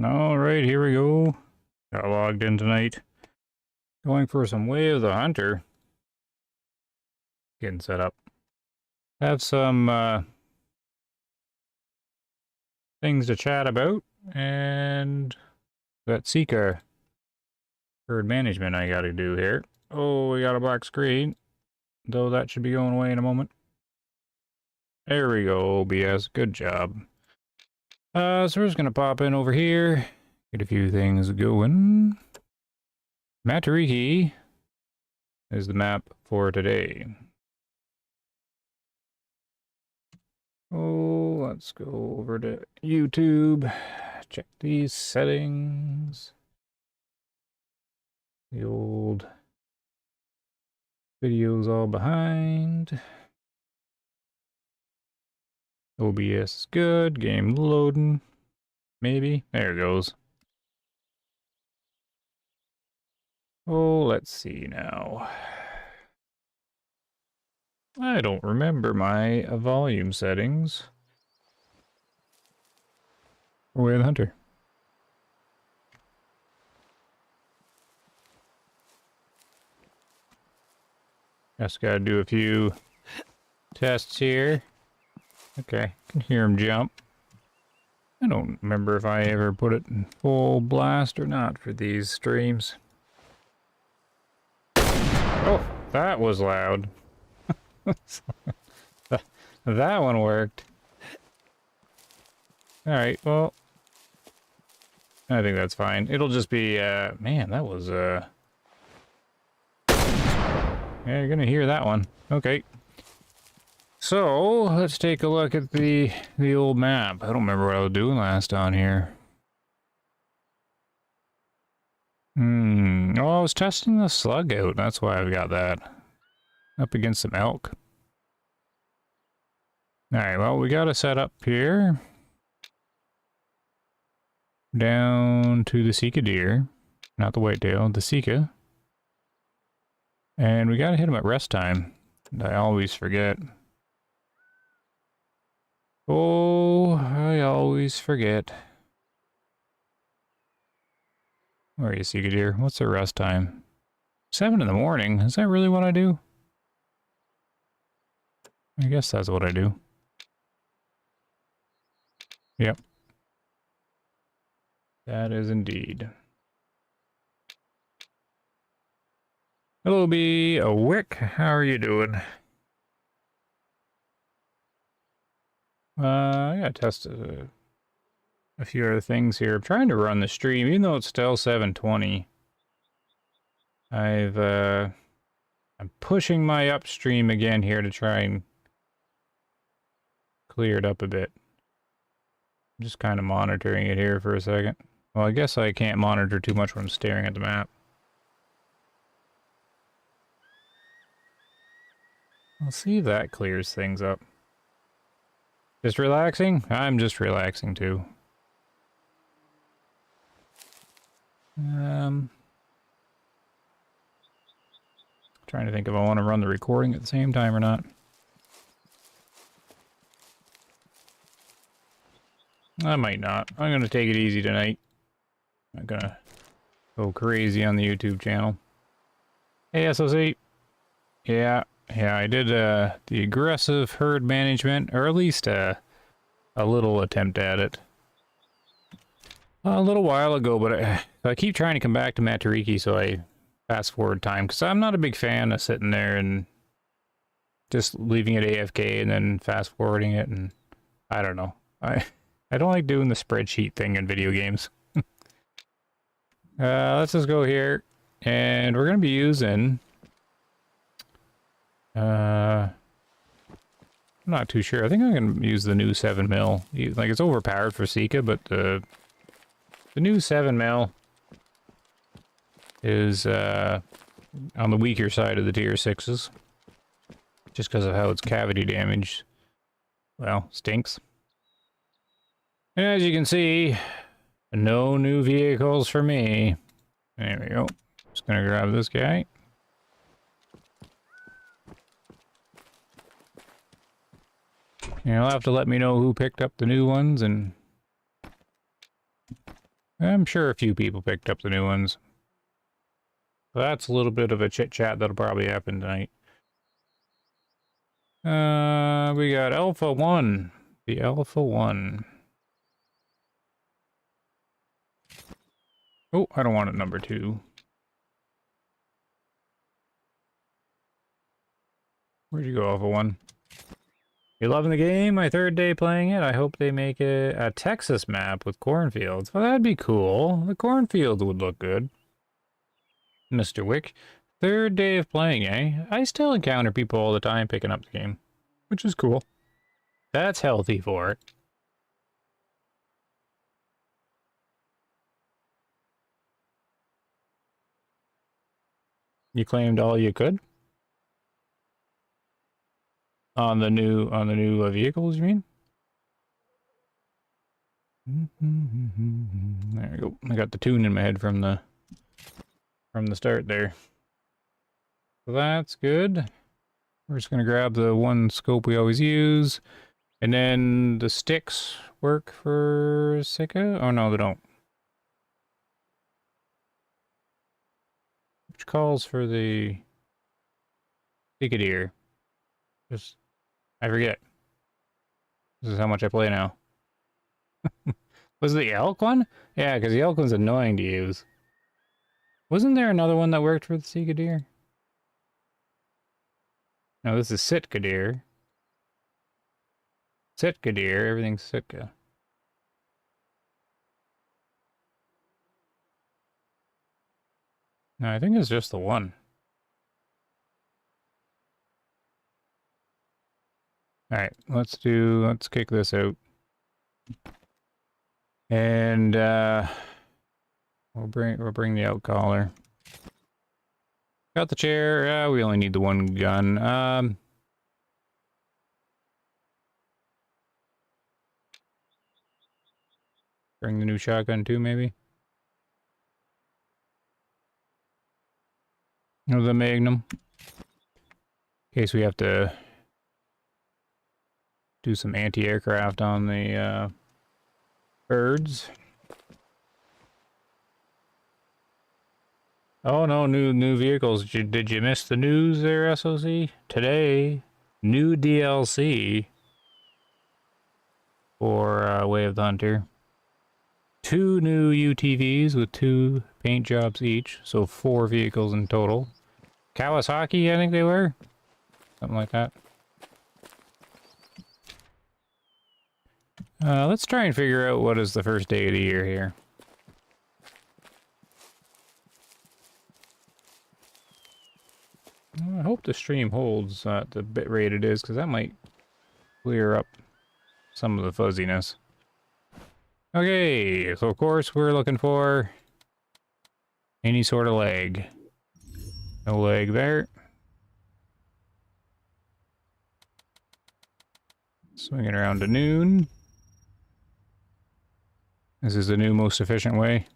All right, here we go. Got logged in tonight. Going for some Way of the Hunter. Getting set up. Have some things to chat about, and that Sika herd management I gotta do here. Oh, we got a black screen, though that should be going away in a moment. There we go, OBS, good job. So we're just gonna pop in over here, get a few things going. Matariki is the map for today. Oh, let's go over to YouTube, check these settings. The old video's all behind. OBS is good, game loading, maybe. There it goes. Oh, let's see now. I don't remember my volume settings. Way of the Hunter. Just gotta do a few tests here. Okay, can hear him jump. I don't remember if I ever put it in full blast or not for these streams. Oh, that was loud. That one worked. Alright, well, I think that's fine. It'll just be, man, that was, yeah, you're gonna hear that one. Okay. So, let's take a look at the old map. I don't remember what I was doing last on here. Oh, I was testing the slug out. That's why I've got that. Up against some elk. Alright, well, we got to set up here. Down to the Sika deer. Not the whitetail, the Sika. And we got to hit them at rest time. I always forget. Oh, I always forget. Where are you, Sika deer? What's the rest time? 7 in the morning. Is that really what I do? I guess that's what I do. Yep. That is indeed. Hello, B. A Wick. How are you doing? I gotta test a few other things here. I'm trying to run the stream, even though it's still 7:20. I'm pushing my upstream again here to try and clear it up a bit. I'm just kind of monitoring it here for a second. Well, I guess I can't monitor too much when I'm staring at the map. I'll see if that clears things up. Just relaxing? I'm just relaxing too. Trying to think if I want to run the recording at the same time or not. I might not. I'm going to take it easy tonight. I'm going to go crazy on the YouTube channel. Hey, SOC. Yeah, I did the aggressive herd management, or at least a little attempt at it. A little while ago, but I keep trying to come back to Matariki, so I fast forward time, because I'm not a big fan of sitting there and just leaving it AFK and then fast forwarding it, and I don't know. I don't like doing the spreadsheet thing in video games. Let's just go here, and we're going to be using... I'm not too sure. I think I'm going to use the new 7mm. Like, it's overpowered for Sika, but the new 7mm is on the weaker side of the tier 6s. Just because of how its cavity damage, well, stinks. And as you can see, no new vehicles for me. There we go. Just gonna grab this guy. And you'll have to let me know who picked up the new ones, and I'm sure a few people picked up the new ones. So that's a little bit of a chit-chat that'll probably happen tonight. We got Alpha 1. The Alpha 1. Oh, I don't want it number 2. Where'd you go, Alpha 1? You loving the game? My 3rd day playing it. I hope they make it a Texas map with cornfields. Well, that'd be cool. The cornfields would look good. Mr. Wick. 3rd day of playing, eh? I still encounter people all the time picking up the game, which is cool. That's healthy for it. You claimed all you could? On the new vehicles, you mean? There we go. I got the tune in my head from the start there. So that's good. We're just gonna grab the one scope we always use. And then the sticks work for Sika? Oh no, they don't. Which calls for the Sika deer? Just I forget. This is how much I play now. Was it the elk one? Yeah, because the elk one's annoying to use. Wasn't there another one that worked for the Sika deer? No, this is Sitka deer. Sitka deer, everything's Sitka. No, I think it's just the one. Alright, let's kick this out. And we'll bring the out collar. Got the chair. We only need the one gun. Bring the new shotgun too, maybe. Or the Magnum. In case we have to do some anti-aircraft on the birds. Oh no, new vehicles. Did you miss the news there, SOC? Today, new DLC for Way of the Hunter. 2 new UTVs with 2 paint jobs each, so 4 vehicles in total. Kawasaki, I think they were. Something like that. Let's try and figure out what is the first day of the year here. I hope the stream holds at the bit rate it is, because that might clear up some of the fuzziness. Okay, so of course we're looking for any sort of leg. No leg there. Swing it around to noon. This is the new most efficient way.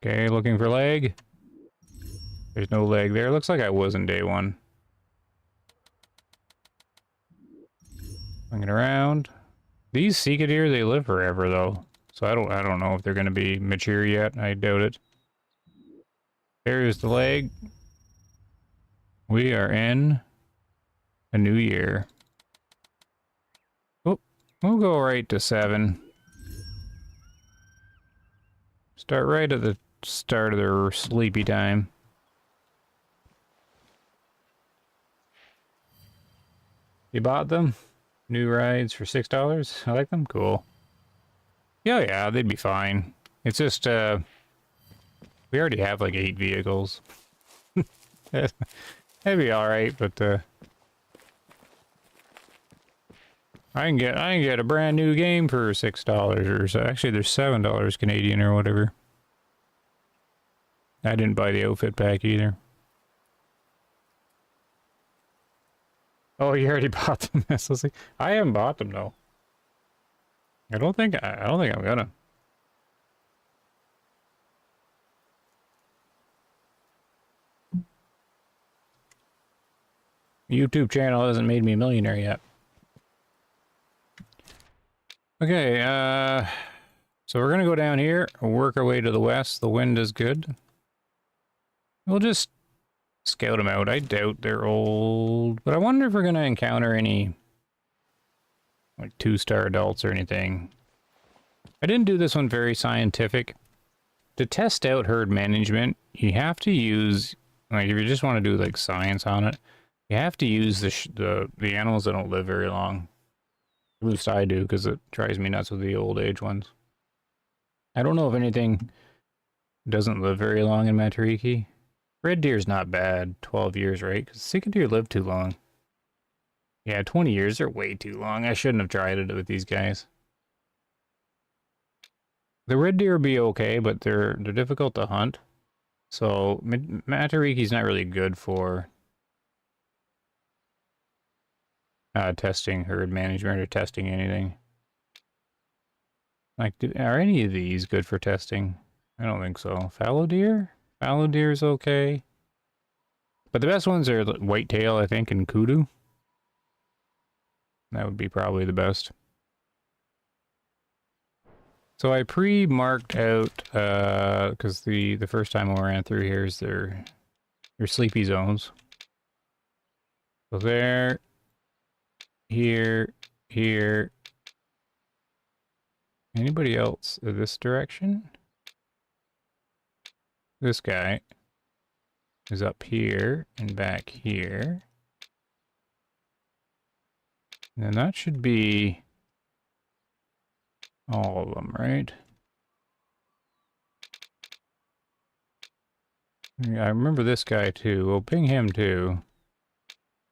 Okay, looking for leg. There's no leg there. Looks like I was in day 1. Swing it around. These Sika deer, they live forever though. So I don't know if they're gonna be mature yet. I doubt it. There's the leg. We are in a new year. Oh, we'll go right to 7. Start right at the start of their sleepy time. You bought them? New rides for $6? I like them? Cool. Yeah, they'd be fine. It's just, we already have like 8 vehicles. That'd be alright, but, I can get a brand new game for $6 or so. Actually, there's $7 Canadian or whatever. I didn't buy the outfit pack either. Oh, you already bought them. I haven't bought them though. I don't think I'm gonna. YouTube channel hasn't made me a millionaire yet. Okay, So we're gonna go down here, work our way to the west. The wind is good. We'll just scout them out. I doubt they're old, but I wonder if we're gonna encounter any like 2-star adults or anything. I didn't do this one very scientific. To test out herd management, you have to use, like if you just want to do like science on it, you have to use the animals that don't live very long. At least I do, because it drives me nuts with the old age ones. I don't know if anything doesn't live very long in Matariki. Red deer's not bad, 12 years, right? Because Sika deer live too long. Yeah, 20 years are way too long. I shouldn't have tried it with these guys. The red deer would be okay, but they're difficult to hunt. So Matariki's not really good for testing herd management or testing anything. Like, are any of these good for testing? I don't think so. Fallow deer? Fallow deer is okay. But the best ones are whitetail, I think, and kudu. That would be probably the best. So I pre-marked out, because the first time we ran through here is their sleepy zones. So there, here, here. Anybody else in this direction? This guy is up here and back here. And then that should be all of them, right? Yeah, I remember this guy too. We'll ping him too.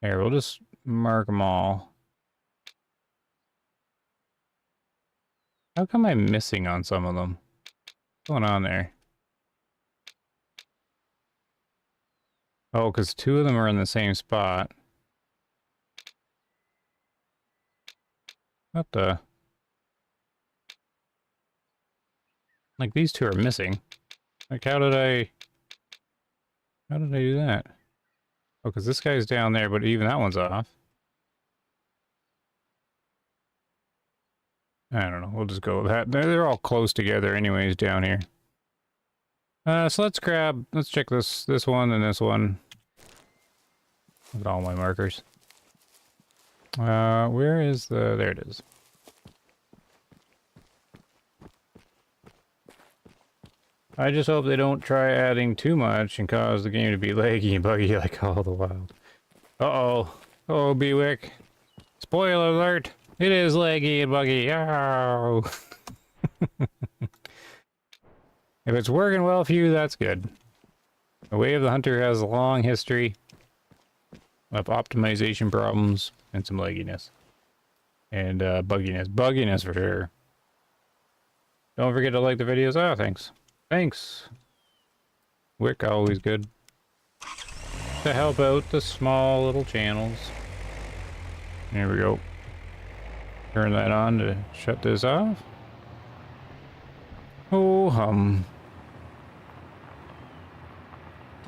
Here, we'll just mark them all. How come I'm missing on some of them? What's going on there? Oh, because 2 of them are in the same spot. What the? Like, these 2 are missing. Like, how did I do that? Oh, because this guy's down there, but even that one's off. I don't know. We'll just go with that. They're all close together anyways down here. So let's check this one and this one. Look at all my markers. Where is there it is. I just hope they don't try adding too much and cause the game to be laggy and buggy like All the Wild. Uh-oh. Oh, Bewick. Spoiler alert. It is laggy and buggy. Oh. If it's working well for you, that's good. The Way of the Hunter has a long history of optimization problems and some lagginess. And bugginess. Bugginess for sure. Don't forget to like the videos. Oh, thanks. Thanks. Wick, always good. To help out the small little channels. Here we go. Turn that on to shut this off. Oh,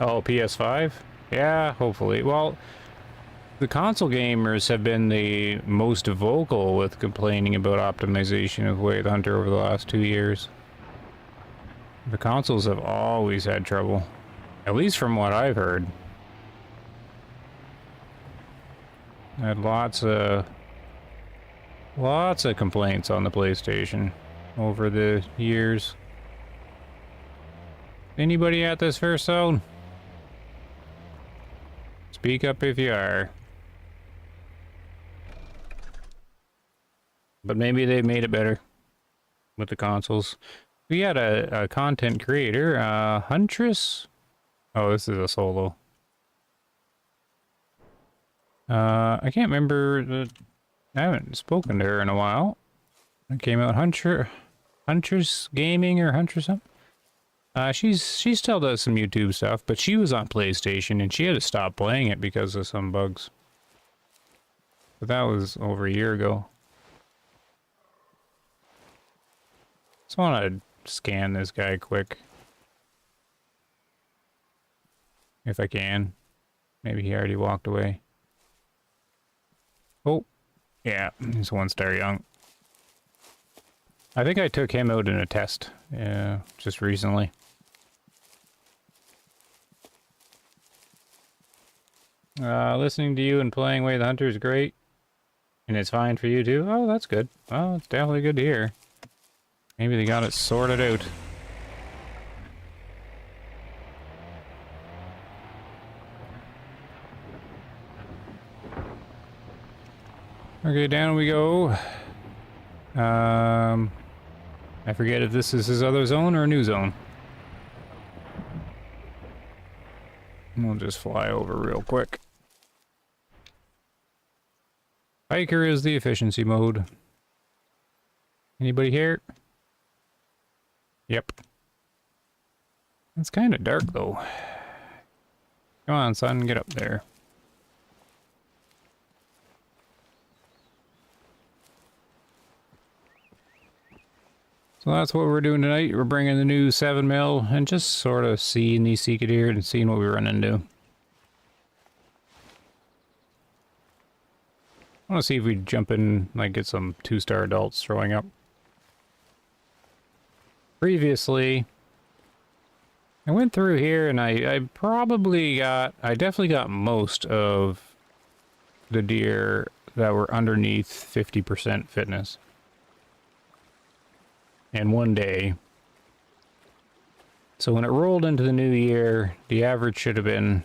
Oh, PS5? Yeah, hopefully. Well, the console gamers have been the most vocal with complaining about optimization of Way of the Hunter over the last 2 years. The consoles have always had trouble. At least from what I've heard. I had lots of complaints on the PlayStation over the years. Anybody at this first zone? Speak up if you are. But maybe they made it better with the consoles. We had a content creator, Huntress. Oh, this is a solo. I can't remember I haven't spoken to her in a while. It came out Huntress Gaming or Huntress something. She still does some YouTube stuff, but she was on PlayStation and she had to stop playing it because of some bugs. But that was over a year ago. Just want to scan this guy quick. If I can. Maybe he already walked away. Oh, yeah, he's 1-star young. I think I took him out in a test, just recently. Listening to you and playing Way the Hunter is great. And it's fine for you too? Oh, that's good. Well, it's definitely good to hear. Maybe they got it sorted out. Okay, down we go. I forget if this is his other zone or a new zone. We'll just fly over real quick. Hiker is the efficiency mode. Anybody here? Yep. It's kind of dark though. Come on, son, get up there. So that's what we're doing tonight. We're bringing the new 7mm and just sort of seeing these Sika deer and seeing what we run into. I want to see if we jump in, like get some 2-star adults throwing up. Previously, I went through here and I definitely got most of the deer that were underneath 50% fitness. And one day. So when it rolled into the new year, the average should have been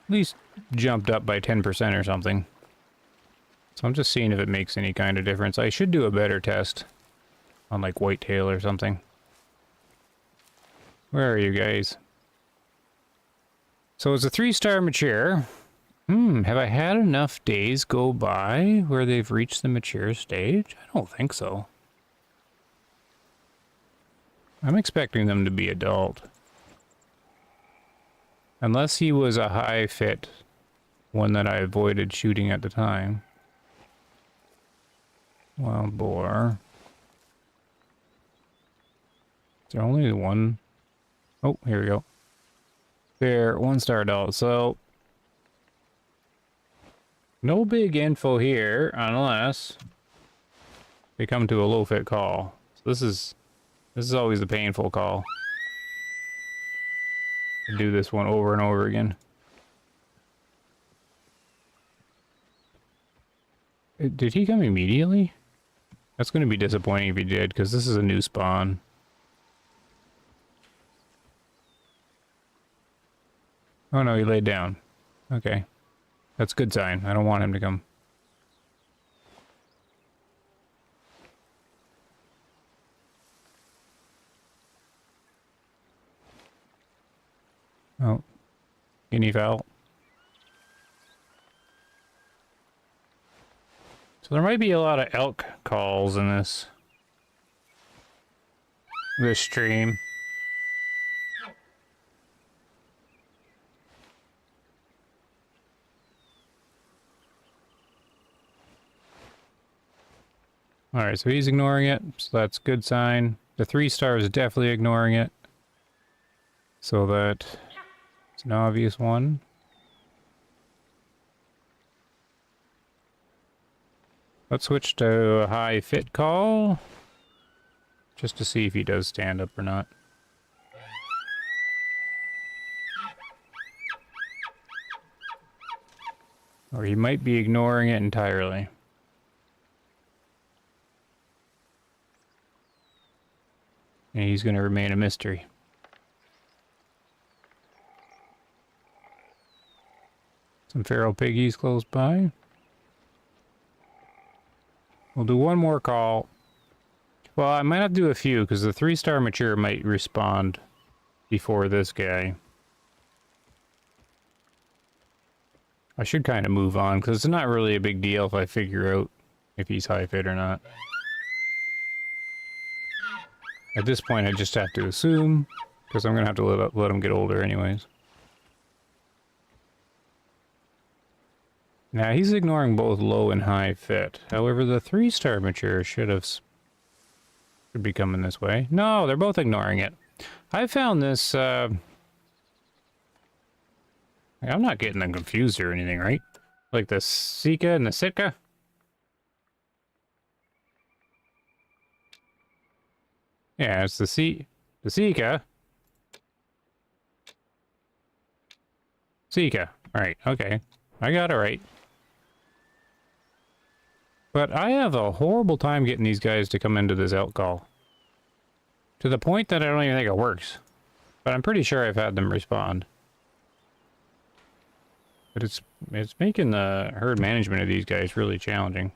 at least jumped up by 10% or something. So I'm just seeing if it makes any kind of difference. I should do a better test on like whitetail or something. Where are you guys? So it's a 3-star mature. Have I had enough days go by where they've reached the mature stage? I don't think so. I'm expecting them to be adult. Unless he was a high fit one that I avoided shooting at the time. Wild boar. Is there only one? Oh, here we go. There, 1-star adult. So, no big info here unless they come to a low fit call. So this is always a painful call. I do this one over and over again. Did he come immediately? That's going to be disappointing if he did, because this is a new spawn. Oh no, he laid down. Okay. That's a good sign. I don't want him to come. Oh. Guinea fowl. So there might be a lot of elk calls in this stream. Alright, so he's ignoring it, so that's a good sign. The 3-star is definitely ignoring it. So that it's an obvious one. Let's switch to a high fit call. Just to see if he does stand up or not. Or he might be ignoring it entirely. And he's going to remain a mystery. Some feral piggies close by. We'll do one more call. Well, I might have to do a few, because the 3-star mature might respond before this guy. I should kind of move on, because it's not really a big deal if I figure out if he's high fit or not. At this point, I just have to assume, because I'm going to have to let him get older anyways. Now, he's ignoring both low and high fit. However, the 3-star mature should be coming this way. No, they're both ignoring it. I found this, I'm not getting them confused or anything, right? Like the Sika and the Sika? Yeah, it's the Sika. Sika. Right, okay. I got it right. But I have a horrible time getting these guys to come into this elk call. To the point that I don't even think it works. But I'm pretty sure I've had them respond. But it's making the herd management of these guys really challenging.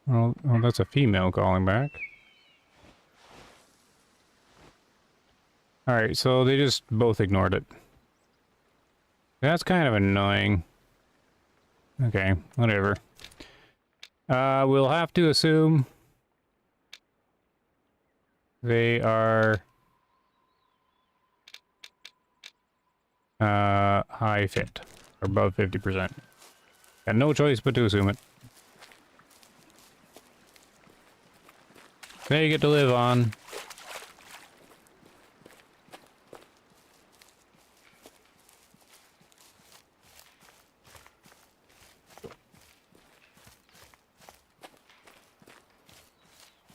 Well, that's a female calling back. Alright, so they just both ignored it. That's kind of annoying. Okay, whatever. We'll have to assume they are high fit, or above 50%. Got no choice but to assume it. They get to live on.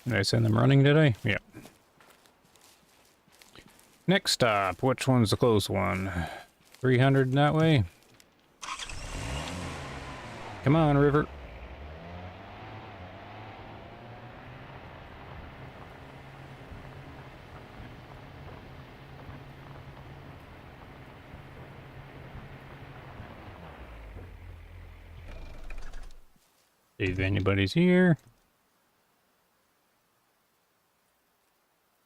Did I send them running, did I? Yeah. Next stop, which one's the close one? 300 that way? Come on, river. See if anybody's here.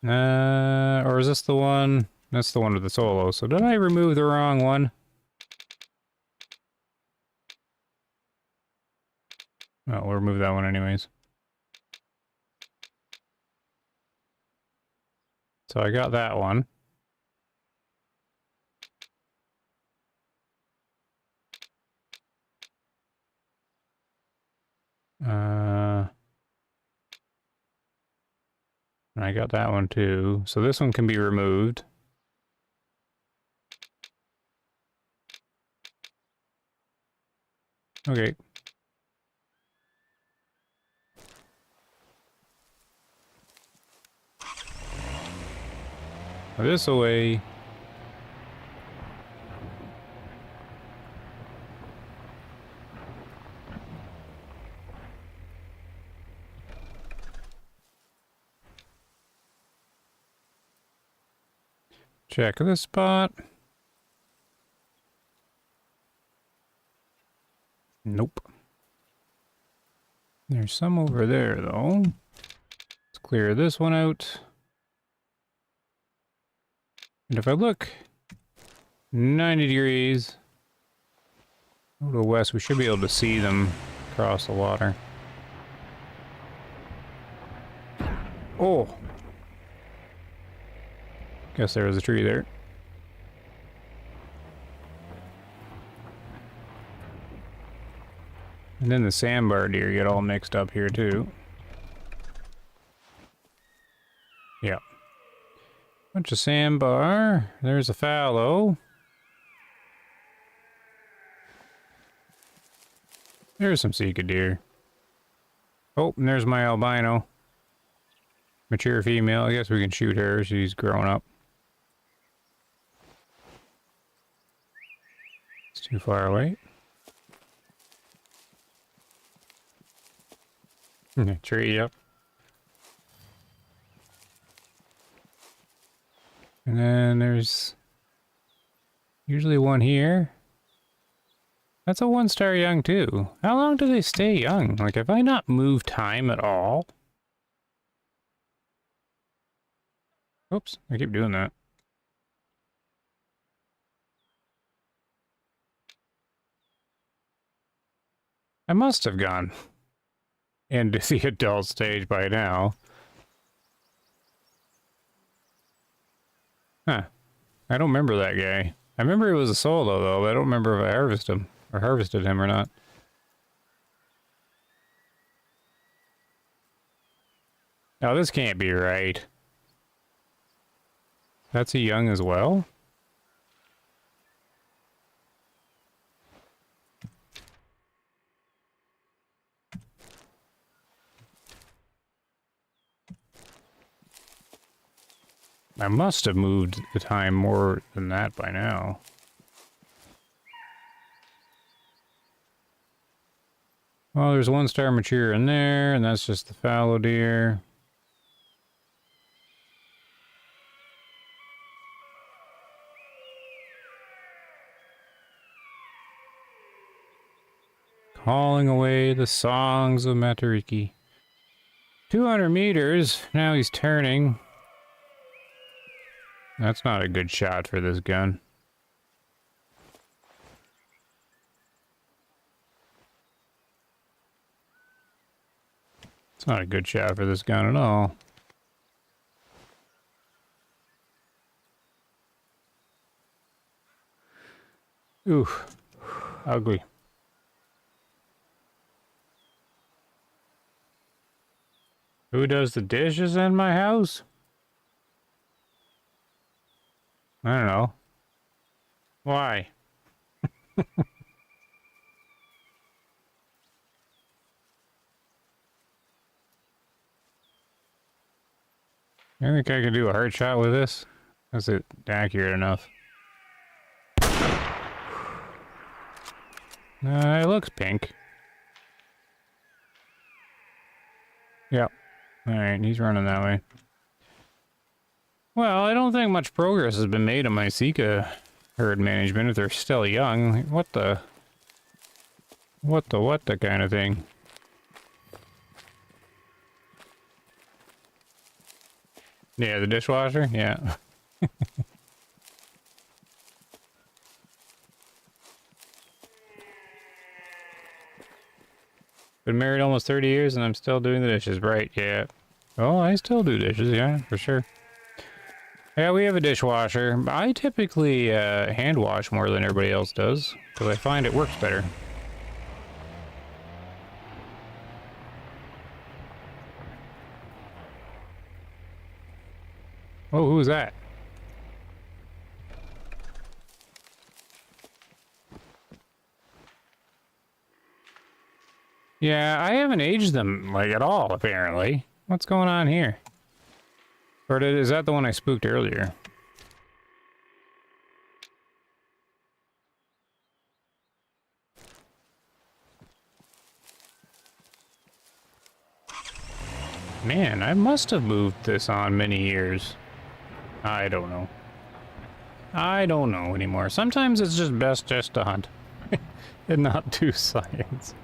Or is this the one? That's the one with the solo. So did I remove the wrong one? Oh, we'll remove that one anyways. So I got that one. And I got that one too. So this one can be removed. Okay. This away. Check this spot. Nope. There's some over there, though. Let's clear this one out. And if I look 90 degrees go to the west, we should be able to see them across the water. Oh! Guess there was a tree there. And then the sandbar deer get all mixed up here too. Yep. Bunch of sandbar. There's a fallow. There's some Sika deer. Oh, and there's my albino. Mature female. I guess we can shoot her. She's grown up. It's too far away. Tree, yep. And then there's usually one here. That's a 1-star young too. How long do they stay young? Like, have I not moved time at all? Oops, I keep doing that. I must have gone into the adult stage by now. Huh. I don't remember that guy. I remember he was a solo though, but I don't remember if I harvested him or not. Oh, this can't be right. That's a young as well? I must have moved the time more than that by now. Well, there's 1-star mature in there, and that's just the fallow deer. Calling away the songs of Matariki. 200 meters. Now he's turning. That's not a good shot for this gun. It's not a good shot for this gun at all. Oof. Ugly. Who does the dishes in my house? I don't know. Why? I think I could do a hard shot with this. Is it accurate enough? It looks pink. Yep. Alright, he's running that way. Well, I don't think much progress has been made on my Sika herd management if they're still young. What the kind of thing? Yeah, the dishwasher? Yeah. Been married almost 30 years and I'm still doing the dishes, right? Yeah. Oh, I still do dishes, yeah, for sure. Yeah, we have a dishwasher. I typically hand wash more than everybody else does, because I find it works better. Oh, who's that? Yeah, I haven't aged them, like, at all, apparently. What's going on here? Or is that the one I spooked earlier? Man, I must have moved this on many years. I don't know. I don't know anymore. Sometimes it's just best just to hunt. And not do science.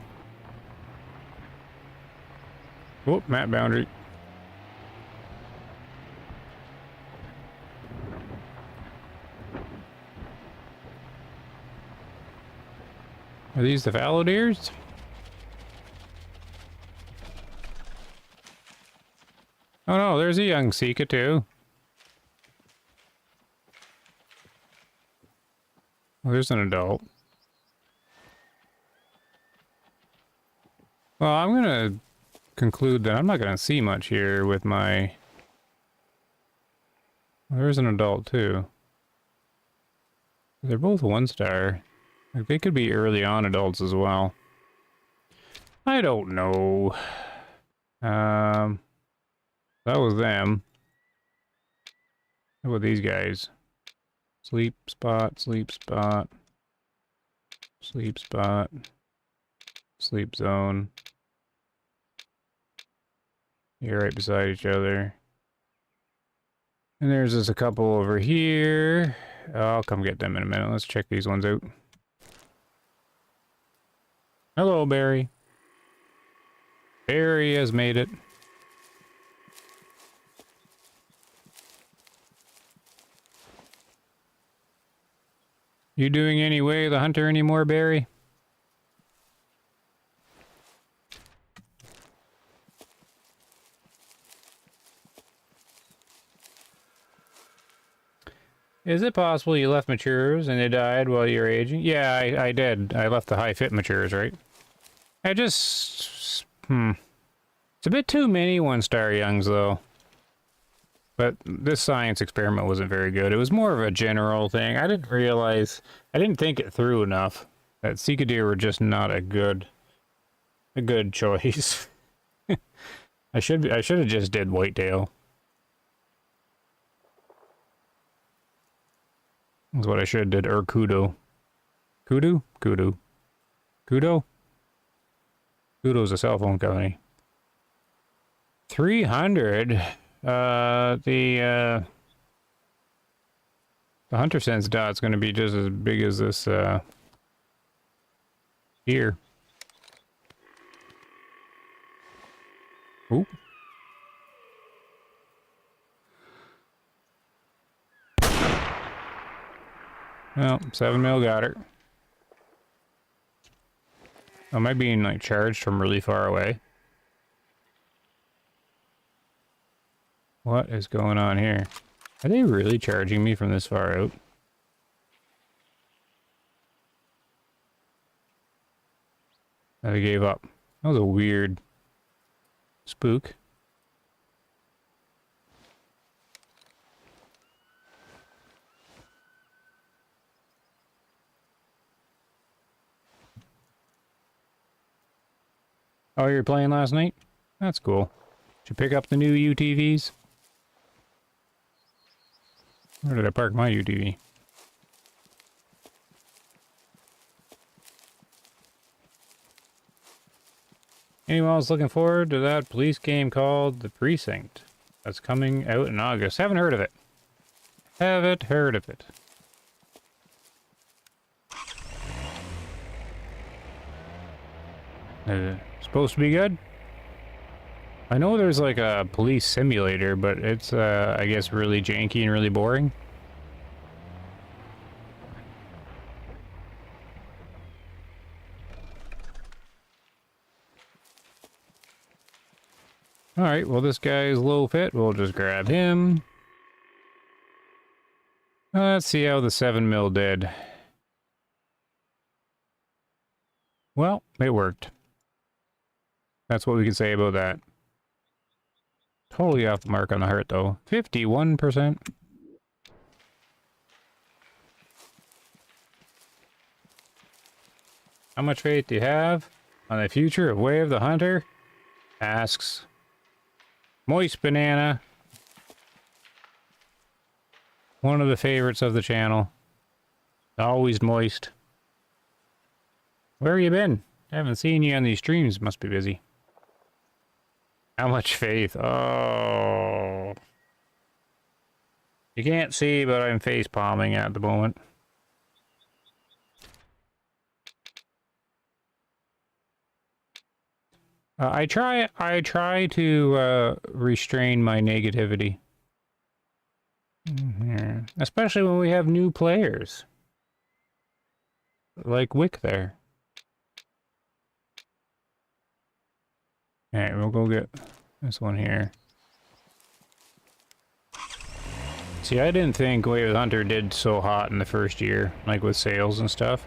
Whoop, map boundary. Are these the fallow deers? Oh no, there's a young Sika too. Well, there's an adult. Well, I'm gonna conclude that I'm not gonna see much here with my... Well, there's an adult too. They're both 1-star. Like, they could be early on adults as well. I don't know. That was them. How about these guys? Sleep spot, sleep spot. Sleep spot. Sleep zone. You're right beside each other. And there's just a couple over here. I'll come get them in a minute. Let's check these ones out. Hello, Barry. Barry has made it. You doing any way the hunter anymore, Barry? Is it possible you left matures and they died while you were aging? Yeah, I did. I left the high fit matures, right? I just... It's a bit too many 1-star youngs, though. But this science experiment wasn't very good. It was more of a general thing. I didn't realize... I didn't think it through enough. That Sika deer were just not a good choice. I should have just did whitetail. That's what I should have did. Or Kudo. Kudu? Kudu. Kudo? Kudo's a cell phone company. 300. The hunter sense dot's going to be just as big as this here. Oop. Well, 7 mil got her. Am I being like charged from really far away? What is going on here? Are they really charging me from this far out? I gave up. That was a weird spook. Oh, you were playing last night? That's cool. Did you pick up the new UTVs? Where did I park my UTV? Anyone else looking forward to that police game called The Precinct? That's coming out in August. Haven't heard of it. Haven't heard of it. Supposed to be good? I know there's like a police simulator, but it's, I guess, really janky and really boring. Alright, well this guy's low fit. We'll just grab him. Let's see how the 7 mil did. Well, it worked. That's what we can say about that. Totally off the mark on the heart, though. 51%. How much faith do you have on the future of Way of the Hunter? Asks Moist Banana. One of the favorites of the channel. Always moist. Where have you been? I haven't seen you on these streams. Must be busy. How much faith? Oh. You can't see, but I'm face palming at the moment. I try to restrain my negativity. Especially when we have new players. Like Wick there. Alright, we'll go get this one here. See, I didn't think Way of the Hunter did so hot in the first year, like with sales and stuff.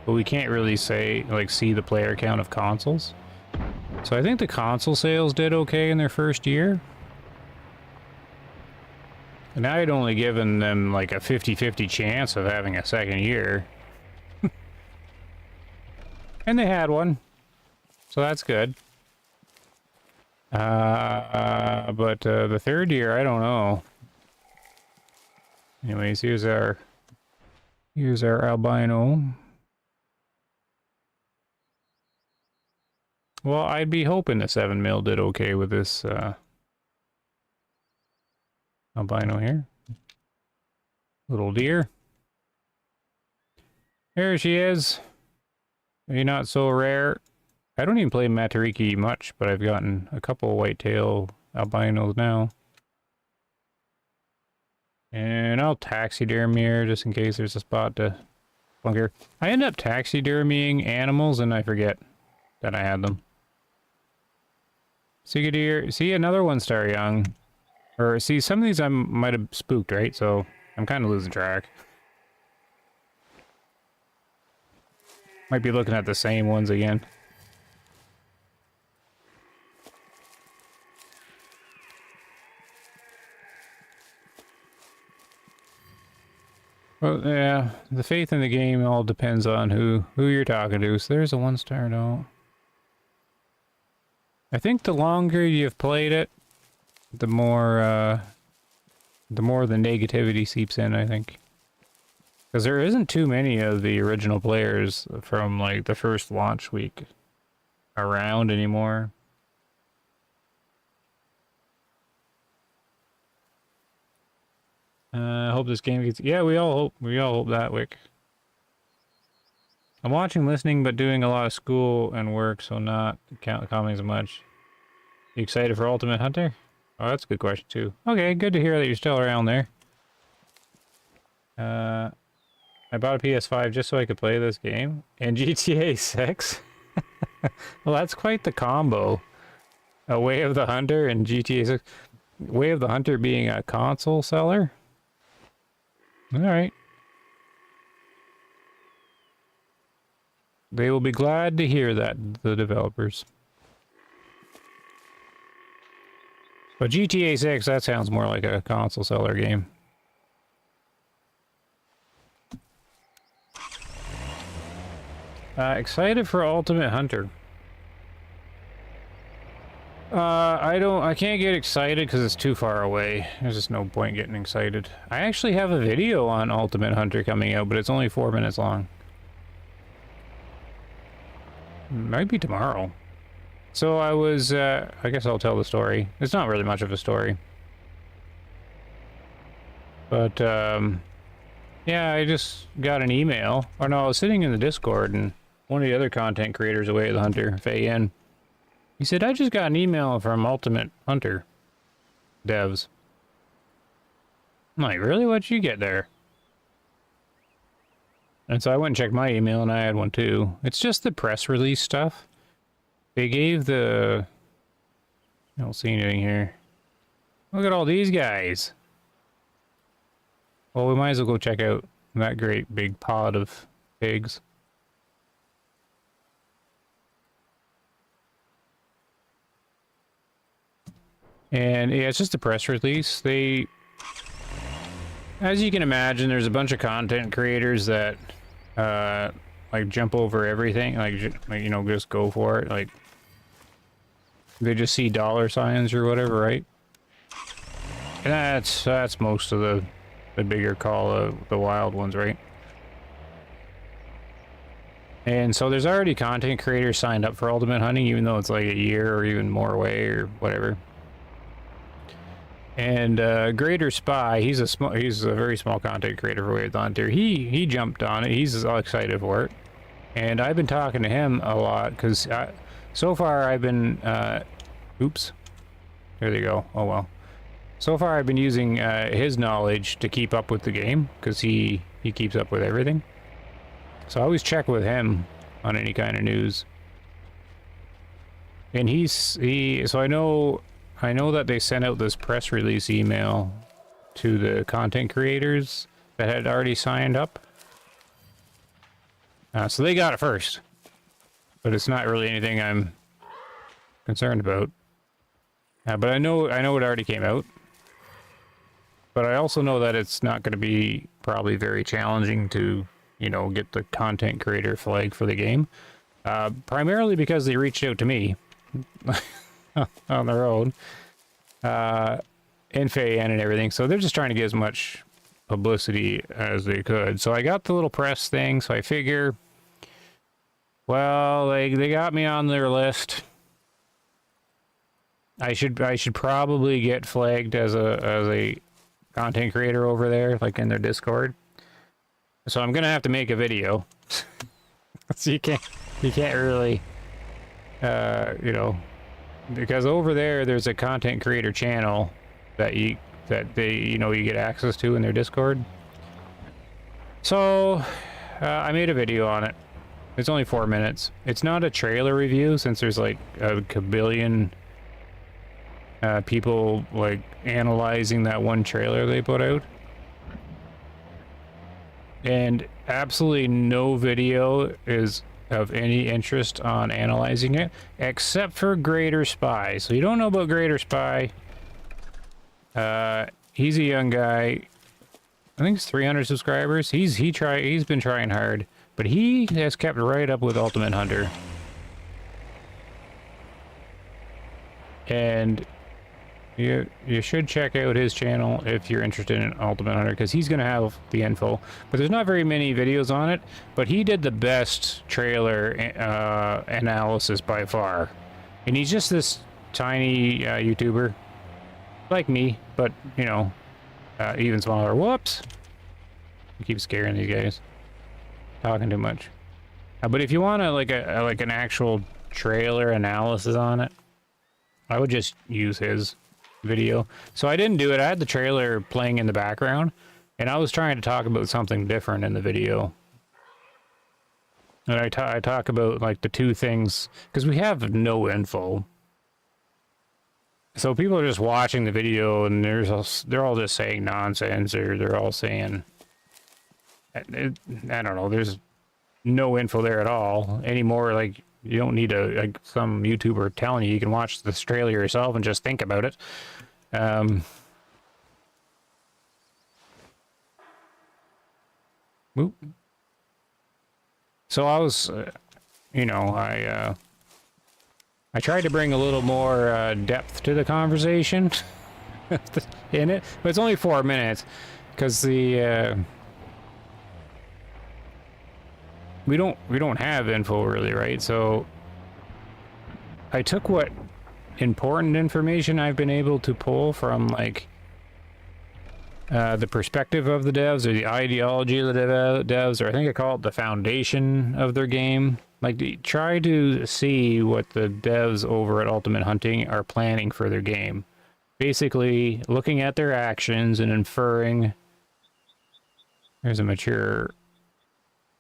But we can't really say, like, see the player count of consoles. So I think the console sales did okay in their first year. And I had only given them like a 50-50 chance of having a second year. And they had one. So that's good. But the third year, I don't know. Anyways, here's our albino. Well, I'd be hoping the 7 mil did okay with this albino here. Little deer. There she is. Maybe not so rare. I don't even play Matariki much, but I've gotten a couple whitetail albinos now. And I'll taxidermy her just in case there's a spot to plunk her. I end up taxidermying animals and I forget that I had them. Sika deer. See, another 1-star young. Or, see, some of these I might have spooked, right? So, I'm kind of losing track. Might be looking at the same ones again. Well, yeah, the faith in the game all depends on who you're talking to. So there's a 1-star note. I think the longer you've played it, the more the negativity seeps in, I think. Because there isn't too many of the original players from, like, the first launch week around anymore. I hope this game gets... Yeah, we all hope that, Wick. I'm watching, listening, but doing a lot of school and work, so not commenting as much. You excited for Ultimate Hunter? Oh, that's a good question, too. Okay, good to hear that you're still around there. I bought a PS5 just so I could play this game. And GTA 6? Well, that's quite the combo. A Way of the Hunter and GTA 6. Way of the Hunter being a console seller? Alright. They will be glad to hear that, the developers. But GTA 6, that sounds more like a console seller game. Excited for Ultimate Hunter. I can't get excited because it's too far away. There's just no point getting excited. I actually have a video on Ultimate Hunter coming out, but it's only 4 minutes long. Might be tomorrow. So I was, I guess I'll tell the story. It's not really much of a story. But, yeah, I just got an email. Or no, I was sitting in the Discord, and one of the other content creators, Away of the Hunter, Faye, he said, I just got an email from Ultimate Hunter devs. I'm like, really? What'd you get there? And so I went and checked my email, and I had one too. It's just the press release stuff. They gave the... I don't see anything here. Look at all these guys. Well, we might as well go check out that great big pod of pigs. And yeah, it's just a press release. They... As you can imagine, there's a bunch of content creators that, like, jump over everything. Like, you know, just go for it. Like, they just see dollar signs or whatever, right? And that's most of the bigger Call of the Wild ones, right? And so there's already content creators signed up for Ultimate Hunting, even though it's like a year or even more away or whatever. And Greater Spy, he's a very small content creator for Way of the Hunter. He jumped on it. He's all excited for it, and I've been talking to him a lot because so far I've been oops, there they go. Oh well. So far I've been using his knowledge to keep up with the game because he keeps up with everything. So I always check with him on any kind of news. And so I know that they sent out this press release email to the content creators that had already signed up. So they got it first. But it's not really anything I'm concerned about. But I know it already came out. But I also know that it's not going to be probably very challenging to, you know, get the content creator flag for the game. Primarily because they reached out to me. On their own, and Faye and everything, so they're just trying to get as much publicity as they could. So I got the little press thing, so I figure, well, they got me on their list. I should probably get flagged as a content creator over there, like in their Discord. So I'm gonna have to make a video. So you can't really, you know. Because over there's a content creator channel that you get access to in their Discord. So I made a video on it. It's only 4 minutes. It's not a trailer review since there's like a kabillion people like analyzing that one trailer they put out. And absolutely no video is of any interest on analyzing it, except for Greater Spy. So you don't know about Greater Spy. He's a young guy. I think it's 300 subscribers. He's been trying hard, but he has kept right up with Ultimate Hunter. And You should check out his channel if you're interested in Ultimate Hunter, because he's going to have the info. But there's not very many videos on it, but he did the best trailer analysis by far. And he's just this tiny YouTuber, like me, but, you know, even smaller. Whoops! I keep scaring these guys. Talking too much. But if you want to, like an actual trailer analysis on it, I would just use his video. So I didn't do it. I had the trailer playing in the background, and I was trying to talk about something different in the video. And I talk about like the two things, because we have no info. So people are just watching the video, and they're all just saying nonsense, or they're all saying, I don't know, there's no info there at all anymore. Like, you don't need like some YouTuber telling you. You can watch this trailer yourself and just think about it. Whoop. So I was, you know, I tried to bring a little more depth to the conversation in it, but it's only 4 minutes because the we don't have info really, right? So I took what important information I've been able to pull from, like, the perspective of the devs, or the ideology of the devs, or I think I call it the foundation of their game. Like, try to see what the devs over at Ultimate Hunting are planning for their game. Basically, looking at their actions and inferring. There's a mature.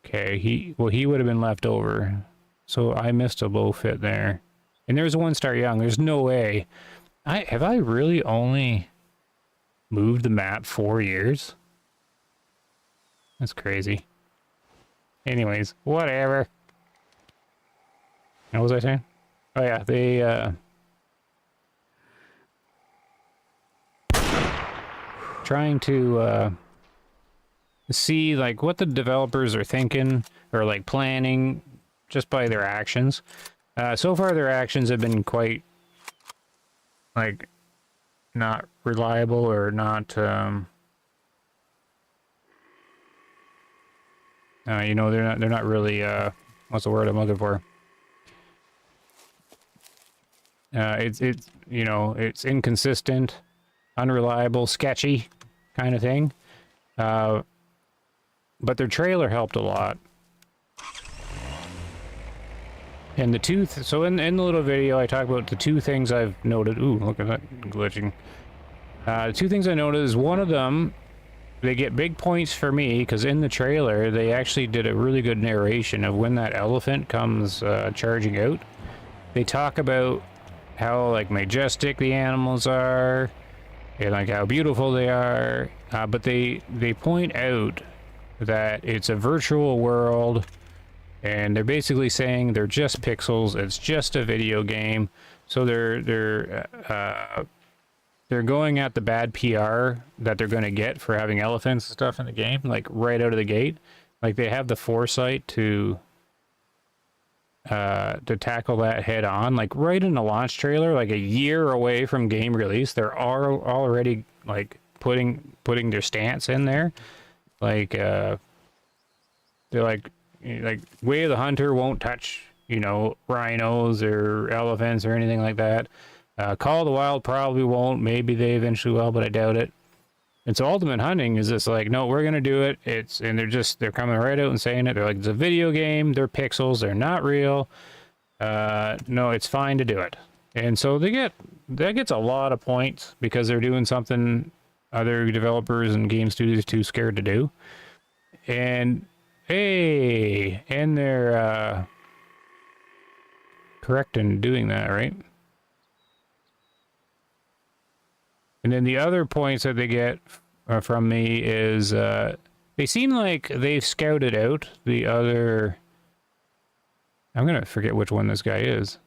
Okay, he would have been left over. So I missed a low fit there. And there's a 1-star young. There's no way. Have I really only moved the map 4 years? That's crazy. Anyways, whatever. What was I saying? Oh yeah, they trying to see like what the developers are thinking or like planning just by their actions. So far their actions have been quite like not reliable, or not you know, they're not really what's the word I'm looking for? It's you know, it's inconsistent, unreliable, sketchy kind of thing. But their trailer helped a lot. And the two, so in the little video, I talk about the two things I've noted. Ooh, look at that glitching. The two things I noted is, one of them, they get big points for me, because in the trailer, they actually did a really good narration of when that elephant comes charging out. They talk about how, like, majestic the animals are, and, like, how beautiful they are, but they point out that it's a virtual world, and they're basically saying they're just pixels, it's just a video game. So they're going at the bad PR that they're going to get for having elephants and stuff in the game, like right out of the gate. Like, they have the foresight to tackle that head on, like right in the launch trailer, like a year away from game release. They're already like putting their stance in there. Like they're like Way of the Hunter won't touch, you know, rhinos or elephants or anything like that. Call of the Wild probably won't. Maybe they eventually will, but I doubt it. And so Ultimate Hunting is just like, no, we're gonna do it. And they're coming right out and saying it. They're like, it's a video game. They're pixels. They're not real. No, it's fine to do it. And so that gets a lot of points, because they're doing something other developers and game studios too scared to do. And hey, and they're correct in doing that, right? And then the other points that they get from me is they seem like they've scouted out the other. I'm gonna forget which one this guy is.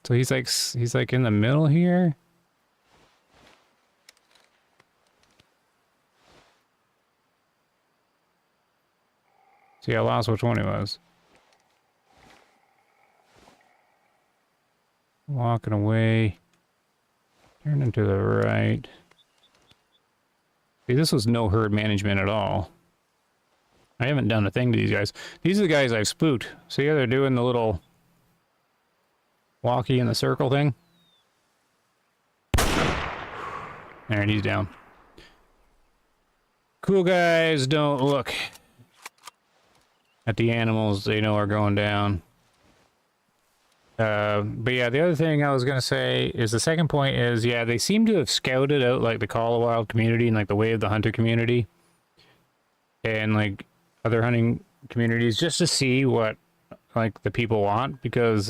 So he's like in the middle here. See, I lost which one he was. Walking away. Turning to the right. See, this was no herd management at all. I haven't done a thing to these guys. These are the guys I've spooked. See how they're doing the little walkie in the circle thing? There, he's down. Cool guys don't look at the animals they know are going down. But yeah, the other thing I was going to say is the second point is, yeah, they seem to have scouted out like the Call of Wild community and like the Way of the Hunter community and like other hunting communities just to see what like the people want, because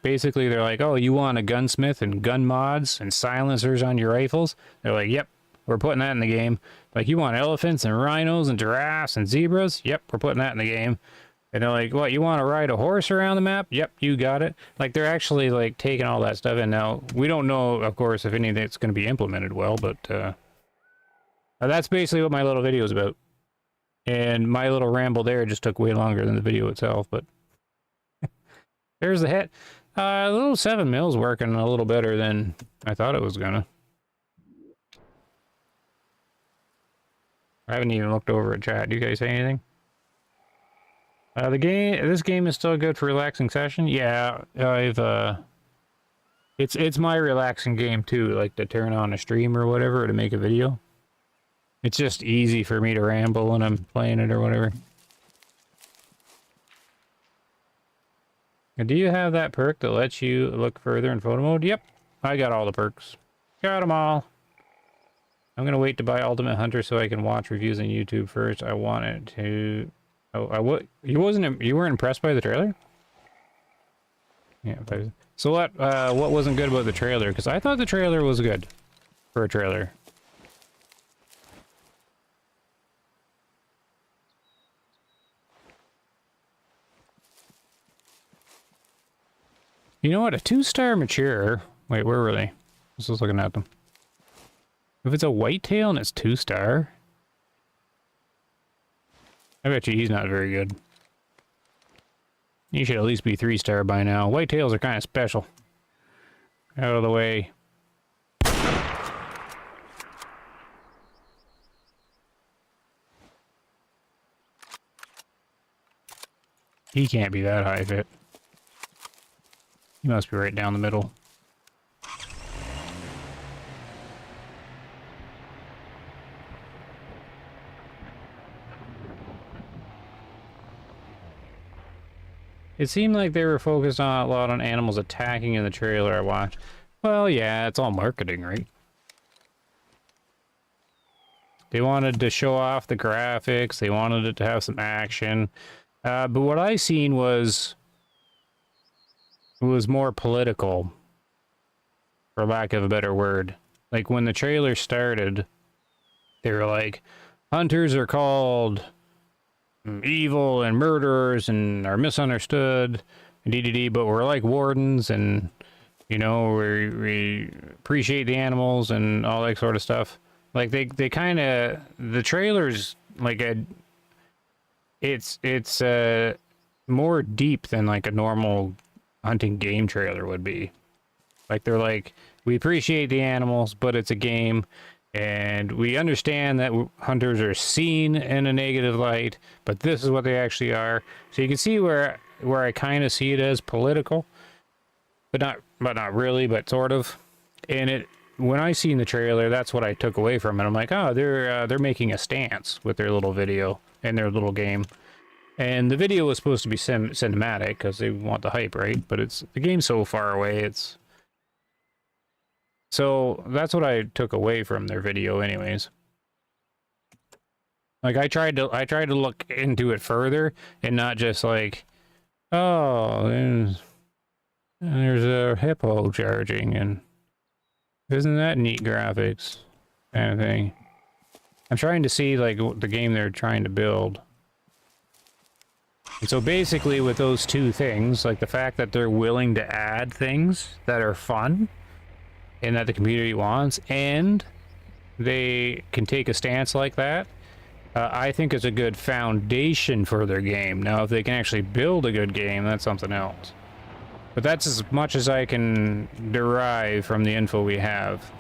basically they're like, oh, you want a gunsmith and gun mods and silencers on your rifles? They're like, yep, we're putting that in the game. Like, you want elephants and rhinos and giraffes and zebras? Yep, we're putting that in the game. And they're like, what, you want to ride a horse around the map? Yep, you got it. Like, they're actually, like, taking all that stuff in. Now, we don't know, of course, if any of it's going to be implemented well, but that's basically what my little video is about. And my little ramble there just took way longer than the video itself, but there's the hit. The little 7mm working a little better than I thought it was gonna. I haven't even looked over at chat. Do you guys say anything? This game is still good for relaxing session. Yeah, it's my relaxing game too, like to turn on a stream or whatever, or to make a video. It's just easy for me to ramble when I'm playing it or whatever. Do you have that perk that lets you look further in photo mode? Yep, I got all the perks. Got them all. I'm gonna wait to buy Ultimate Hunter so I can watch reviews on YouTube first. I wanted to. Oh, you weren't impressed by the trailer? Yeah. So what wasn't good about the trailer? Because I thought the trailer was good for a trailer. You know what? A 2-star mature. Wait, where were they? I was just looking at them. If it's a whitetail and it's 2-star, I bet you he's not very good. He should at least be 3-star by now. Whitetails are kind of special. Out of the way. He can't be that high fit. He must be right down the middle. It seemed like they were focused on a lot on animals attacking in the trailer I watched. Well, yeah, it's all marketing, right? They wanted to show off the graphics. They wanted it to have some action. But what I seen was more political, for lack of a better word. Like, when the trailer started, they were like, hunters are called evil and murderers and are misunderstood and DDD, but we're like wardens and, you know, we appreciate the animals and all that sort of stuff. Like, they kind of, the trailers, like, it's more deep than like a normal hunting game trailer would be. Like, they're like, we appreciate the animals, but it's a game, and we understand that hunters are seen in a negative light, but this is what they actually are. So you can see where I kind of see it as political, but not really, but sort of. And when I seen the trailer, that's what I took away from it. I'm like, oh, they're making a stance with their little video and their little game. And the video was supposed to be cinematic because they want the hype, right? But the game's so far away. So that's what I took away from their video, anyways. Like, I tried to look into it further and not just like, oh, there's a hippo charging, and isn't that neat graphics, kind of thing. I'm trying to see like the game they're trying to build. And so basically with those two things, like the fact that they're willing to add things that are fun and that the community wants, and they can take a stance like that, I think is a good foundation for their game. Now, if they can actually build a good game, that's something else. But that's as much as I can derive from the info we have,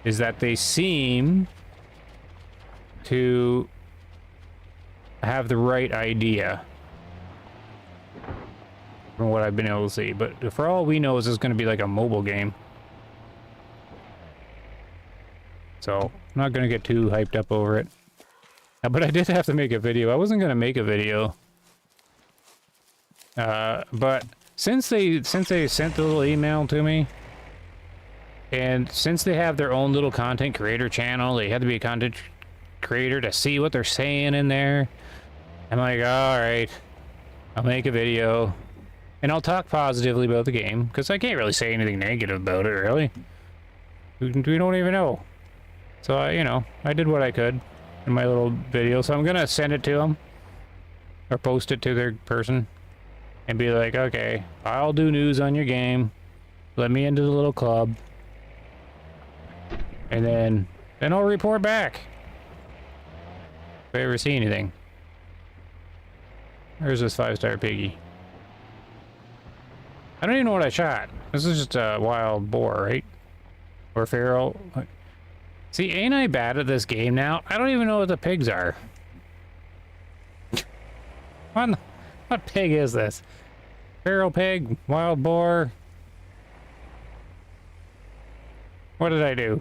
is that they seem to have the right idea from what I've been able to see. But for all we know, is this going to be like a mobile game. So I'm not going to get too hyped up over it. But I did have to make a video. I wasn't going to make a video. But since they sent the little email to me, and since they have their own little content creator channel, they had to be a content creator to see what they're saying in there. I'm like, all right, I'll make a video. And I'll talk positively about the game, because I can't really say anything negative about it, really. We don't even know. So, I did what I could in my little video. So I'm going to send it to them, or post it to their person, and be like, okay, I'll do news on your game. Let me into the little club. And then I'll report back if I ever see anything. There's this 5-star piggy. I don't even know what I shot. This is just a wild boar, right? Or feral. See, ain't I bad at this game now? I don't even know what the pigs are. What pig is this? Feral pig? Wild boar? What did I do?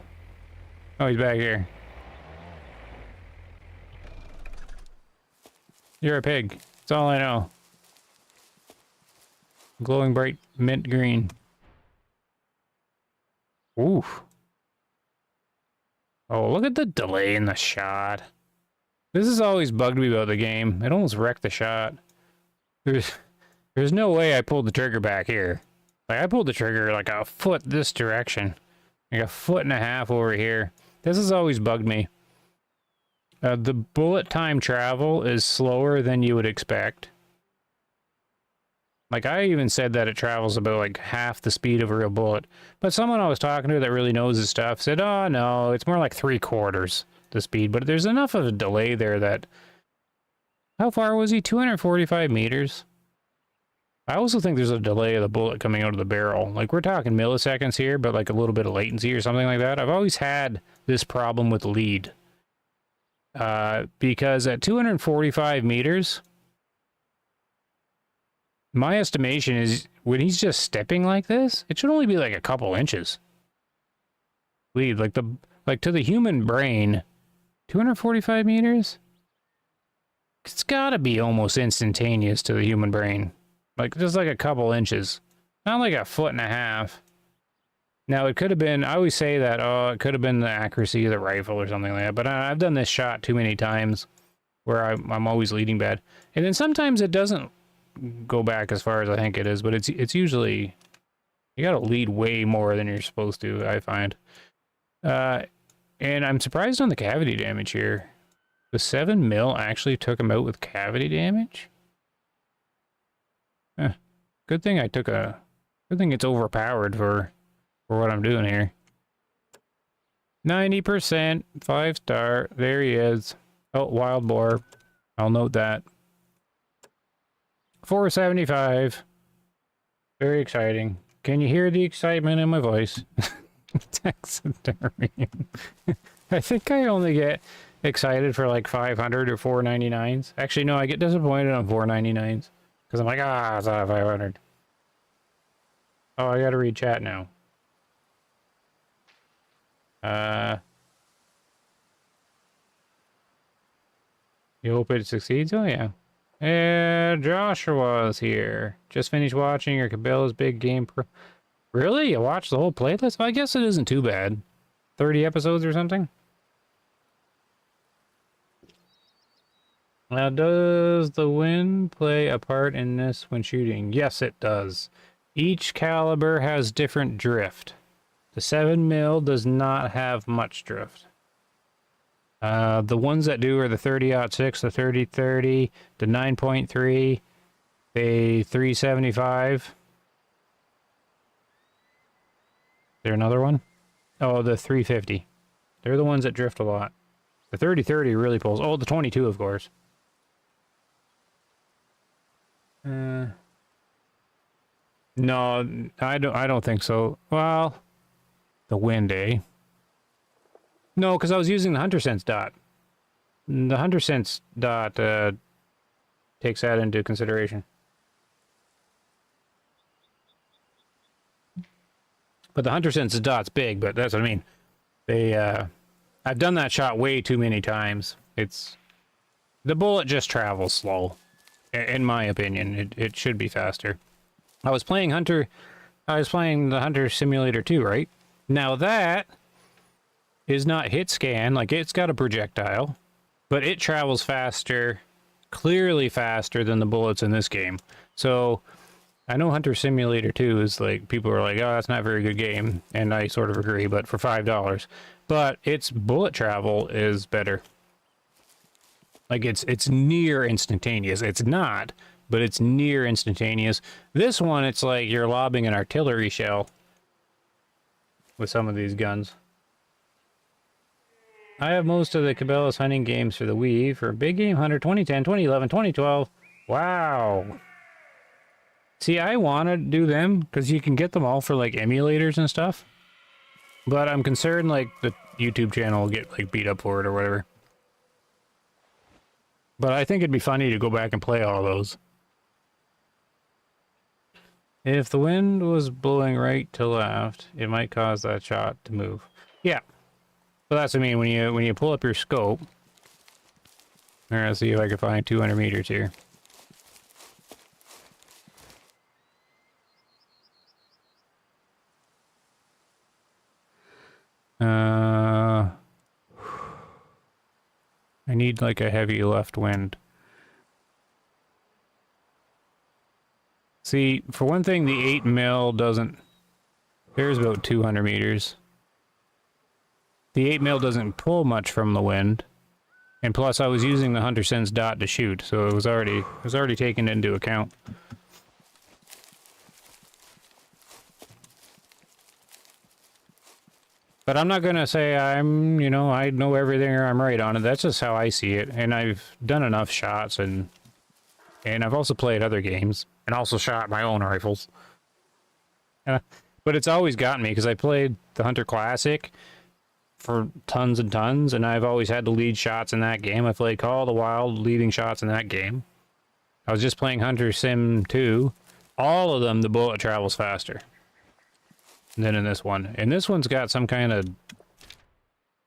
Oh, he's back here. You're a pig. That's all I know. Glowing bright mint green. Oof. Oh, look at the delay in the shot. This has always bugged me about the game. It almost wrecked the shot. There's no way I pulled the trigger back here. Like, I pulled the trigger like a foot this direction. Like a foot and a half over here. This has always bugged me. The bullet time travel is slower than you would expect. Like, I even said that it travels about, like, half the speed of a real bullet. But someone I was talking to that really knows his stuff said, oh, no, it's more like 3/4 the speed. But there's enough of a delay there that... How far was he? 245 meters? I also think there's a delay of the bullet coming out of the barrel. Like, we're talking milliseconds here, but, like, a little bit of latency or something like that. I've always had this problem with lead. Because at 245 meters... My estimation is, when he's just stepping like this, it should only be like a couple inches. Lead, like to the human brain, 245 meters? It's gotta be almost instantaneous to the human brain. Like, just like a couple inches. Not like a foot and a half. Now, it could have been, I always say that, oh, it could have been the accuracy of the rifle or something like that, but I've done this shot too many times where I'm always leading bad. And then sometimes it doesn't go back as far as I think it is, but it's usually, you gotta lead way more than you're supposed to, I find. And I'm surprised on the cavity damage here. The 7 mil actually took him out with cavity damage? Good thing good thing it's overpowered for what I'm doing here. 90%, 5-star, there he is. Oh, wild boar, I'll note that. 475. Very exciting. Can you hear the excitement in my voice? Taxidermy. I think I only get excited for like 500 or 499s. Actually, no, I get disappointed on 499s. Because I'm like, it's not 500. Oh, I gotta read chat now. You hope it succeeds? Oh, yeah. Joshua's here. Just finished watching your Cabela's Big Game Pro. Really? You watched the whole playlist? Well, I guess it isn't too bad. 30 episodes or something? Now, does the wind play a part in this when shooting? Yes, it does. Each caliber has different drift. The 7 mil does not have much drift. The ones that do are the 30-06, the 30-30, the 9.3, the 375. Is there another one? Oh, the 350. They're the ones that drift a lot. The 30-30 really pulls. Oh, the 22, of course. No, I don't think so. Well, the wind, eh? No, because I was using the hunter sense dot. The hunter sense dot takes that into consideration. But the hunter sense dot's big, but that's what I mean. I've done that shot way too many times. The bullet just travels slow, in my opinion. It should be faster. I was playing the Hunter Simulator 2, right? Now that is not hit scan, like it's got a projectile, but it travels faster, clearly faster than the bullets in this game. So I know Hunter Simulator 2 is like, people are like, oh, that's not a very good game, and I sort of agree, but for $5. But its bullet travel is better. Like it's near instantaneous. It's not, but it's near instantaneous. This one, it's like you're lobbing an artillery shell with some of these guns. I have most of the Cabela's hunting games for the Wii for Big Game Hunter 2010, 2011, 2012. Wow. See, I want to do them because you can get them all for like emulators and stuff. But I'm concerned like the YouTube channel will get like beat up for it or whatever. But I think it'd be funny to go back and play all those. If the wind was blowing right to left, it might cause that shot to move. Yeah. But that's what I mean, when you pull up your scope. All right, let's see if I can find 200 meters here. I need like a heavy left wind. See, for one thing, the 8 mil doesn't... There's about 200 meters. The 8 mil doesn't pull much from the wind. And plus, I was using the Hunter Sense dot to shoot, so it was already taken into account. But I'm not gonna say I know everything or I'm right on it. That's just how I see it. And I've done enough shots and I've also played other games and also shot my own rifles. But it's always gotten me because I played the Hunter Classic for tons and tons, and I've always had to lead shots in that game. I played Call of the Wild, leading shots in that game. I was just playing Hunter Sim 2. All of them, the bullet travels faster than in this one. And this one's got some kind of...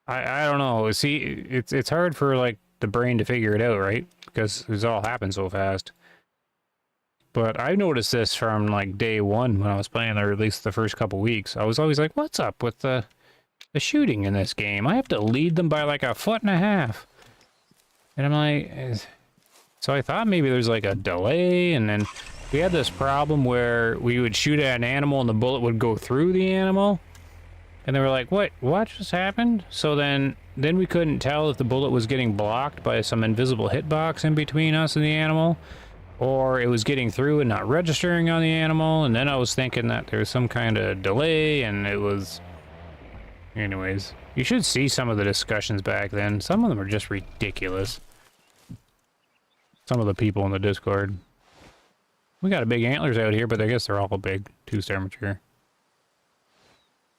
I don't know. See, it's hard for, like, the brain to figure it out, right? Because it all happens so fast. But I noticed this from, like, day one when I was playing, or at least the first couple weeks. I was always like, what's up with the shooting in this game? I have to lead them by, like, 1.5 feet. And I'm like... So I thought maybe there's, like, a delay, and then... We had this problem where we would shoot at an animal and the bullet would go through the animal. And they were like, what just happened? So then we couldn't tell if the bullet was getting blocked by some invisible hitbox in between us and the animal, or it was getting through and not registering on the animal. And then I was thinking that there was some kind of delay, and it was... Anyways, you should see some of the discussions back then. Some of them are just ridiculous. Some of the people in the Discord. We got a big antlers out here, but I guess they're all big 2-star mature.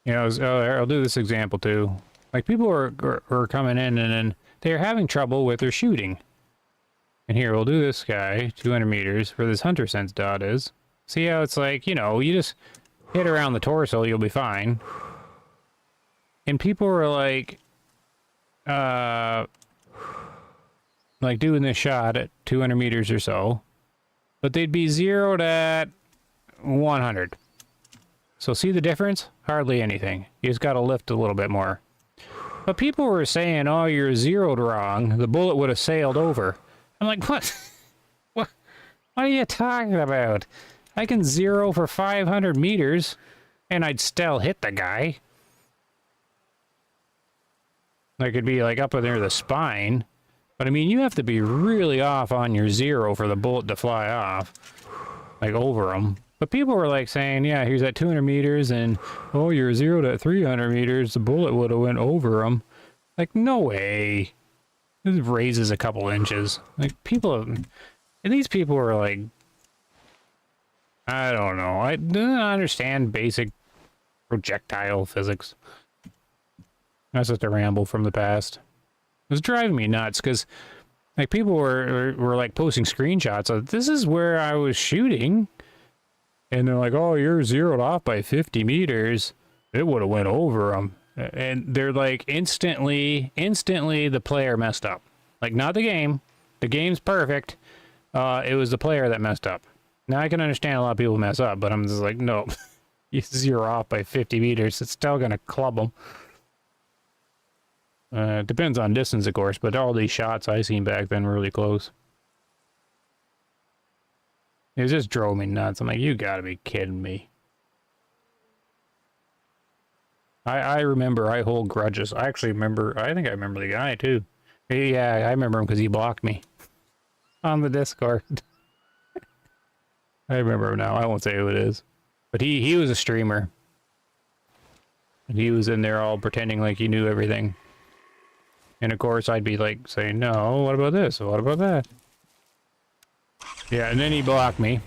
You know, I'll do this example too. Like, people were coming in and then they're having trouble with their shooting. And here, we'll do this guy, 200 meters, where this Hunter Sense dot is. See how it's like, you know, you just hit around the torso, you'll be fine. And people were like doing this shot at 200 meters or so. But they'd be zeroed at 100. So see the difference? Hardly anything. You just gotta lift a little bit more. But people were saying, oh, you're zeroed wrong. The bullet would have sailed over. I'm like, what? What are you talking about? I can zero for 500 meters, and I'd still hit the guy. Like, it'd be like up near the spine. But I mean, you have to be really off on your zero for the bullet to fly off, like over them. But people were like saying, yeah, here's at 200 meters and, oh, you're zeroed at 300 meters, the bullet would have went over them. Like, no way. It raises a couple inches. Like, people have, and these people were like I don't know. I don't understand basic projectile physics. That's just a ramble from the past. It was driving me nuts because like people were like posting screenshots of this is where I was shooting, and they're like, "Oh, you're zeroed off by 50 meters. It would have went over them." And they're like, instantly, the player messed up. Like, not the game. The game's perfect. It was the player that messed up. Now I can understand a lot of people mess up, but I'm just like, no, you zero off by 50 meters. It's still gonna club them. It depends on distance, of course, but all these shots I seen back then were really close. It just drove me nuts. I'm like, you gotta be kidding me. I remember, I hold grudges. I actually remember, I think I remember the guy too. Yeah, I remember him because he blocked me on the Discord. I remember him now. I won't say who it is. But he was a streamer. And he was in there all pretending like he knew everything. And of course I'd be like saying, no, what about this? What about that? Yeah, and then he blocked me.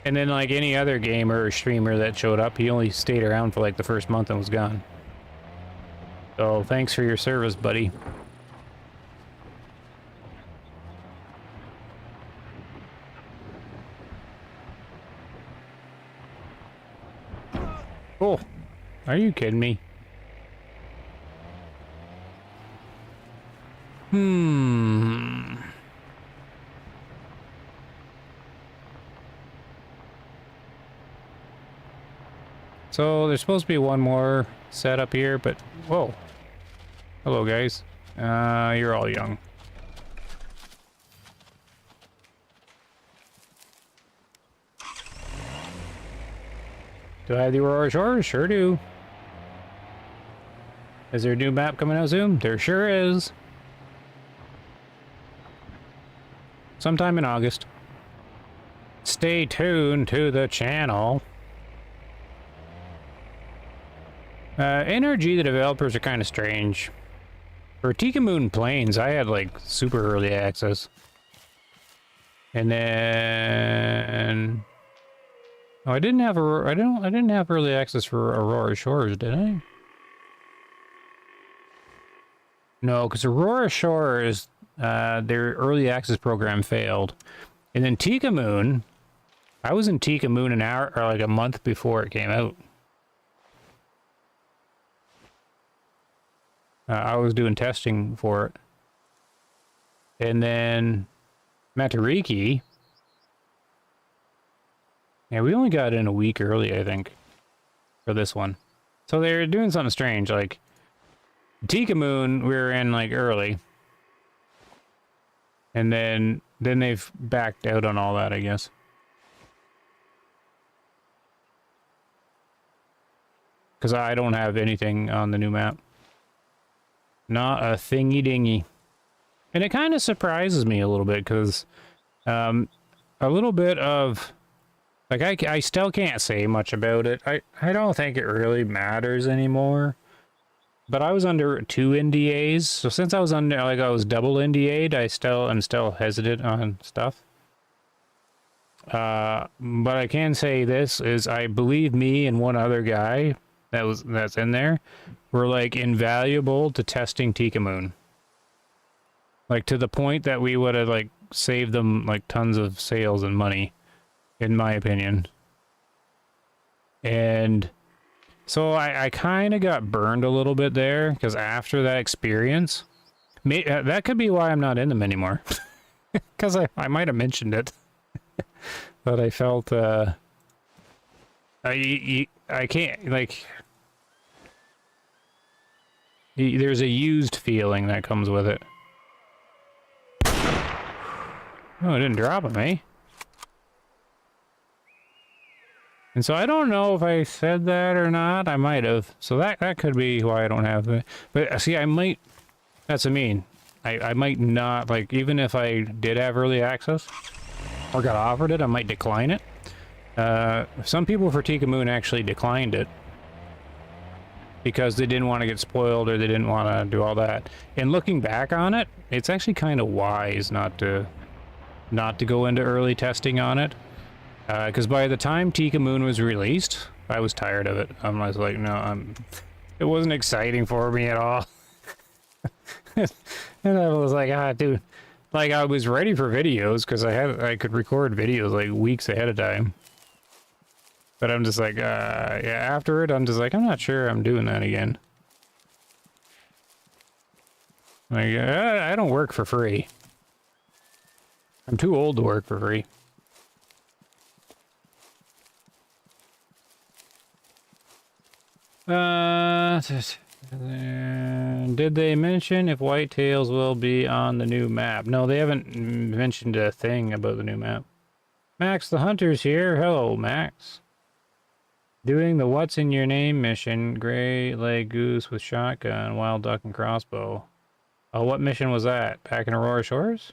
And then like any other gamer or streamer that showed up, he only stayed around for like the first month and was gone. So thanks for your service, buddy. Oh, are you kidding me? So there's supposed to be one more set up here, but whoa. Hello, guys. You're all young. Do I have the Aurora Shores? Sure do. Is there a new map coming out soon? There sure is. Sometime in August. Stay tuned to the channel. NRG, the developers are kind of strange. For Tika Moon Plains, I had like super early access. And then oh, I didn't have early access for Aurora Shores, did I? No, because Aurora Shores, their early access program failed. And then Tika Moon, I was in Tika Moon an hour or like a month before it came out. I was doing testing for it. And then Matariki. Yeah, we only got in a week early, I think, for this one. So they're doing something strange, like Tika Moon, we were in like early. And then they've backed out on all that, I guess. Because I don't have anything on the new map. Not a thingy dingy. And it kind of surprises me a little bit because a little bit of like I still can't say much about it. I don't think it really matters anymore. But I was under 2 NDAs, so since I was under like I was double NDA'd, I'm still hesitant on stuff. But I can say this is I believe me and one other guy that's in there were like invaluable to testing Tika Moon. Like to the point that we would have like saved them like tons of sales and money, in my opinion. And so I kind of got burned a little bit there because after that experience, that could be why I'm not in them anymore. Because I might have mentioned it, but I felt I can't like. There's a used feeling that comes with it. Oh, I didn't drop him, eh? And so I don't know if I said that or not. I might have. So that could be why I don't have it. But see, I might. That's what I mean. I might not, like, even if I did have early access or got offered it, I might decline it. Some people for Tika Moon actually declined it because they didn't want to get spoiled or they didn't want to do all that. And looking back on it, it's actually kind of wise not to go into early testing on it. Because by the time Tika Moon was released, I was tired of it. I was like, no, it wasn't exciting for me at all. And I was like, ah, dude, like I was ready for videos because I could record videos like weeks ahead of time. But I'm just like, yeah, after it, I'm just like, I'm not sure I'm doing that again. Like, I don't work for free. I'm too old to work for free. Did they mention if whitetails will be on the new map? No, they haven't mentioned a thing about the new map. Max the Hunter's here. Hello, Max. Doing the What's in Your Name mission. Gray leg goose with shotgun, wild duck and crossbow. Oh, what mission was that? Back in Aurora Shores?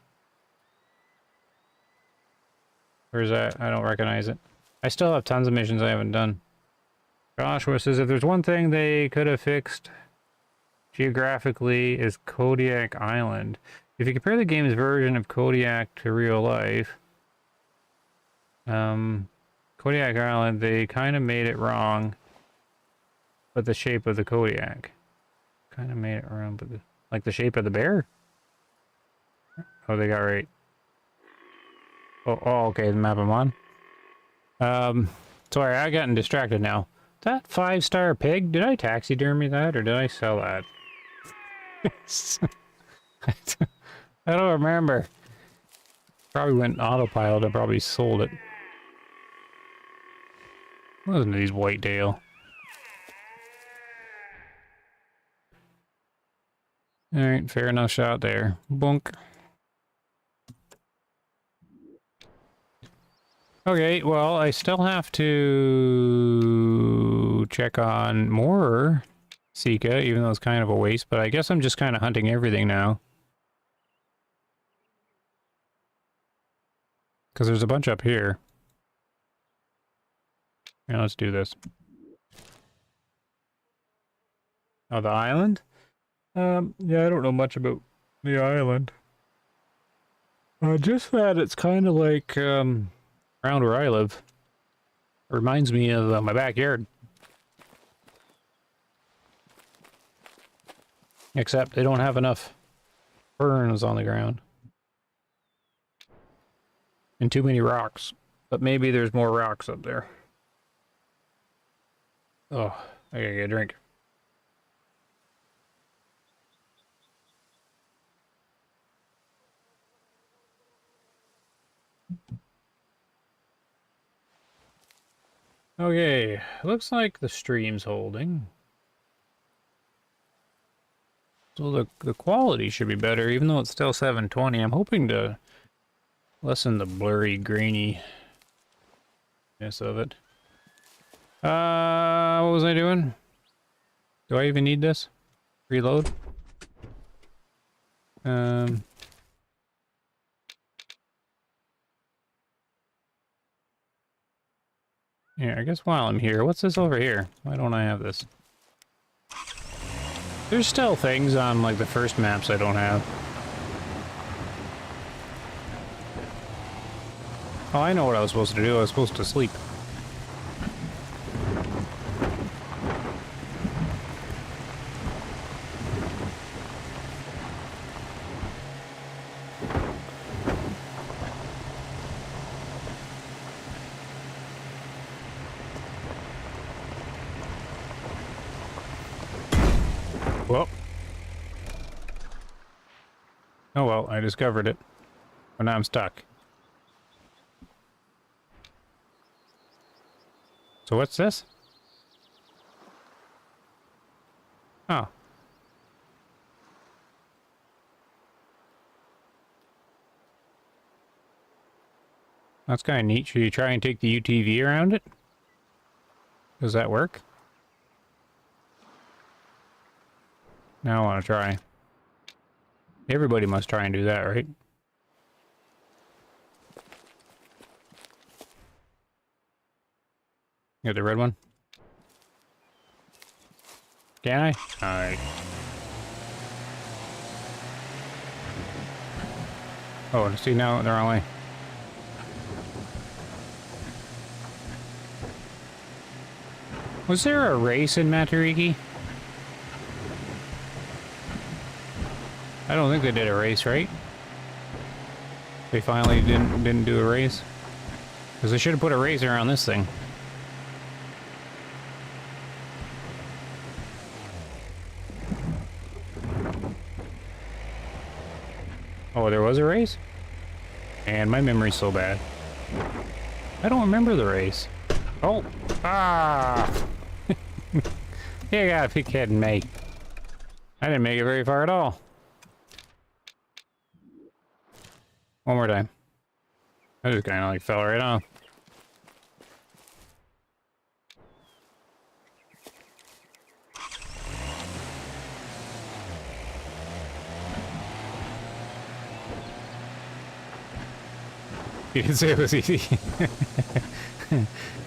Or is that? I don't recognize it. I still have tons of missions I haven't done. Joshua says if there's one thing they could have fixed geographically is Kodiak Island. If you compare the game's version of Kodiak to real life, Kodiak Island, they kind of made it wrong, but the shape of the Kodiak. Kind of made it wrong, but like the shape of the bear? Oh, they got right. Oh, okay, the map I'm on. Sorry, I gotten distracted now. That 5-star pig, did I taxidermy that or did I sell that? I don't remember. Probably went autopilot and probably sold it. Listen to these whitetail. Alright, fair enough shot there. Bunk. Okay, well, I still have to check on more Sika, even though it's kind of a waste, but I guess I'm just kind of hunting everything now. Because there's a bunch up here. Yeah, let's do this. Oh, the island? Yeah, I don't know much about the island. Just that it's kind of like, around where I live. Reminds me of my backyard. Except they don't have enough ferns on the ground. And too many rocks. But maybe there's more rocks up there. Oh, I gotta get a drink. Okay, looks like the stream's holding. So the quality should be better, even though it's still 720. I'm hoping to lessen the blurry, graininess of it. What was I doing? Do I even need this? Reload? Yeah, I guess while I'm here, what's this over here? Why don't I have this? There's still things on, like, the first maps I don't have. Oh, I know what I was supposed to do. I was supposed to sleep. Well. Oh well, I discovered it. But now I'm stuck. So what's this? Oh. That's kind of neat. Should you try and take the UTV around it? Does that work? Now I want to try. Everybody must try and do that, right? You got the red one? Can I? Alright. Oh, see now they're on way. Was there a race in Matariki? I don't think they did a race, right? They finally didn't do a race? Because they should have put a racer on this thing. Oh, there was a race? And my memory's so bad. I don't remember the race. Oh! Ah! You gotta pick head and make. I didn't make it very far at all. One more time. I just kind of like fell right off. You didn't say it was easy.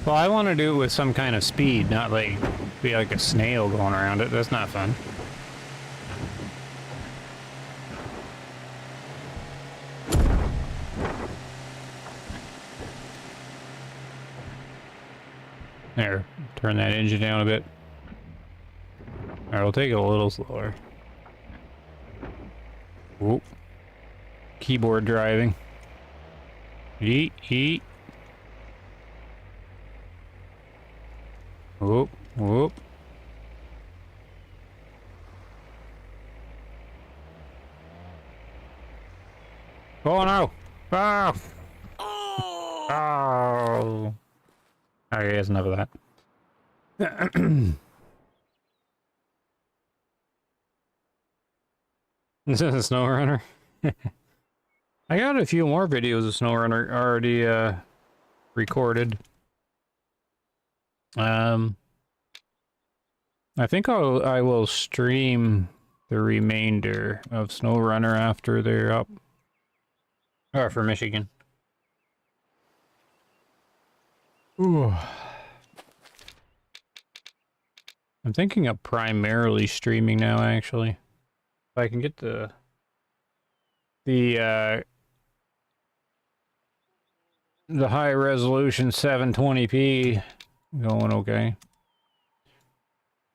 Well, I want to do it with some kind of speed, not like be like a snail going around it. That's not fun. There, turn that engine down a bit. Alright, we'll take it a little slower. Whoop. Keyboard driving. Eat, eat. Whoop, whoop. Oh no! Ah! Oh! Okay, that's enough of that. This is a snow runner. I got a few more videos of SnowRunner already recorded. I think I will stream the remainder of SnowRunner after they're up. Or for Michigan. Ooh. I'm thinking of primarily streaming now, actually. If I can get the high resolution 720p going okay.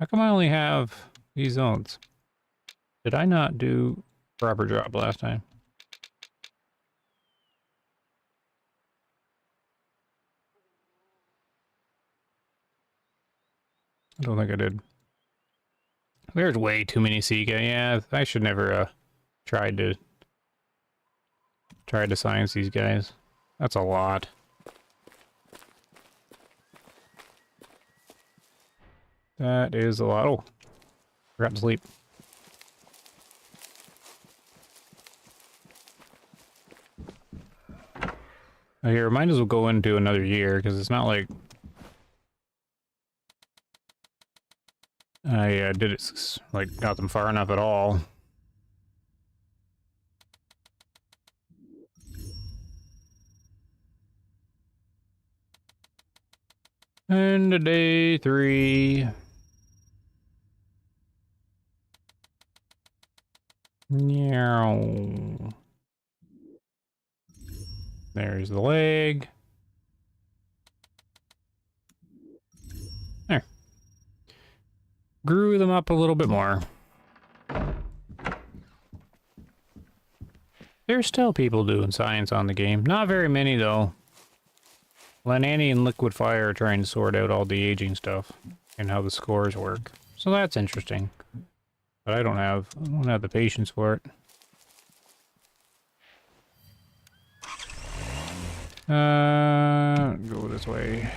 How come I only have these zones? Did I not do proper drop last time? I don't think I did. There's way too many Sika. Yeah, I should never tried to science these guys. That's a lot. That is a lot. Oh, forgot to sleep. Here, might as well go into another year, because it's not like I did it, like, got them far enough at all. And day 3. Meow. There's the leg. There. Grew them up a little bit more. There's still people doing science on the game. Not very many, though. Lenani and Liquid Fire are trying to sort out all the aging stuff and how the scores work. So that's interesting. But I don't have the patience for it. Go this way.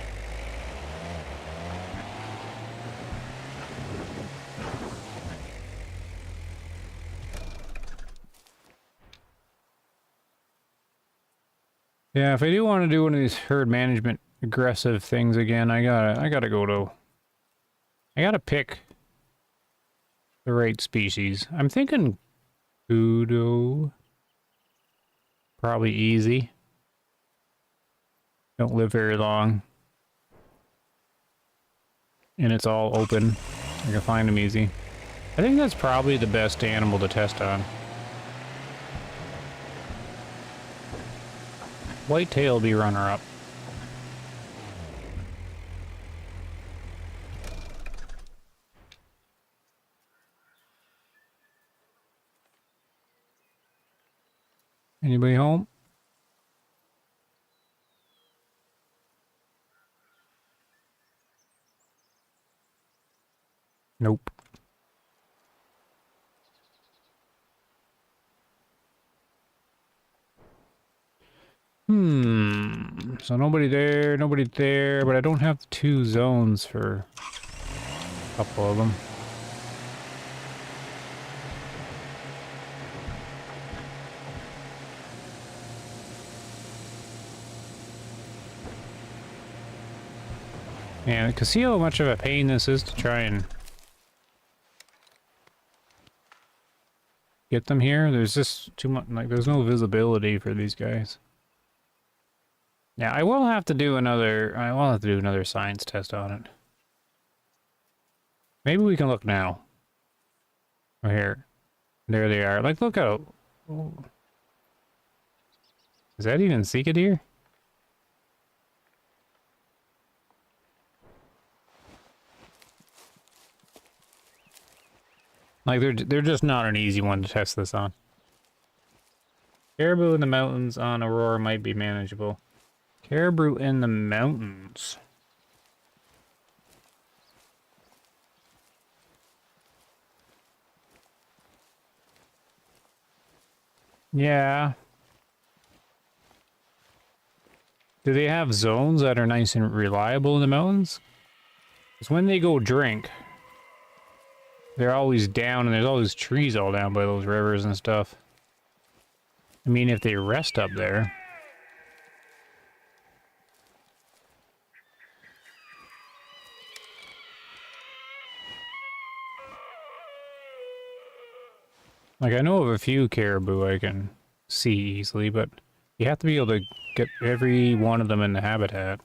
Yeah, if I do want to do one of these herd management aggressive things again, I gotta pick the right species. I'm thinking Kudo. Probably easy. Don't live very long. And it's all open. I can find them easy. I think that's probably the best animal to test on. Whitetail will be runner-up. Anybody home? Nope. So nobody there, but I don't have the 2 zones for a couple of them. Man, because see how much of a pain this is to try and get them here? There's just too much, like, there's no visibility for these guys. Yeah, I will have to do another science test on it. Maybe we can look now. Oh, here. There they are. Like, look out. Oh. Is that even Sika deer? Like, they're just not an easy one to test this on. Caribou in the mountains on Aurora might be manageable. Caribou in the mountains. Yeah. Do they have zones that are nice and reliable in the mountains? Because when they go drink, they're always down, and there's always trees all down by those rivers and stuff. I mean, if they rest up there... Like, I know of a few caribou I can see easily, but you have to be able to get every one of them in the habitat.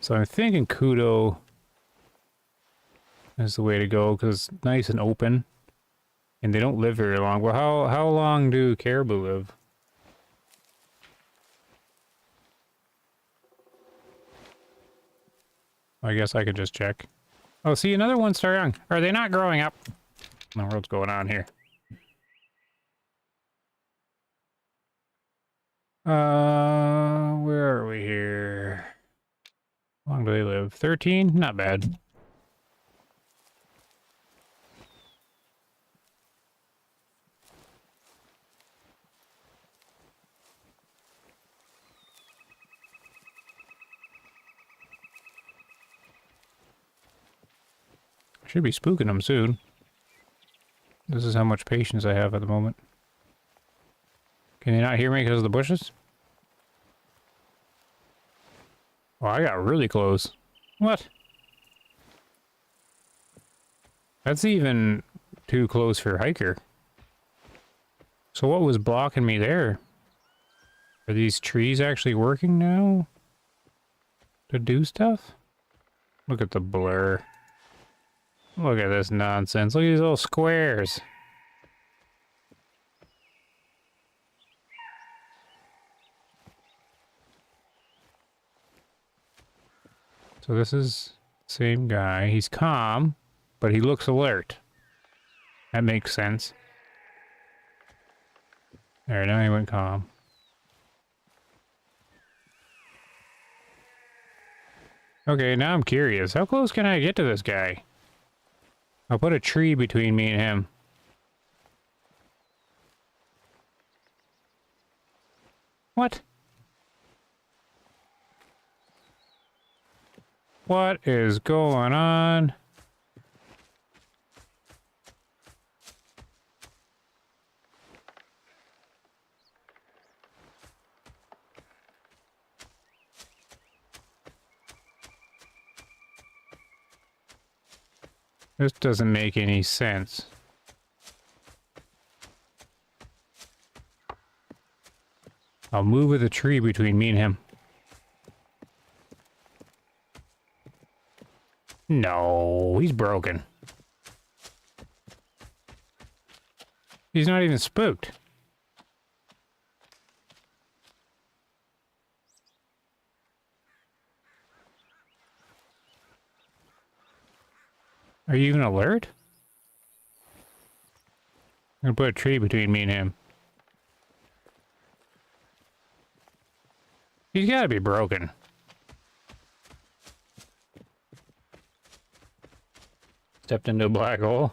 So I'm thinking Kudo is the way to go, because it's nice and open, and they don't live very long. Well, how long do caribou live? I guess I could just check. Oh, see, another one-star young. Are they not growing up? What in the world's going on here? Where are we here? How long do they live? 13? Not bad. Should be spooking them soon. This is how much patience I have at the moment. Can they not hear me because of the bushes? Oh, I got really close. What? That's even too close for hiker. So what was blocking me there? Are these trees actually working now? To do stuff? Look at the blur. Look at this nonsense. Look at these little squares. So this is the same guy. He's calm, but he looks alert. That makes sense. There, now he went calm. Okay, now I'm curious. How close can I get to this guy? I'll put a tree between me and him. What? What is going on? This doesn't make any sense. I'll move with a tree between me and him. No, he's broken. He's not even spooked. Are you even alert? I'm gonna put a tree between me and him. He's gotta be broken. Stepped into a black hole.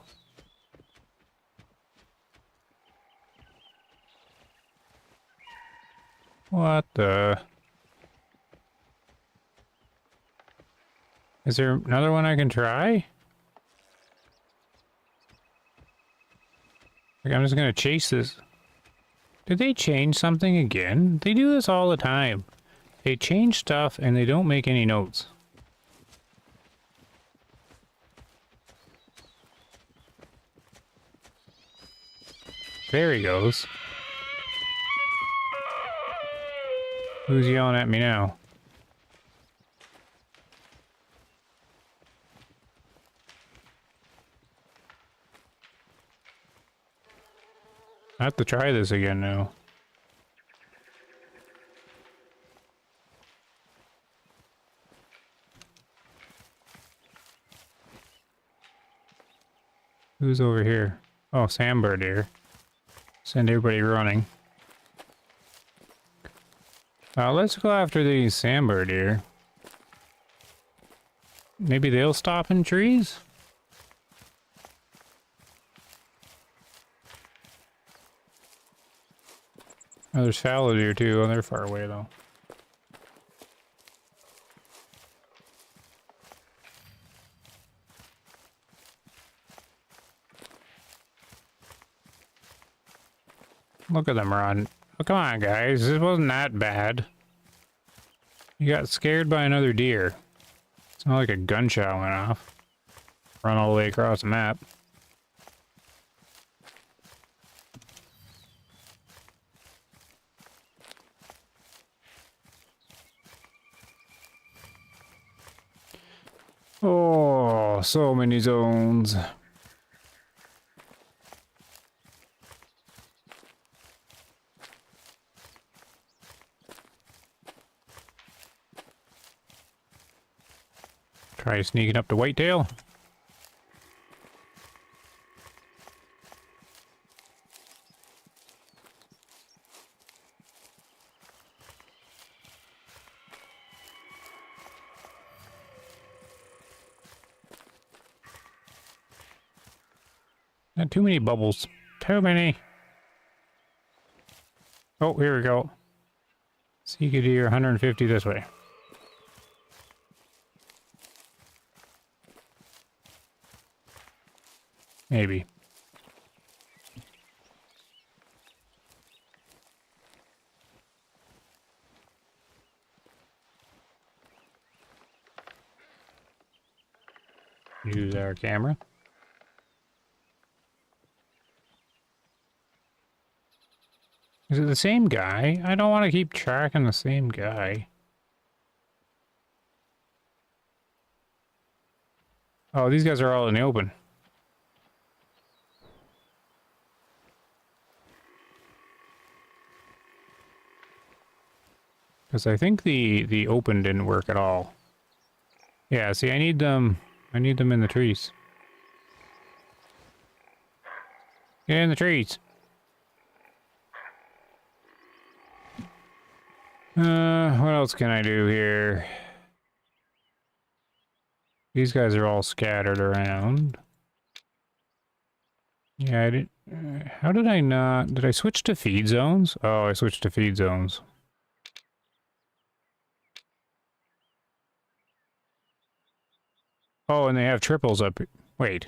What the? Is there another one I can try? Like, I'm just gonna chase this. Did they change something again? They do this all the time. They change stuff and they don't make any notes. There he goes. Who's yelling at me now? I have to try this again now. Who's over here? Oh, Sandbird here. Send everybody running. Let's go after these Sandbird here. Maybe they'll stop in trees? Oh, there's fallow deer too. Oh, they're far away though. Look at them run. Oh, come on, guys. This wasn't that bad. You got scared by another deer. It's not like a gunshot went off. Run all the way across the map. Oh, so many zones. Try sneaking up to whitetail. Not too many bubbles. Too many. Oh, here we go. Sika deer, 150 this way. Maybe. Use our camera. Is it the same guy? I don't want to keep tracking the same guy. Oh, these guys are all in the open. Because I think the open didn't work at all. Yeah, see, I need them in the trees. Get in the trees. What else can I do here? These guys are all scattered around. Yeah, I didn't... how did I not... Did I switch to feed zones? Oh, I switched to feed zones. Oh, and they have triples up... Wait.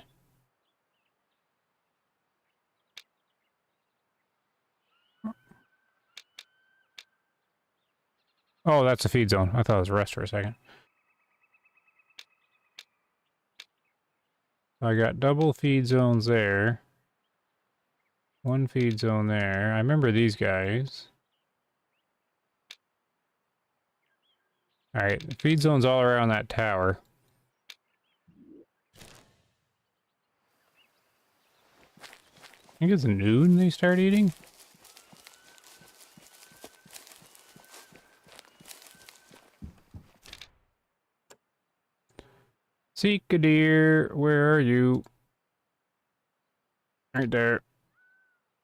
Oh, that's a feed zone. I thought it was a rest for a second. I got double feed zones there. One feed zone there. I remember these guys. Alright, feed zones all around that tower. I think it's noon they start eating. Sika deer, where are you? Right there.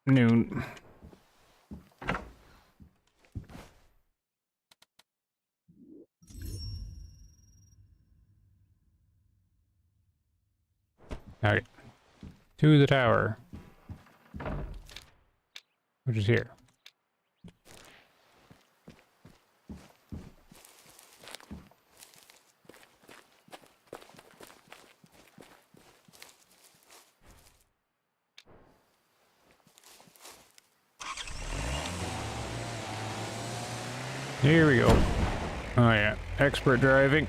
noon. Okay. To the tower. Which is here. Here we go. Oh yeah, expert driving.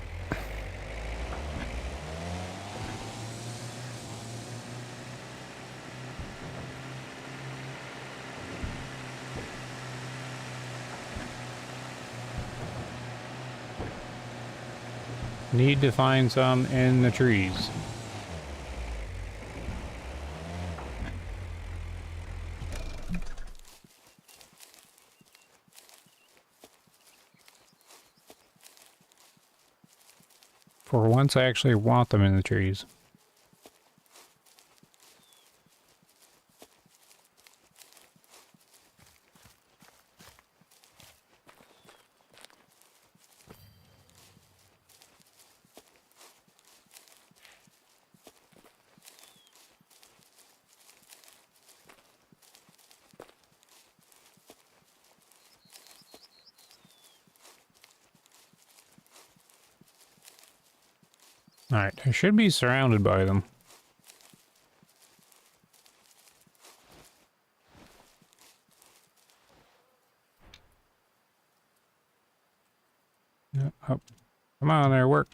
Need to find some in the trees. For once, I actually want them in the trees. Alright, I should be surrounded by them. Yeah, oh, come on there, work.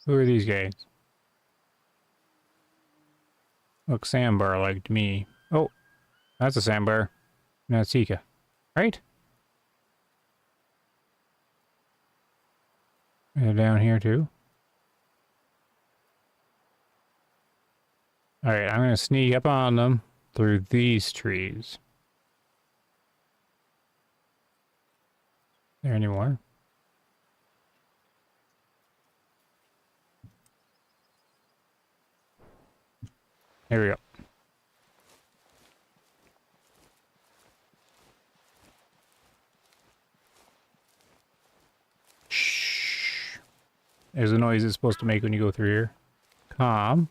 Who are these guys? Look, sandbar like to me. Oh, that's a sandbar. That's Sika. Right? They're down here too. Alright, I'm gonna sneak up on them through these trees. There anymore? Here we go. Shh. There's a noise it's supposed to make when you go through here. Calm.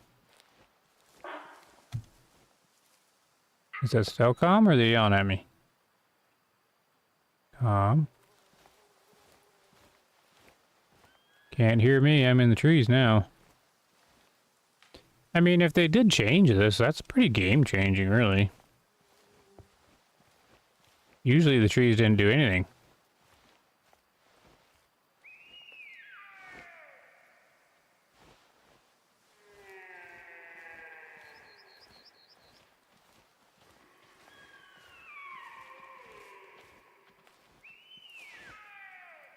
Is that still calm or are they yelling at me? Calm. Can't hear me, I'm in the trees now. I mean, if they did change this, that's pretty game-changing, really. Usually the trees didn't do anything.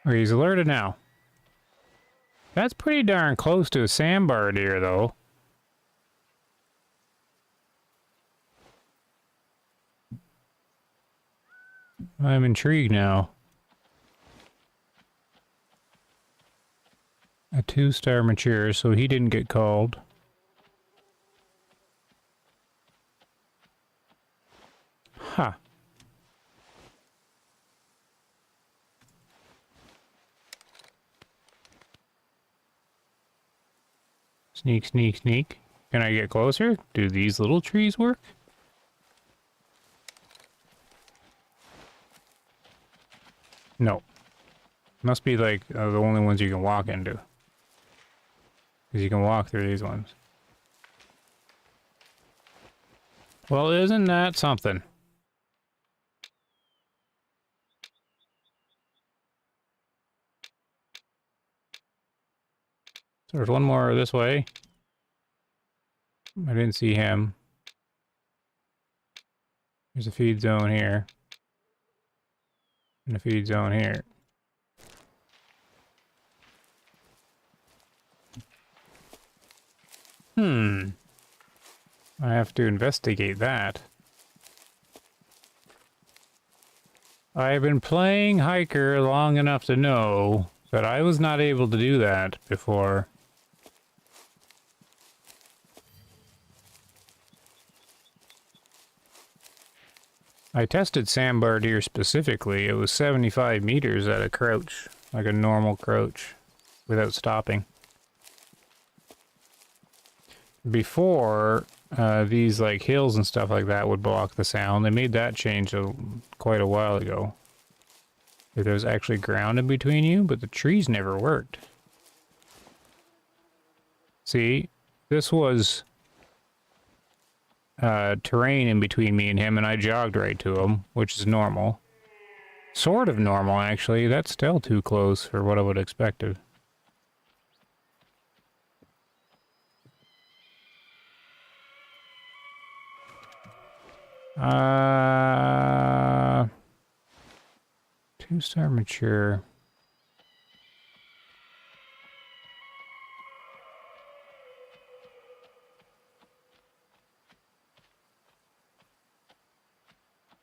Okay, he's alerted now. That's pretty darn close to a sandbar deer, though. I'm intrigued now. A 2-star mature, so he didn't get called. Huh. Sneak, sneak, sneak. Can I get closer? Do these little trees work? No. Must be like the only ones you can walk into. Because you can walk through these ones. Well, isn't that something? So there's one more this way. I didn't see him. There's a feed zone here. And a feed zone here. I have to investigate that. I've been playing Hiker long enough to know that I was not able to do that before. I tested sandbar deer specifically. It was 75 meters at a crouch, like a normal crouch, without stopping. Before, these like hills and stuff like that would block the sound. They made that change quite a while ago. There was actually ground in between you, but the trees never worked. See, this was terrain in between me and him, and I jogged right to him, which is normal. Sort of normal, actually. That's still too close for what I would have expected. Two-star mature.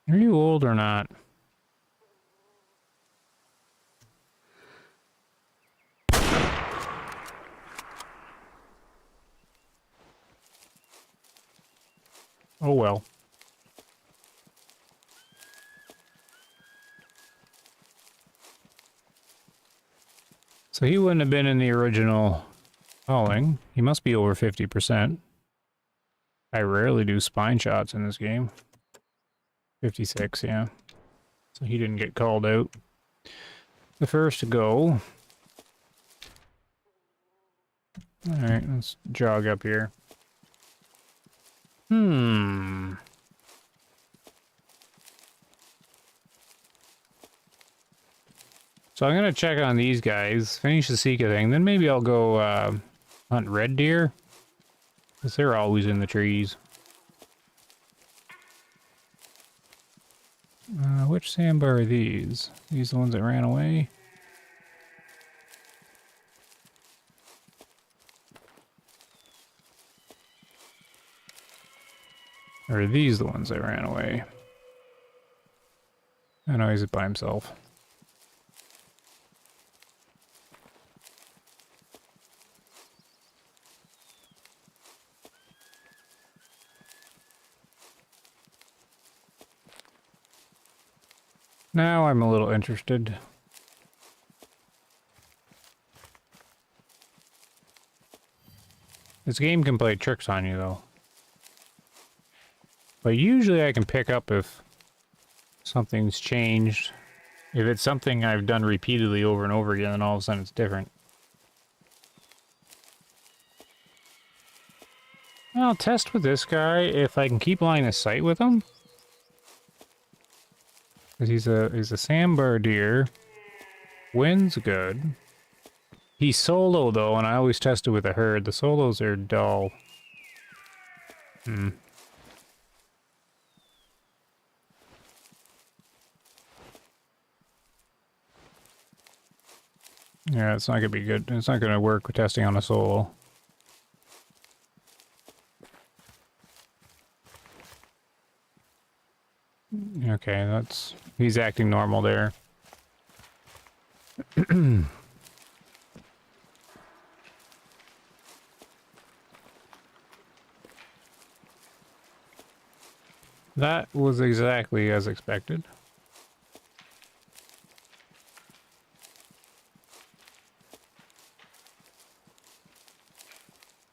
Are you old or not? Oh well. So he wouldn't have been in the original calling. He must be over 50%. I rarely do spine shots in this game. 56, yeah. So he didn't get called out. The first to go. Alright, let's jog up here. So I'm gonna check on these guys, finish the Sika thing, then maybe I'll go hunt red deer. Because they're always in the trees. Which sandbar are these? These the ones that ran away? Or are these the ones that ran away? I know he's by himself. Now I'm a little interested. This game can play tricks on you, though. But usually I can pick up if something's changed. If it's something I've done repeatedly over and over again, then all of a sudden it's different. I'll test with this guy if I can keep line of sight with him. Because he's a sandbar deer. Wind's good. He's solo though, and I always test it with a herd. The solos are dull. Yeah, it's not gonna be good. It's not gonna work with testing on a solo. Okay, he's acting normal there. That was exactly as expected.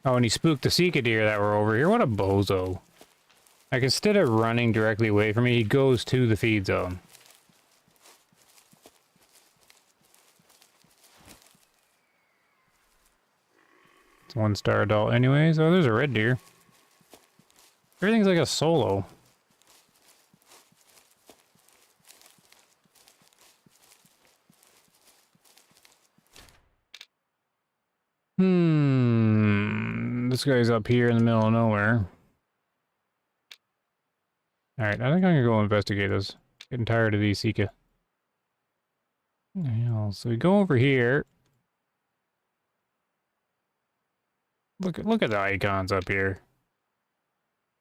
Oh, and he spooked the Sika deer that were over here. What a bozo. Like, instead of running directly away from me, he goes to the feed zone. It's 1-star adult anyways. Oh, there's a red deer. Everything's like a solo. This guy's up here in the middle of nowhere. Alright, I think I'm gonna go investigate this. Getting tired of these Sika. Yeah, so we go over here. Look at the icons up here.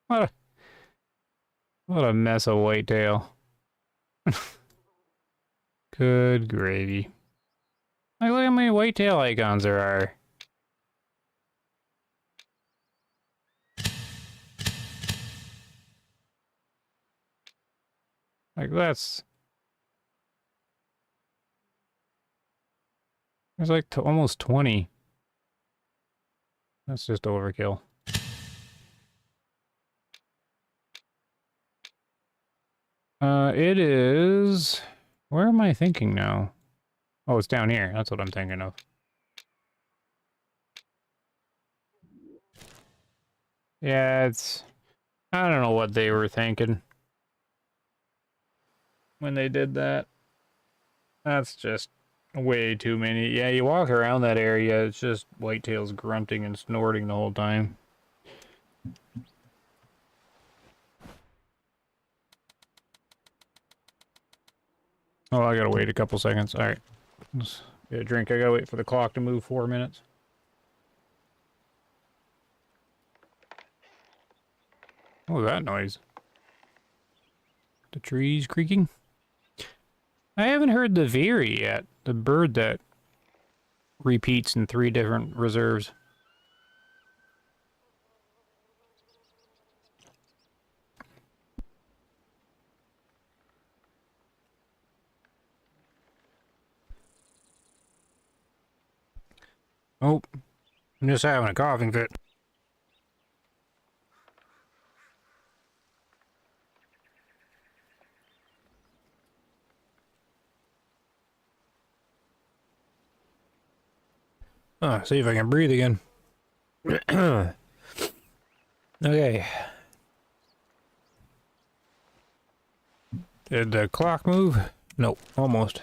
What a mess of whitetail. Good gravy. Like, look how many whitetail icons there are. Like, that's... There's like almost 20. That's just overkill. It is... Where am I thinking now? Oh, it's down here. That's what I'm thinking of. Yeah, it's... I don't know what they were thinking when they did that. That's just way too many. Yeah, you walk around that area, it's just whitetails grunting and snorting the whole time. Oh, I gotta wait a couple seconds. Alright. Let's get a drink. I gotta wait for the clock to move 4 minutes. What was that noise? The trees creaking? I haven't heard the veery yet. The bird that repeats in 3 different reserves. Oh, I'm just having a coughing fit. See if I can breathe again. Okay. Did the clock move? Nope, almost.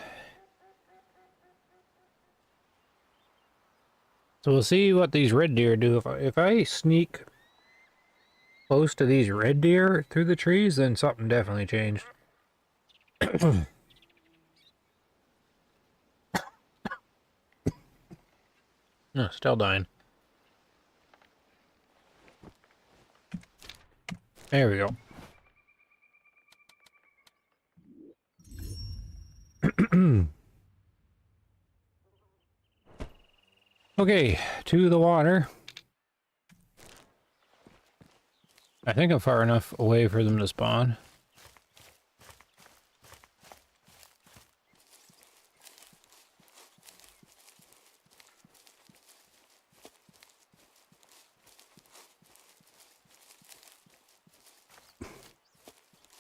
So we'll see what these red deer do. If I sneak close to these red deer through the trees, then something definitely changed. No, still dying. There we go. Okay, to the water. I think I'm far enough away for them to spawn.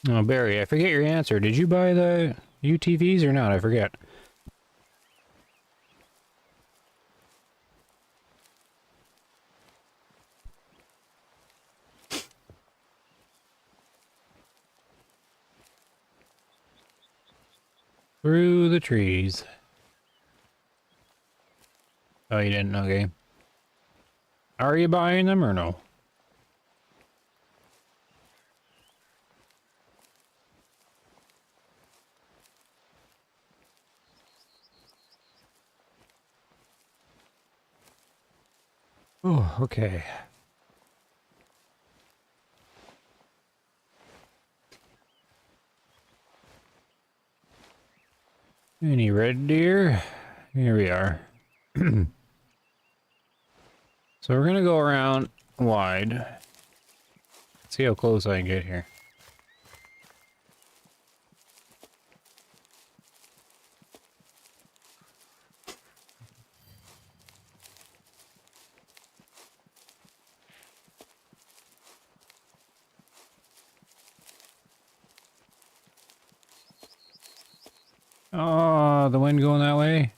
Oh, Barry, I forget your answer. Did you buy the UTVs or not? I forget. Through the trees. Oh, you didn't? Okay. Are you buying them or no? Oh, okay. Any red deer? Here we are. So we're gonna go around wide. See how close I can get here. Oh, the wind going that way?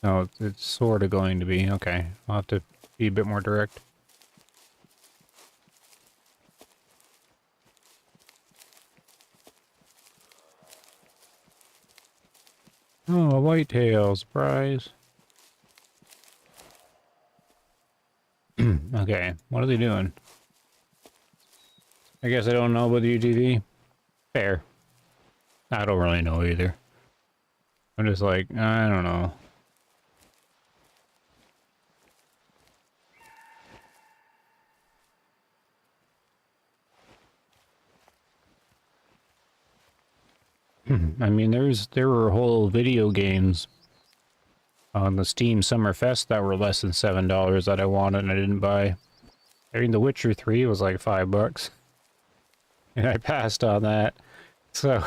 No, it's sort of going to be. Okay, I'll have to be a bit more direct. Oh, a whitetail, surprise. Okay, what are they doing? I guess I don't know about the UTV. Fair. I don't really know either. I'm just like, I don't know. I mean, there were whole video games on the Steam Summer Fest that were less than $7 that I wanted and I didn't buy. I mean, The Witcher 3 was like $5. And I passed on that. So,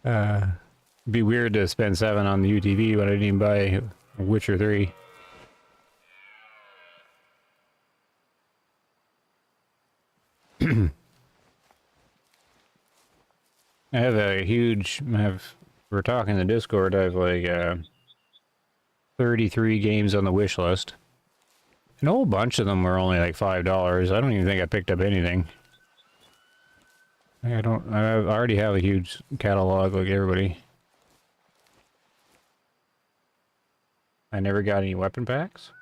It'd be weird to spend 7 on the UTV when I didn't even buy Witcher 3. I have a huge, we're talking in the Discord, I have like 33 games on the wish list. And a whole bunch of them were only like $5. I don't even think I picked up anything. I already have a huge catalog like everybody. I never got any weapon packs?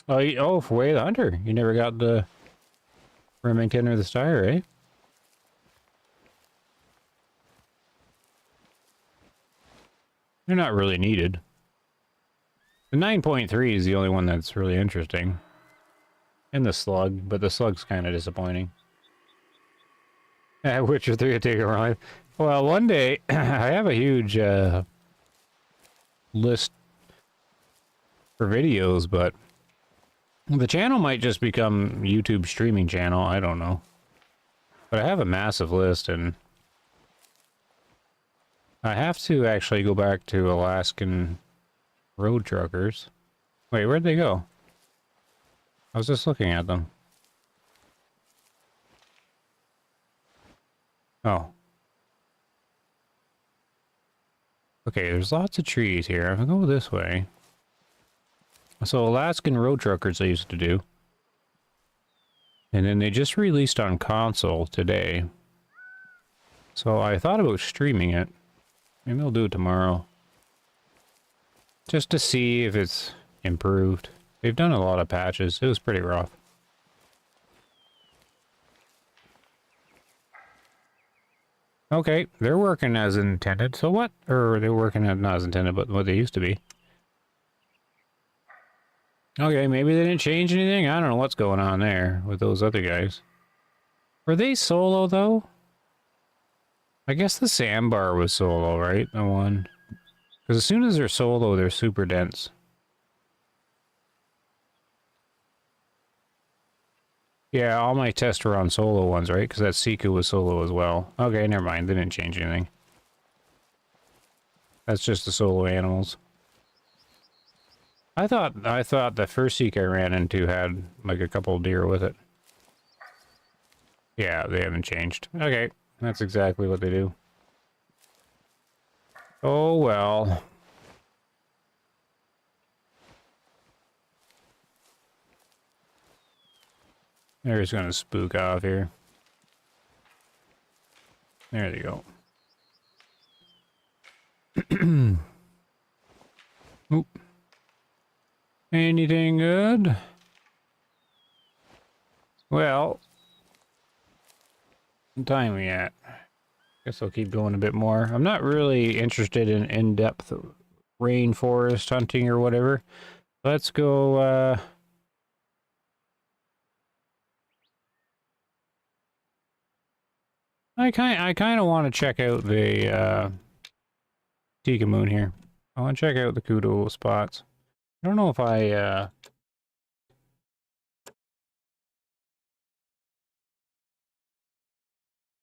Oh, for Way of the Hunter. You never got the Remington or the Steyr, eh? They're not really needed. The 9.3 is the only one that's really interesting. And the Slug, but the Slug's kind of disappointing. Witcher 3 would take a ride. Well, one day, I have a huge list for videos, but the channel might just become YouTube streaming channel. I don't know. But I have a massive list, and I have to actually go back to Alaskan road truckers. Wait, where'd they go? I was just looking at them. Oh. Okay, there's lots of trees here. I'm gonna go this way. So Alaskan road truckers I used to do. And then they just released on console today. So I thought about streaming it. Maybe I'll do it tomorrow. Just to see if it's improved. They've done a lot of patches. It was pretty rough. Okay, they're working as intended. So what? Or they're working as, not as intended, but what they used to be. Okay, maybe they didn't change anything. I don't know what's going on there with those other guys. Were they solo, though? I guess the sandbar was solo, right? The one. Because as soon as they're solo, they're super dense. Yeah, all my tests were on solo ones, right? Because that Sika was solo as well. Okay, never mind. They didn't change anything. That's just the solo animals. I thought the first Sika I ran into had like a couple of deer with it. Yeah, they haven't changed. Okay, that's exactly what they do. Oh well. They're just gonna spook off here. There they go. Oop. Anything good? Well, what time are we at? Guess I'll keep going a bit more. I'm not really interested in in-depth rainforest hunting or whatever. Let's go, I kind of want to check out the, Sika Moon here. I want to check out the Kudo spots. I don't know if I,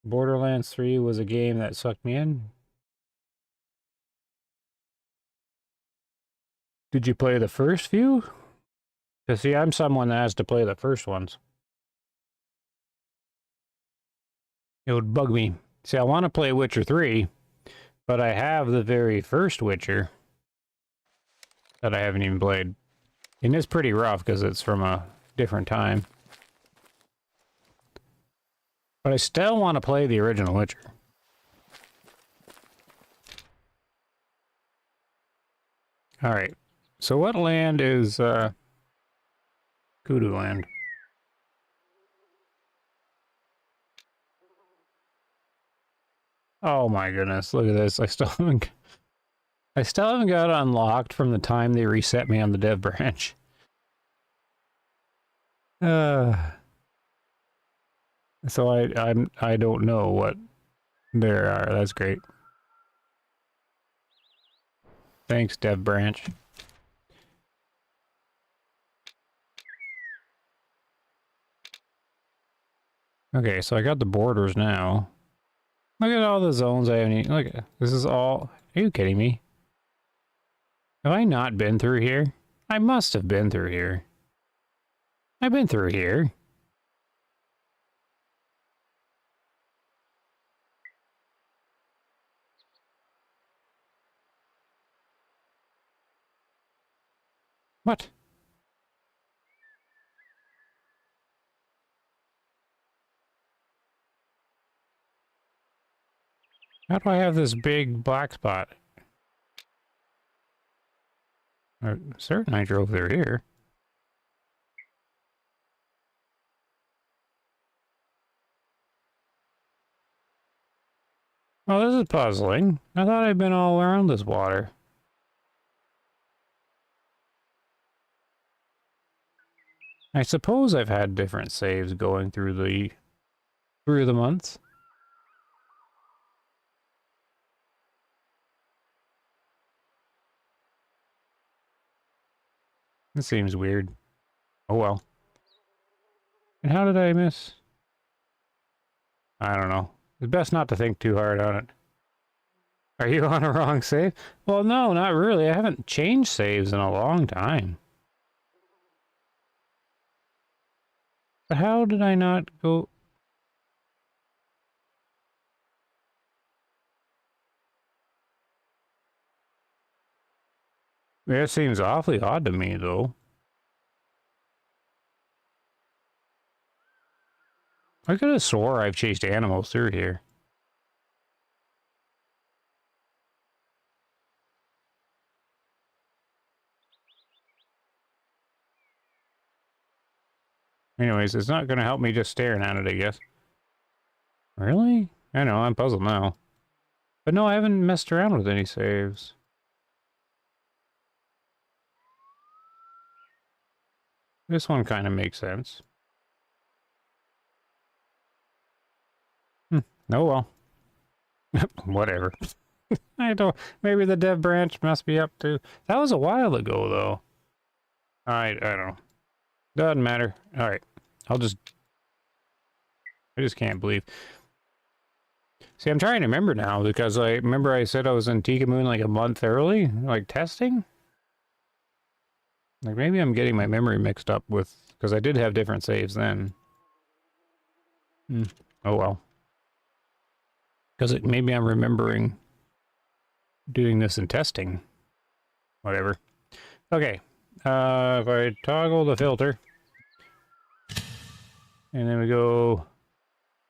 Borderlands 3 was a game that sucked me in. Did you play the first few? Because, see, I'm someone that has to play the first ones. It would bug me. See, I want to play Witcher 3, but I have the very first Witcher that I haven't even played. And it's pretty rough because it's from a different time. But I still want to play the original Witcher. Alright. So what land is, Kudu land? Oh my goodness, look at this. I still haven't got it unlocked from the time they reset me on the dev branch. So I don't know what there are. That's great. Thanks, dev branch. Okay, so I got the borders now. Look at all the zones I haven't even... Look, this is all... Are you kidding me? Have I not been through here? I must have been through here. I've been through here. What? How do I have this big black spot? I'm certain I drove through here. Oh, this is puzzling. I thought I'd been all around this water. I suppose I've had different saves going through the months. This seems weird. Oh well. And how did I miss? I don't know. It's best not to think too hard on it. Are you on a wrong save? Well, no, not really. I haven't changed saves in a long time. But how did I not go... Yeah, it seems awfully odd to me, though. I could have swore I've chased animals through here. Anyways, it's not going to help me just staring at it, I guess. Really? I know, I'm puzzled now. But no, I haven't messed around with any saves. This one kind of makes sense. Oh well. Whatever. I don't... Maybe the dev branch must be up to... That was a while ago, though. I don't know. Doesn't matter. Alright. I just can't believe... See, I'm trying to remember now, because I remember I said I was in Tika Moon like a month early, like testing? Like maybe I'm getting my memory mixed up with... Because I did have different saves then. Oh well. Because maybe I'm remembering doing this in testing. Whatever. Okay. If I toggle the filter. And then we go...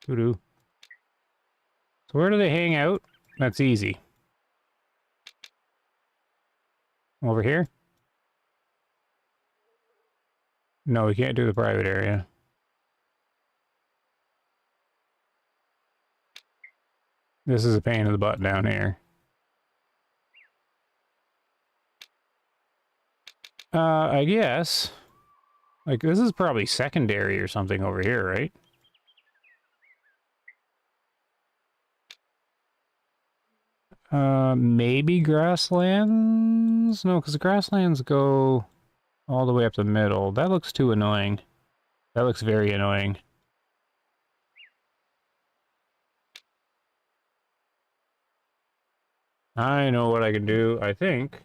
Doo-doo. So where do they hang out? That's easy. Over here? No, we can't do the private area. This is a pain in the butt down here. I guess. Like, this is probably secondary or something over here, right? Maybe grasslands? No, because the grasslands go all the way up the middle. That looks too annoying. That looks very annoying. I know what I can do, I think.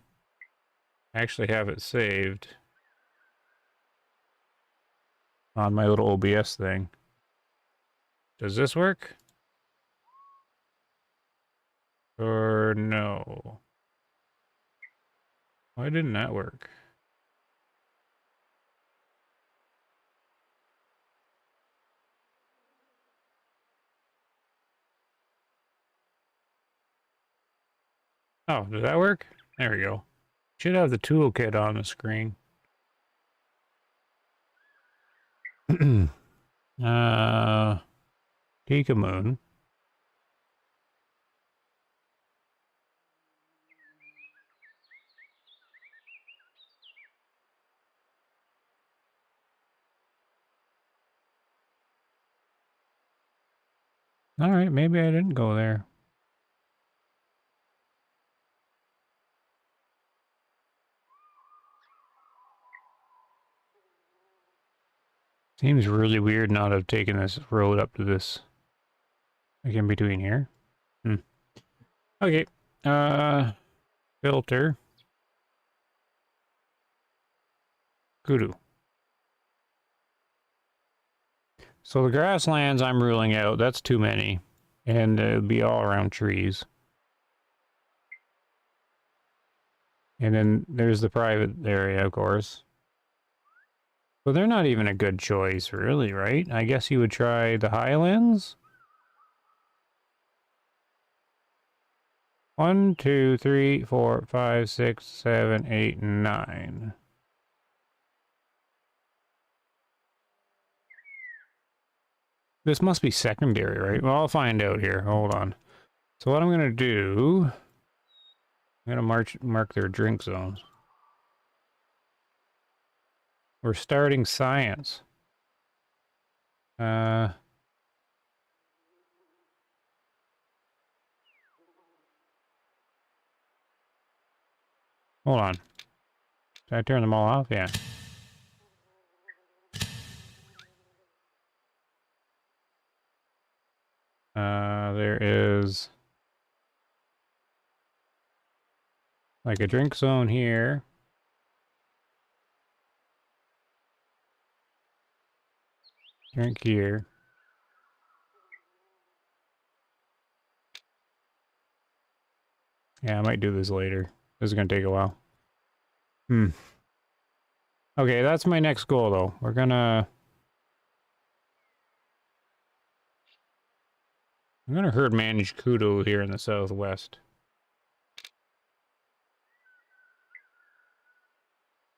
I actually have it saved on my little OBS thing. Does this work? Or no? Why didn't that work? Oh, does that work? There we go. Should have the toolkit on the screen. Tika Moon. Alright, maybe I didn't go there. Seems really weird not to have taken this road up to this. Like in between here. Hmm. Okay. Filter. Kudu. So the grasslands I'm ruling out. That's too many. And it'll be all around trees. And then there's the private area, of course. But they're not even a good choice, really, right? I guess you would try the highlands? 1, 2, 3, 4, 5, 6, 7, 8, 9. This must be secondary, right? Well, I'll find out here. Hold on. So what I'm going to do... I'm going to mark their drink zones. We're starting science. Hold on. Did I turn them all off? Yeah. There is... like a drink zone here. Drink here. Yeah, I might do this later. This is going to take a while. Okay, that's my next goal, though. We're gonna... I'm gonna herd manage kudu here in the southwest.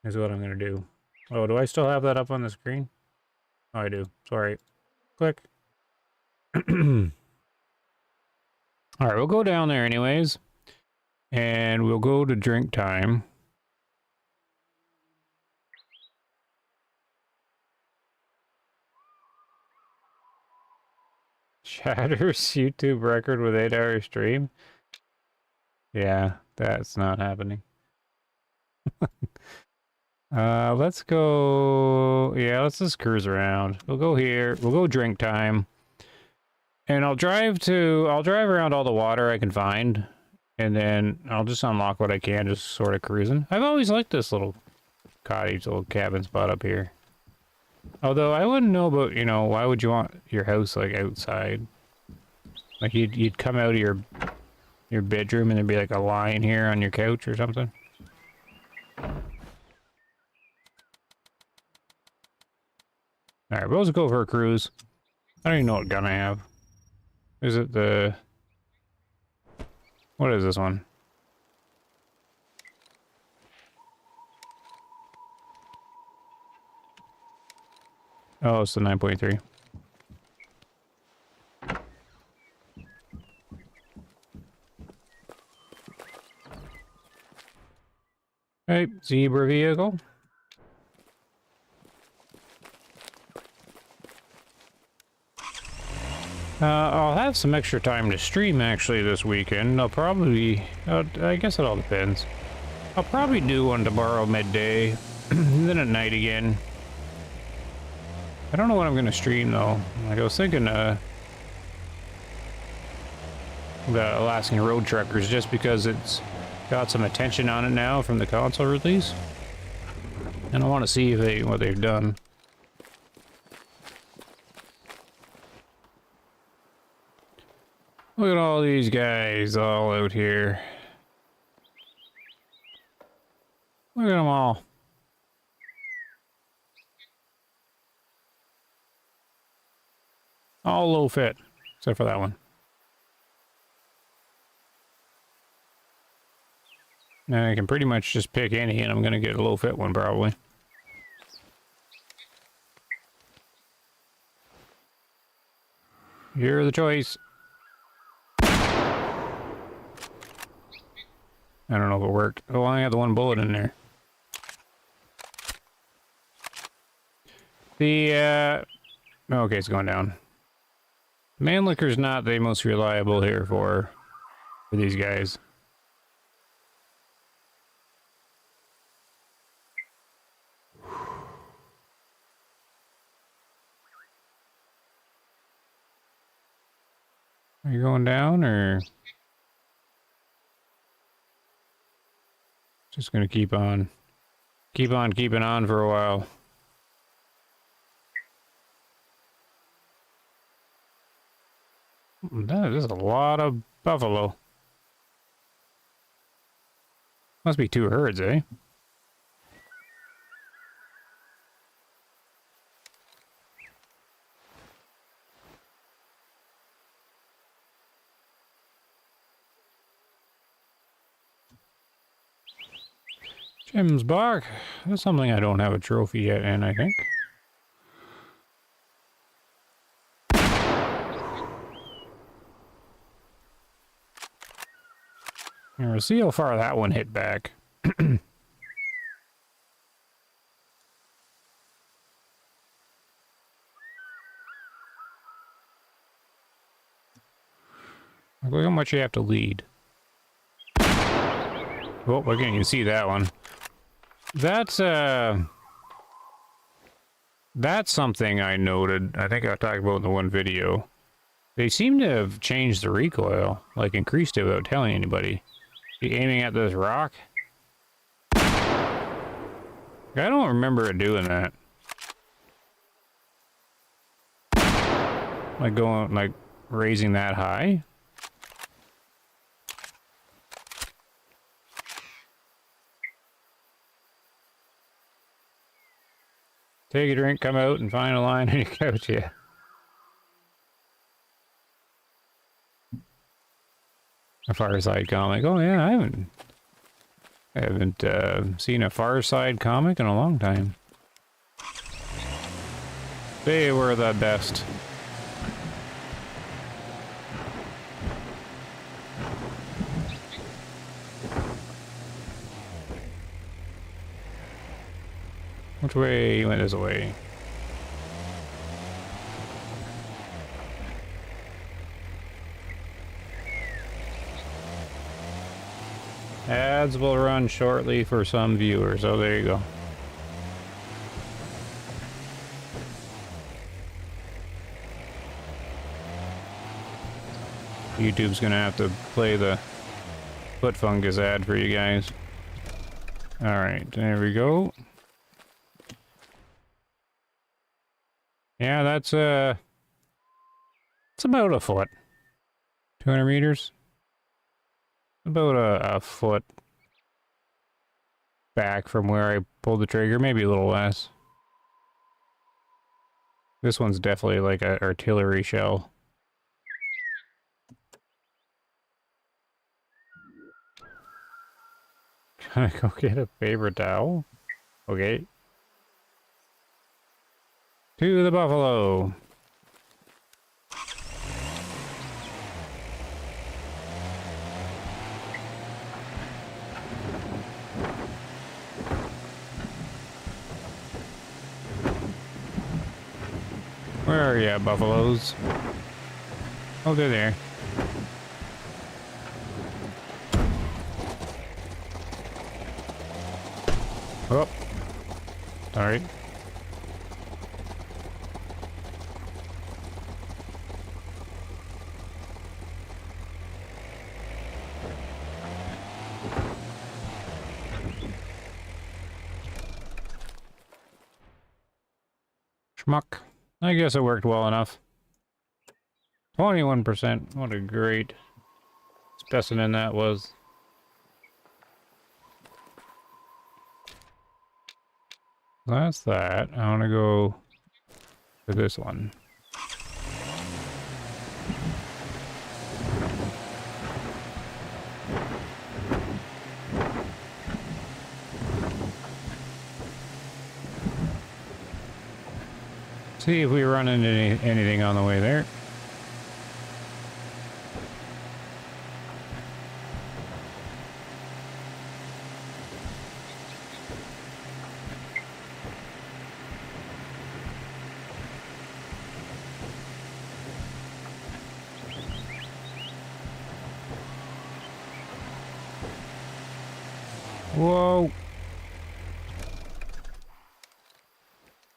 Is what I'm gonna do. Oh, do I still have that up on the screen? Oh, I do. Sorry. Click. Alright, we'll go down there anyways. And we'll go to drink time. Shatter's YouTube record with 8-hour stream? Yeah, that's not happening. Let's go... yeah, let's just cruise around. We'll go here. We'll go drink time. And I'll drive around all the water I can find. And then I'll just unlock what I can, just sort of cruising. I've always liked this little cottage, little cabin spot up here. Although I wouldn't know about, you know, why would you want your house like outside? Like you'd come out of your bedroom and there'd be like a line here on your couch or something. Alright, we'll just go for a cruise. I don't even know what gun I have. Is it the... what is this one? Oh, it's the 9.3. Hey, zebra vehicle. I'll have some extra time to stream actually this weekend. I'll probably, I guess it all depends. I'll probably do one tomorrow midday, then at night again. I don't know what I'm gonna stream though. Like I was thinking, the Alaskan Road Truckers, just because it's got some attention on it now from the console release, and I want to see if what they've done. Look at all these guys all out here. Look at them all. All low fit, except for that one. Now I can pretty much just pick any and I'm gonna get a low fit one probably. You're the choice. I don't know if it worked. Oh, I only had the one bullet in there. The, okay, it's going down. Man liquor's not the most reliable here for these guys. Are you going down, or just gonna keep on keeping on for a while? That is a lot of buffalo. Must be 2 herds, eh? Jim's bark. That's something I don't have a trophy yet in, I think. Here, we'll see how far that one hit back. Look how much you have to lead. Oh, again, you see that one. That's something I noted. I think I talked about in the one video. They seem to have changed the recoil, like increased it without telling anybody. You aiming at this rock? I don't remember it doing that. Like going, like raising that high. Take a drink, come out, and find a line on your couch, yeah. A Fireside comic. Oh yeah, I haven't seen a Fireside comic in a long time. They were the best. Which way? You went this way. Ads will run shortly for some viewers. Oh, there you go. YouTube's gonna have to play the foot fungus ad for you guys. Alright, there we go. Yeah, that's it's about a foot. 200 meters? About a foot back from where I pulled the trigger, maybe a little less. This one's definitely like an artillery shell. Can I go get a paper towel? Okay. To the buffalo. Where are ya, buffaloes? Oh, they're there. Oh. Sorry. Schmuck. I guess it worked well enough. 21%. What a great specimen that was. That's that. I want to go to this one. See if we run into anything on the way there. Whoa!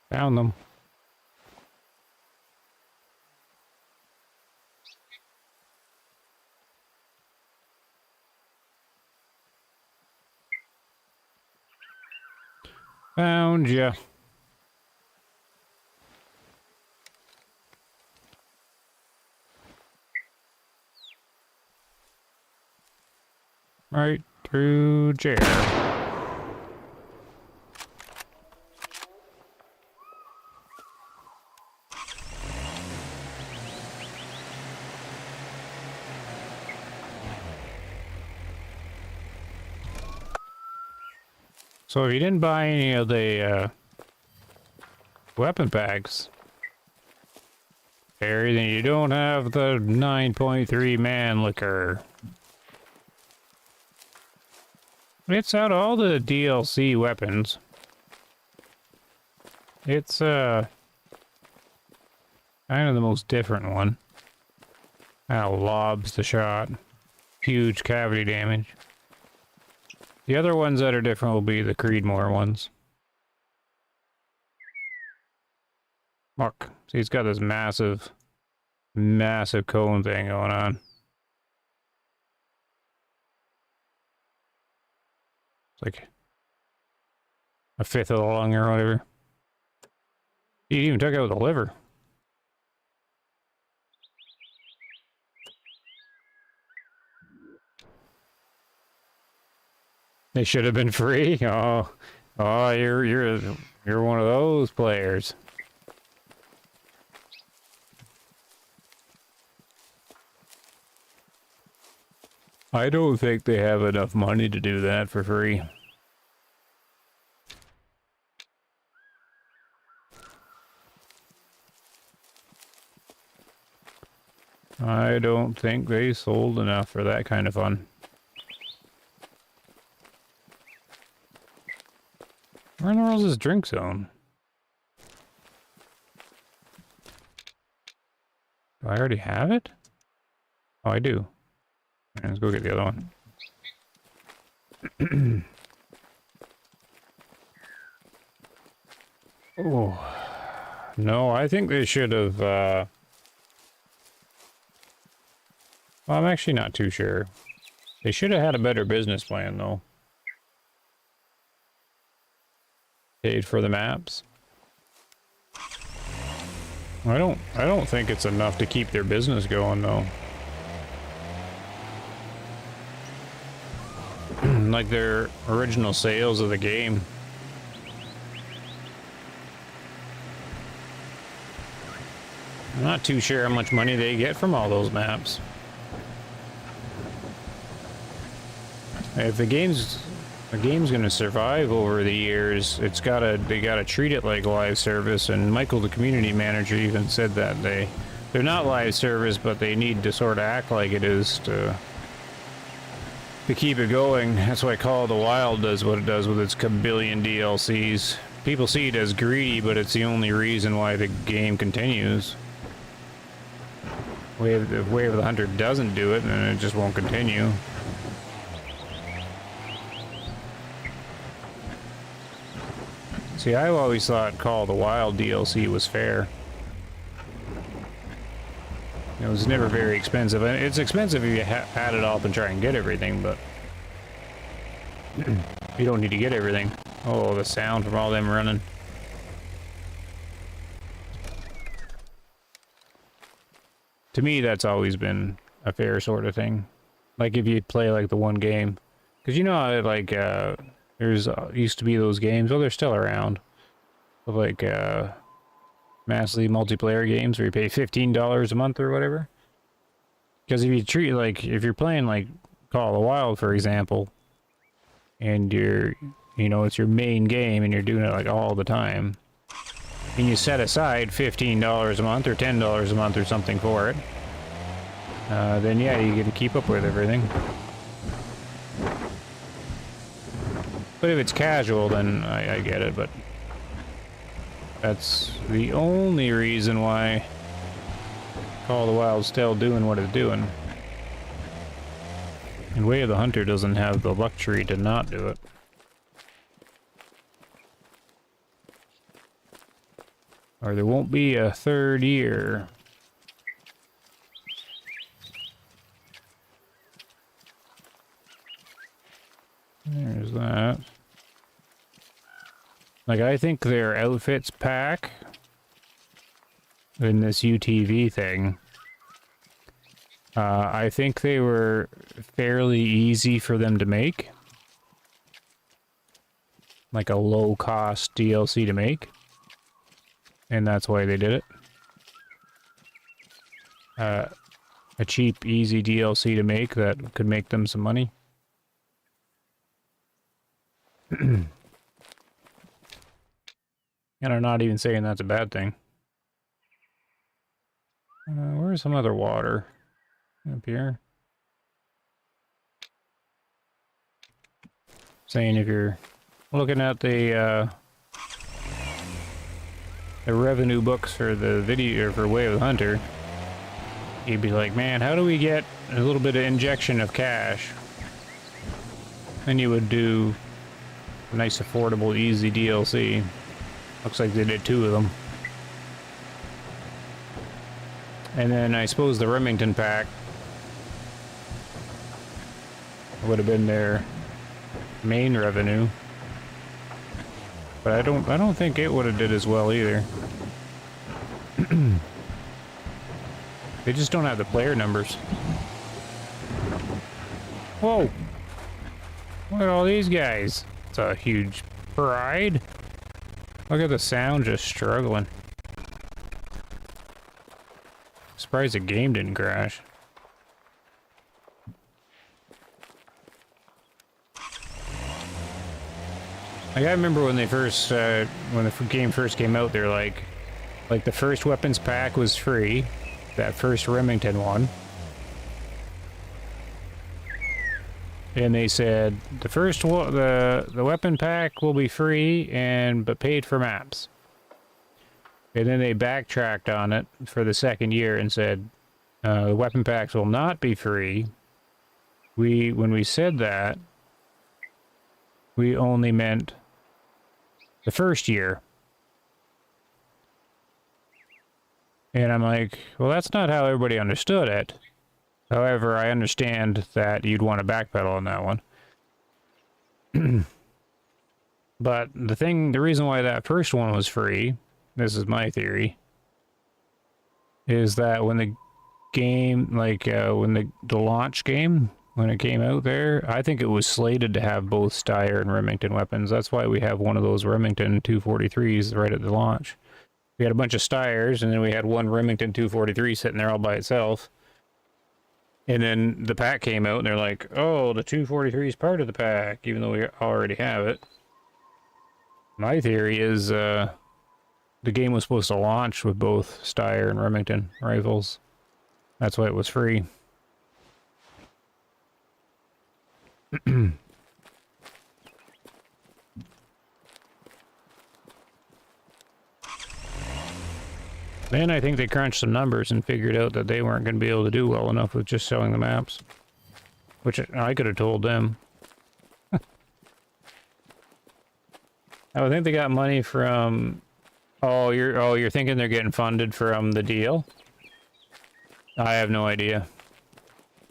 Found them. Found ya. Right through chair. So if you didn't buy any of the weapon packs, Harry, then you don't have the 9.3 man liquor. It's out of all the DLC weapons. It's kind of the most different one. How lobs the shot. Huge cavity damage. The other ones that are different will be the Creedmoor ones. Look, see, he's got this massive cone thing going on. It's like a fifth of the lung or whatever. He even took out the liver. They should have been free. Oh, you're one of those players. I don't think they have enough money to do that for free. I don't think they sold enough for that kind of fun. Where in the world is this drink zone? Do I already have it? Oh, I do. Let's go get the other one. Oh. No, I think they should have, well, I'm actually not too sure. They should have had a better business plan, though. Paid for the maps. I don't think it's enough to keep their business going, though. Like their original sales of the game. I'm not too sure how much money they get from all those maps. If the game's gonna survive over the years, they gotta treat it like live service. And Michael, the community manager, even said that they're not live service, but they need to sort of act like it is to keep it going. That's why Call of the Wild does what it does with its billion DLCs. People see it as greedy, but it's the only reason why the game continues. If Wave of the Hunter doesn't do it, then it just won't continue. See, I always thought Call of the Wild DLC was fair. It was never very expensive. And it's expensive if you add it up and try and get everything, but you don't need to get everything. Oh, the sound from all them running. To me, that's always been a fair sort of thing. Like if you play like the one game. Because you know how like, there's used to be those games, well, they're still around. Of like, massively multiplayer games where you pay $15 a month or whatever. Because if you treat like, if you're playing like Call of the Wild, for example, and it's your main game and you're doing it like all the time, and you set aside $15 a month or $10 a month or something for it, then yeah, you can keep up with everything. But if it's casual, then I get it, but that's the only reason why Call of the Wild's still doing what it's doing. And Way of the Hunter doesn't have the luxury to not do it. Or there won't be a third year. There's that. Like, I think their outfits pack in this UTV thing, I think they were fairly easy for them to make. Like a low-cost DLC to make. And that's why they did it. A cheap, easy DLC to make that could make them some money. And I'm not even saying that's a bad thing. Where's some other water? Up here. Saying if you're looking at the revenue books for the video, or for Way of the Hunter, you'd be like, man, how do we get a little bit of injection of cash? Then you would do a nice, affordable, easy DLC. Looks like they did 2 of them. And then I suppose the Remington pack would have been their main revenue. But I don't think it would have did as well either. They just don't have the player numbers. Whoa! Look at all these guys. It's a huge pride. Look at the sound just struggling. Surprised the game didn't crash. Like, I remember when they first, when the game first came out, they're like the first weapons pack was free, that first Remington one. And they said the first one, the weapon pack will be free but paid for maps. And then they backtracked on it for the second year and said the weapon packs will not be free. When we said that, we only meant the first year. And I'm like, well, that's not how everybody understood it. However, I understand that you'd want to backpedal on that one. But the reason why that first one was free, this is my theory, is that when the game, like when the launch game, when it came out there, I think it was slated to have both Steyr and Remington weapons. That's why we have one of those Remington 243s right at the launch. We had a bunch of Steyrs, and then we had one Remington 243 sitting there all by itself. And then the pack came out, and they're like, oh, the 243 is part of the pack, even though we already have it. My theory is the game was supposed to launch with both Steyr and Remington rifles. That's why it was free. Then I think they crunched some numbers and figured out that they weren't going to be able to do well enough with just selling the maps. Which I could have told them. I would think they got money from... Oh, you're thinking they're getting funded from the deal? I have no idea.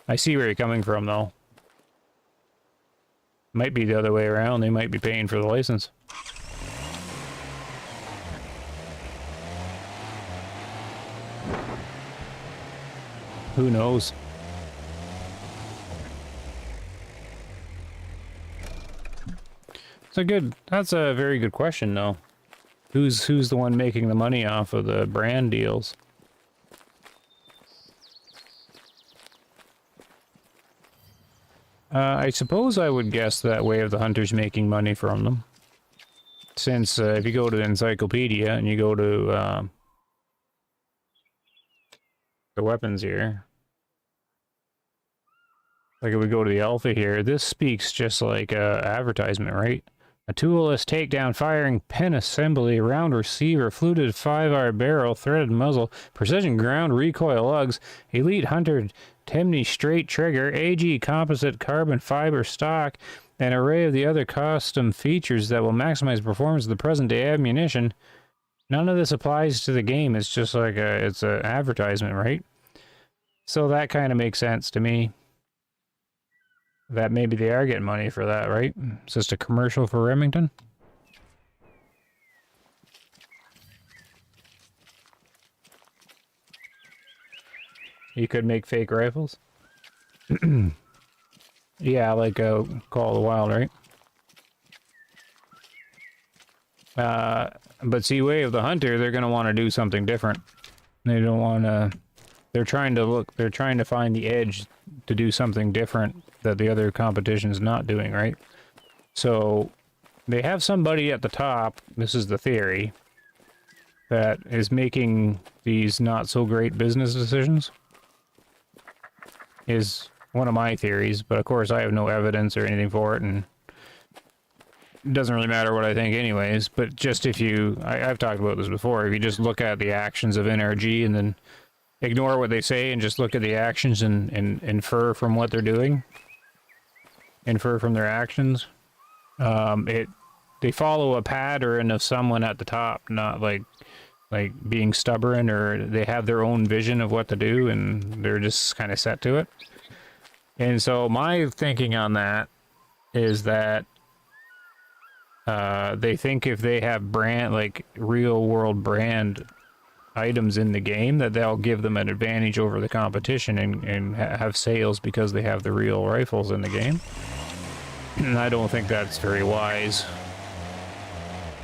I see where you're coming from, though. Might be the other way around. They might be paying for the license. Who knows? That's a very good question, though. Who's the one making the money off of the brand deals? I suppose I would guess that Way of the Hunter's making money from them. Since if you go to the encyclopedia and you go to the weapons here, like if we go to the alpha here, this speaks just like advertisement, right? A toolless takedown firing pin assembly, round receiver, fluted 5R barrel, threaded muzzle, precision ground recoil lugs, elite hunter Timney straight trigger, AG composite carbon fiber stock, an array of the other custom features that will maximize performance of the present day ammunition. None of this applies to the game. It's just like it's an advertisement, right? So that kind of makes sense to me. That maybe they are getting money for that, right? It's just a commercial for Remington. You could make fake rifles. Yeah, like Call of the Wild, right? But see, Way of the Hunter, they're gonna want to do something different. They don't want to. They're trying to find the edge to do something different that the other competition's not doing, right? So they have somebody at the top. This is the theory that is making these not so great business decisions. Is one of my theories, but of course I have no evidence or anything for it, and it doesn't really matter what I think anyways. But just if you, I've talked about this before, if you just look at the actions of NRG and then ignore what they say and just look at the actions and infer from what they're doing, infer from their actions, they follow a pattern of someone at the top, not like being stubborn, or they have their own vision of what to do and they're just kind of set to it. And so my thinking on that is that they think if they have brand, like real world brand items in the game, that they'll give them an advantage over the competition and have sales because they have the real rifles in the game. And I don't think that's very wise.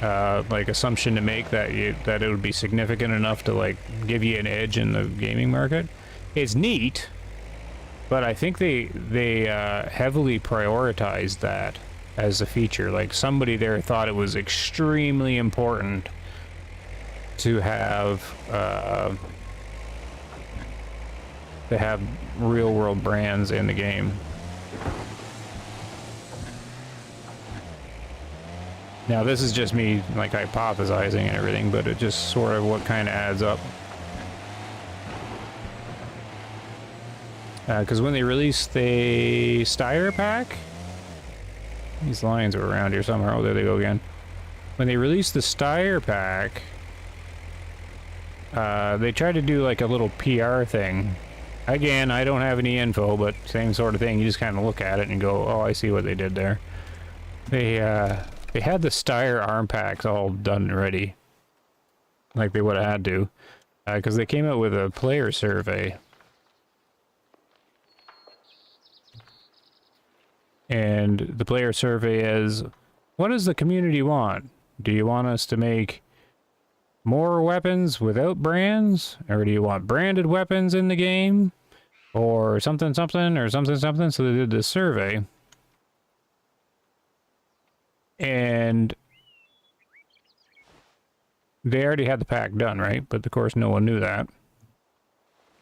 Like assumption to make that it would be significant enough to like give you an edge in the gaming market. It's neat, but I think they heavily prioritized that as a feature. Like somebody there thought it was extremely important to have real world brands in the game. Now this is just me like hypothesizing and everything, but it just sort of what kind of adds up. Because when they released the Steyr pack, these lions are around here somewhere. Oh, there they go again. When they released the Steyr pack, they tried to do like a little PR thing. Again, I don't have any info, but same sort of thing. You just kind of look at it and go, oh, I see what they did there. They had the Steyr arm packs all done and ready, like they would have had to, because they came out with a player survey. And the player survey is, what does the community want? Do you want us to make more weapons without brands? Or do you want branded weapons in the game? Or something something, or something something? So they did this survey. And they already had the pack done, right? But of course no one knew that.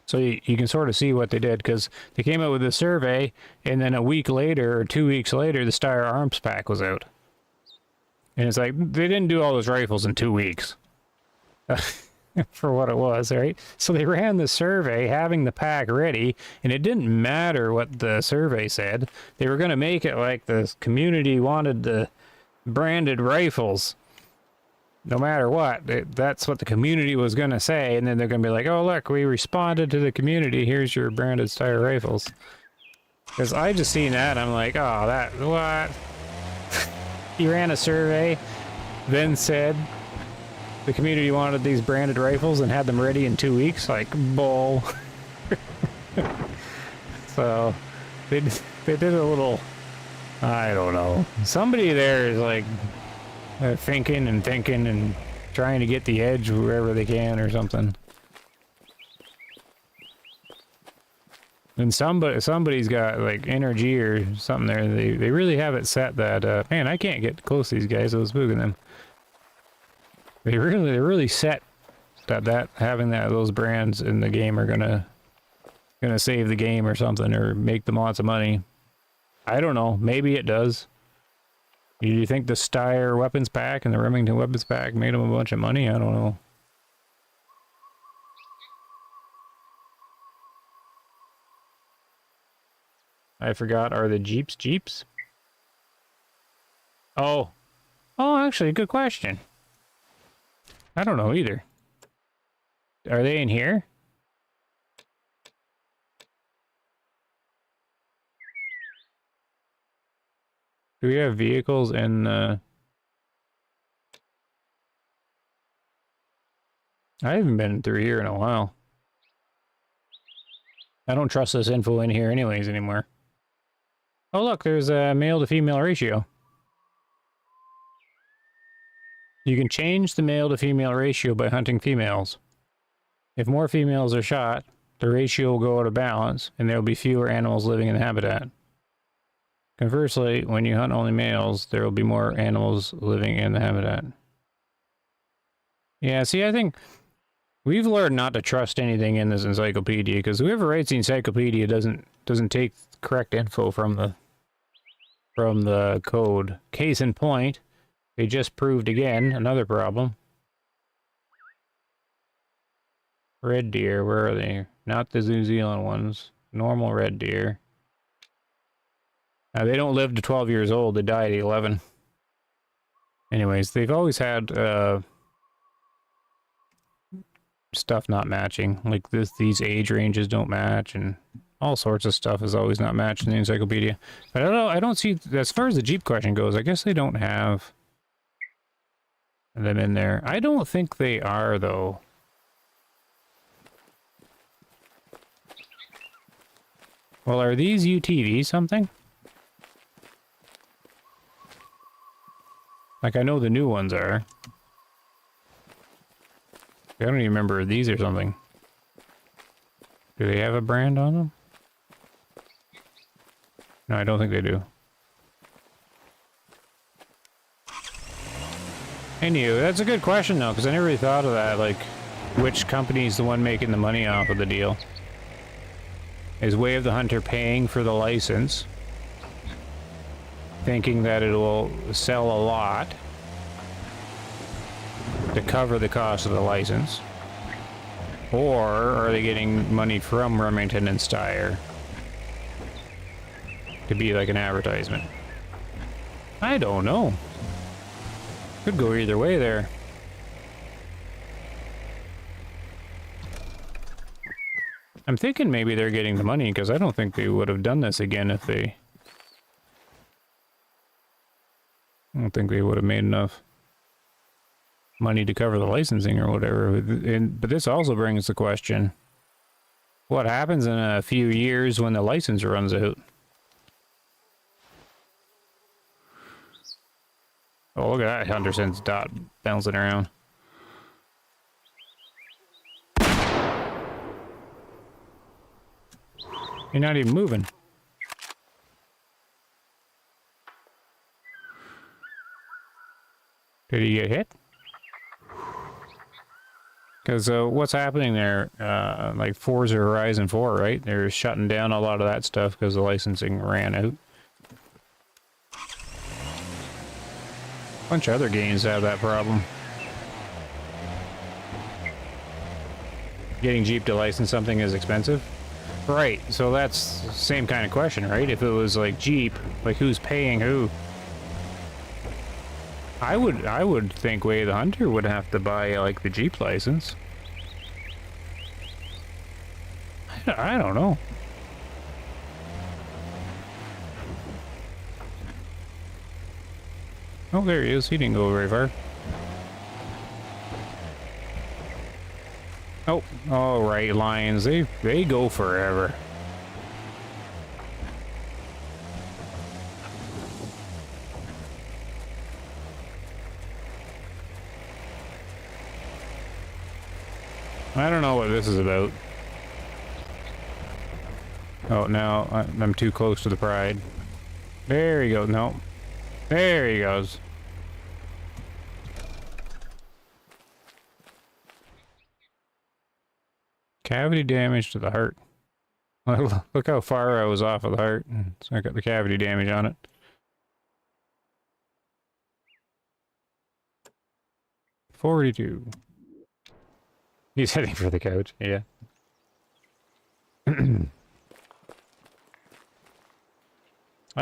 So you can sort of see what they did, because they came out with a survey, and then a week later or 2 weeks later, the Steyr Arms pack was out. And it's like, they didn't do all those rifles in 2 weeks. For what it was, right? So they ran the survey having the pack ready, and it didn't matter what the survey said. They were going to make it like the community wanted the branded rifles. No matter what, that's what the community was going to say, and then they're going to be like, oh, look, we responded to the community, here's your branded Steyr rifles. Because I just seen that, I'm like, oh, that, what? He ran a survey, then said the community wanted these branded rifles and had them ready in 2 weeks, like, bull. So, they did a little, I don't know. Somebody there is like, thinking and trying to get the edge wherever they can or something. And somebody's got like energy or something there. They really have it set that man, I can't get close to these guys. I was spooking them. They're really set that having those brands in the game are gonna save the game or something, or make them lots of money. I don't know. Maybe it does. Do you think the Steyr weapons pack and the Remington weapons pack made them a bunch of money? I don't know. I forgot. Are the Jeeps Jeeps? Oh. Oh, actually, good question. I don't know either. Are they in here? Do we have vehicles in I haven't been through here in a while. I don't trust this info in here anyways anymore. Oh look, there's a male to female ratio. You can change the male to female ratio by hunting females. If more females are shot, the ratio will go out of balance, and there will be fewer animals living in the habitat. Conversely, when you hunt only males, there will be more animals living in the habitat. Yeah, see, I think we've learned not to trust anything in this encyclopedia, because whoever writes the encyclopedia doesn't take correct info from the code. Case in point, they just proved again another problem. Red deer, where are they? Not the New Zealand ones. Normal red deer. They don't live to 12 years old. They die at 11. Anyways, they've always had stuff not matching. Like these age ranges don't match, and all sorts of stuff is always not matched in the encyclopedia. But I don't see, as far as the Jeep question goes, I guess they don't have them in there. I don't think they are, though. Well, are these UTV something? Like, I know the new ones are. I don't even remember if these or something. Do they have a brand on them? No, I don't think they do. Anyway, that's a good question, though, because I never really thought of that. Like, which company's the one making the money off of the deal? Is Way of the Hunter paying for the license, thinking that it will sell a lot to cover the cost of the license? Or are they getting money from Remington and Steyr to be like an advertisement? I don't know. Could go either way there. I'm thinking maybe they're getting the money, because I don't think they would have done this again if they... I don't think they would have made enough money to cover the licensing or whatever. But this also brings the question, what happens in a few years when the license runs out? Oh, look at that Hunter Sense dot bouncing around. You're not even moving. Did he get hit? Because what's happening there, like Forza Horizon 4, right? They're shutting down a lot of that stuff because the licensing ran out. A bunch of other games have that problem. Getting Jeep to license something is expensive. Right, so that's the same kind of question, right? If it was like Jeep, like who's paying who? I would think Way of the Hunter would have to buy like the Jeep license. I don't know. Oh, there he is. He didn't go very far. Oh, all right, lions. They go forever. I don't know what this is about. Oh, now I'm too close to the pride. There he goes. No. There he goes. Cavity damage to the heart. Look how far I was off of the heart. So I got the cavity damage on it. $42. He's heading for the couch, yeah. I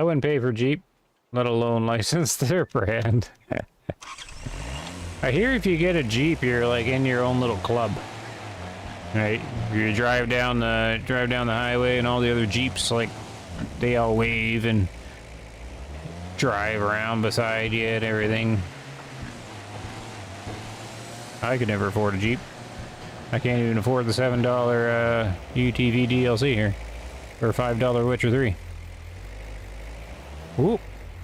wouldn't pay for Jeep, let alone license their brand. I hear if you get a Jeep, you're like in your own little club. Right? You drive down the highway and all the other Jeeps, like, they all wave and drive around beside you and everything. I could never afford a Jeep. I can't even afford the $7 UTV DLC here. Or $5 Witcher 3. Ooh,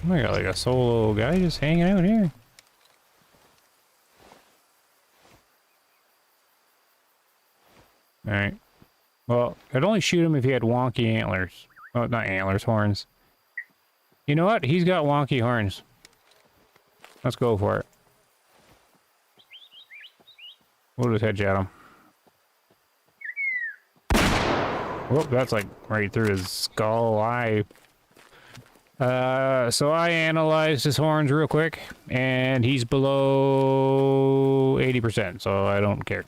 I got like a solo guy just hanging out here. Alright. Well, I'd only shoot him if he had wonky antlers. Oh, not antlers, horns. You know what? He's got wonky horns. Let's go for it. We'll just headshot him. Whoop, that's like right through his skull eye. So I analyzed his horns real quick, and he's below 80%, so I don't care.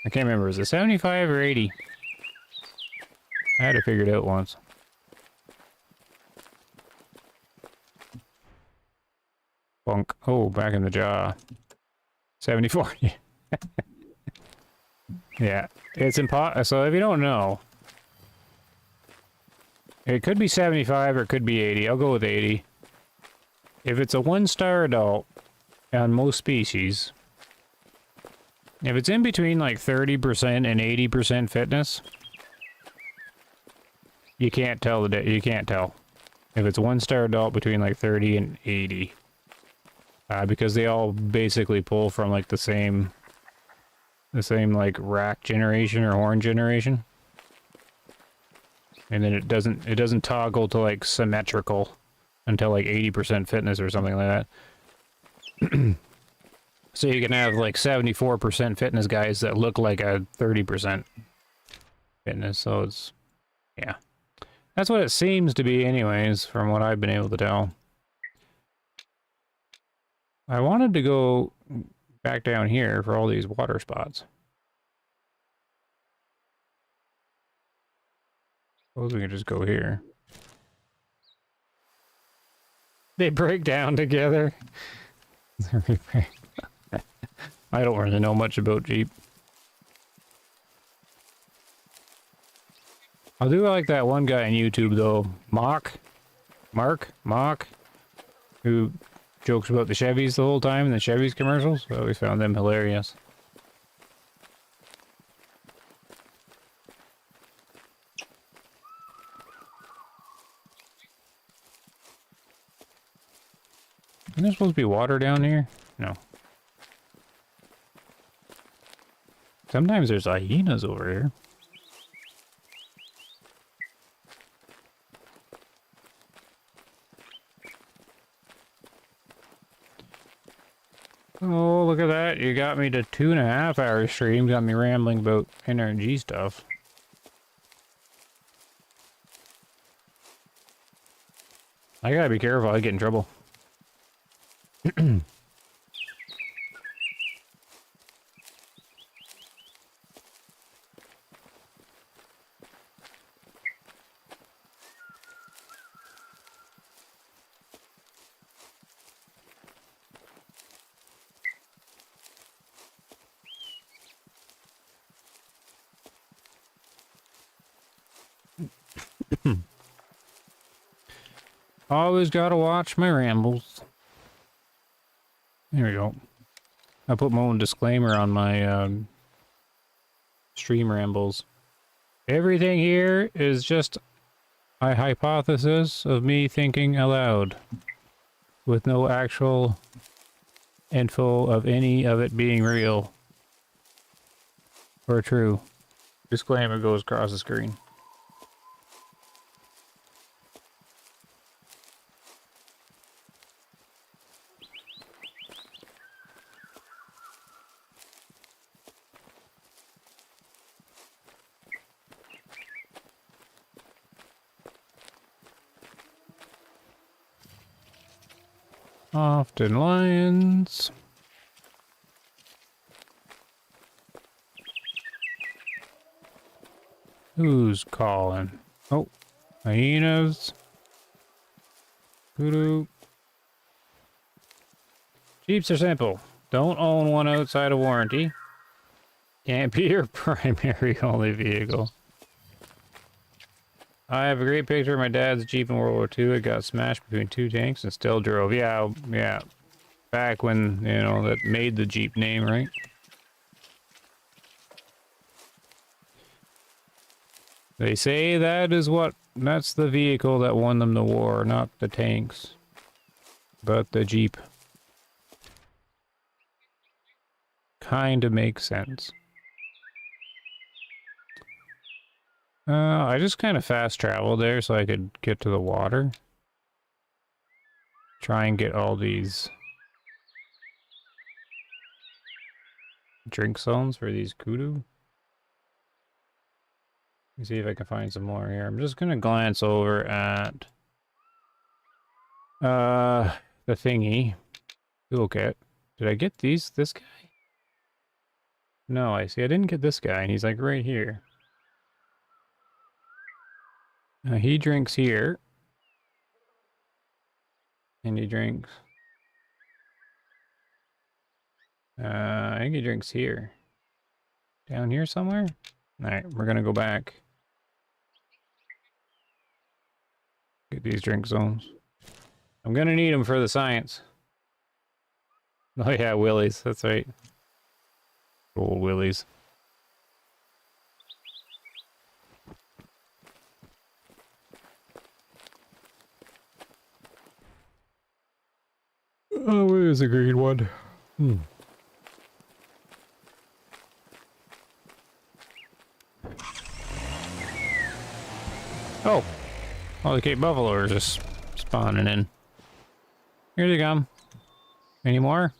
I can't remember, is it 75 or 80? I had to figure it out once. Bunk. Oh, back in the jaw. 74. Yeah, it's impossible. So if you don't know, it could be 75 or it could be 80. I'll go with 80. If it's a 1-star adult on most species, if it's in between like 30% and 80% fitness, you can't tell you can't tell. If it's a 1-star adult between like 30 and 80, because they all basically pull from like the same like rack generation or horn generation, and then it doesn't toggle to like symmetrical until like 80% fitness or something like that. So you can have like 74% fitness guys that look like a 30% fitness. So it's, yeah, that's what it seems to be anyways, from what I've been able to tell. I wanted to go back down here for all these water spots. Suppose we can just go here. They break down together. I don't really know much about Jeep. I do like that one guy on YouTube though, Mark, who jokes about the Chevys the whole time in the Chevys commercials. I always found them hilarious. Isn't there supposed to be water down here? No. Sometimes there's hyenas over here. Oh, look at that. You got me to 2.5-hour stream. Got me rambling about NRG stuff. I gotta be careful. I get in trouble. Always gotta watch my rambles. There we go. I put my own disclaimer on my stream rambles. Everything here is just a hypothesis of me thinking aloud, with no actual info of any of it being real or true. Disclaimer goes across the screen. Often lions. Who's calling? Oh, hyenas. Voodoo. Jeeps are simple. Don't own one outside of warranty. Can't be your primary only vehicle. I have a great picture of my dad's Jeep in World War II. It got smashed between two tanks and still drove. Yeah, yeah. Back when, you know, that made the Jeep name, right? They say that's the vehicle that won them the war, not the tanks, but the Jeep. Kind of makes sense. I just kind of fast traveled there so I could get to the water. Try and get all these drink zones for these kudu. Let me see if I can find some more here. I'm just gonna glance over at the thingy. Toolkit. Did I get this guy? No, I see. I didn't get this guy, and he's like right here. He drinks here. And he drinks. I think he drinks here. Down here somewhere? Alright, we're gonna go back. Get these drink zones. I'm gonna need them for the science. Oh yeah, Willies. That's right. Old Willies. Oh, where's the green one? Oh! All the Cape Buffalo are just spawning in. Here they come. Any more?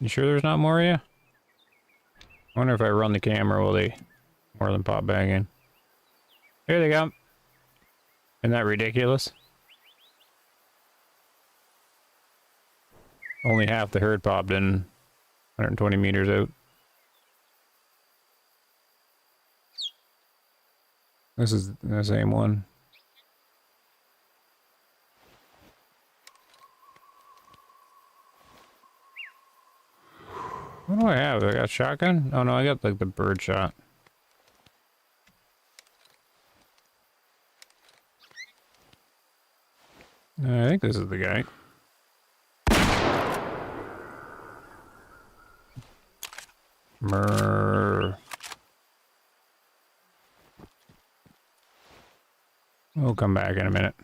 You sure there's not more of you? I wonder if I run the camera, will they more than pop back in? Here they come. Isn't that ridiculous? Only half the herd popped in 120 meters out. This is the same one. What do I have? I got shotgun? Oh no, I got like the bird shot. I think this is the guy. Murr. We'll come back in a minute.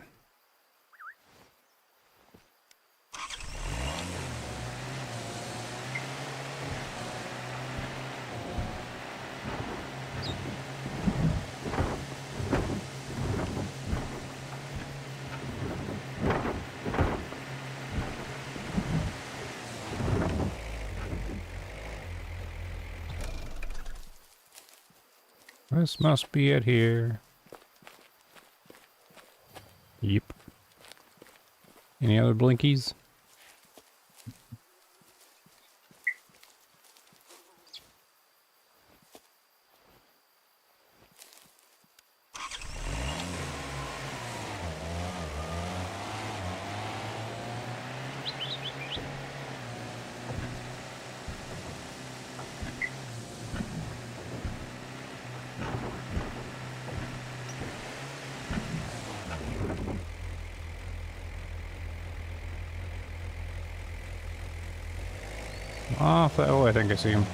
This must be it here. Yep. Any other blinkies? Oh, I think I see him.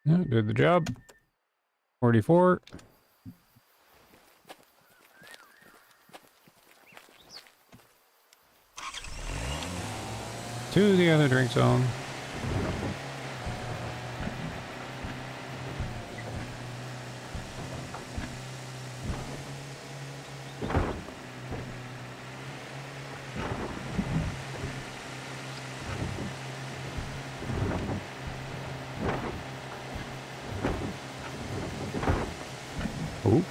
Yeah, did the job. 44. To the other drink zone. Oh.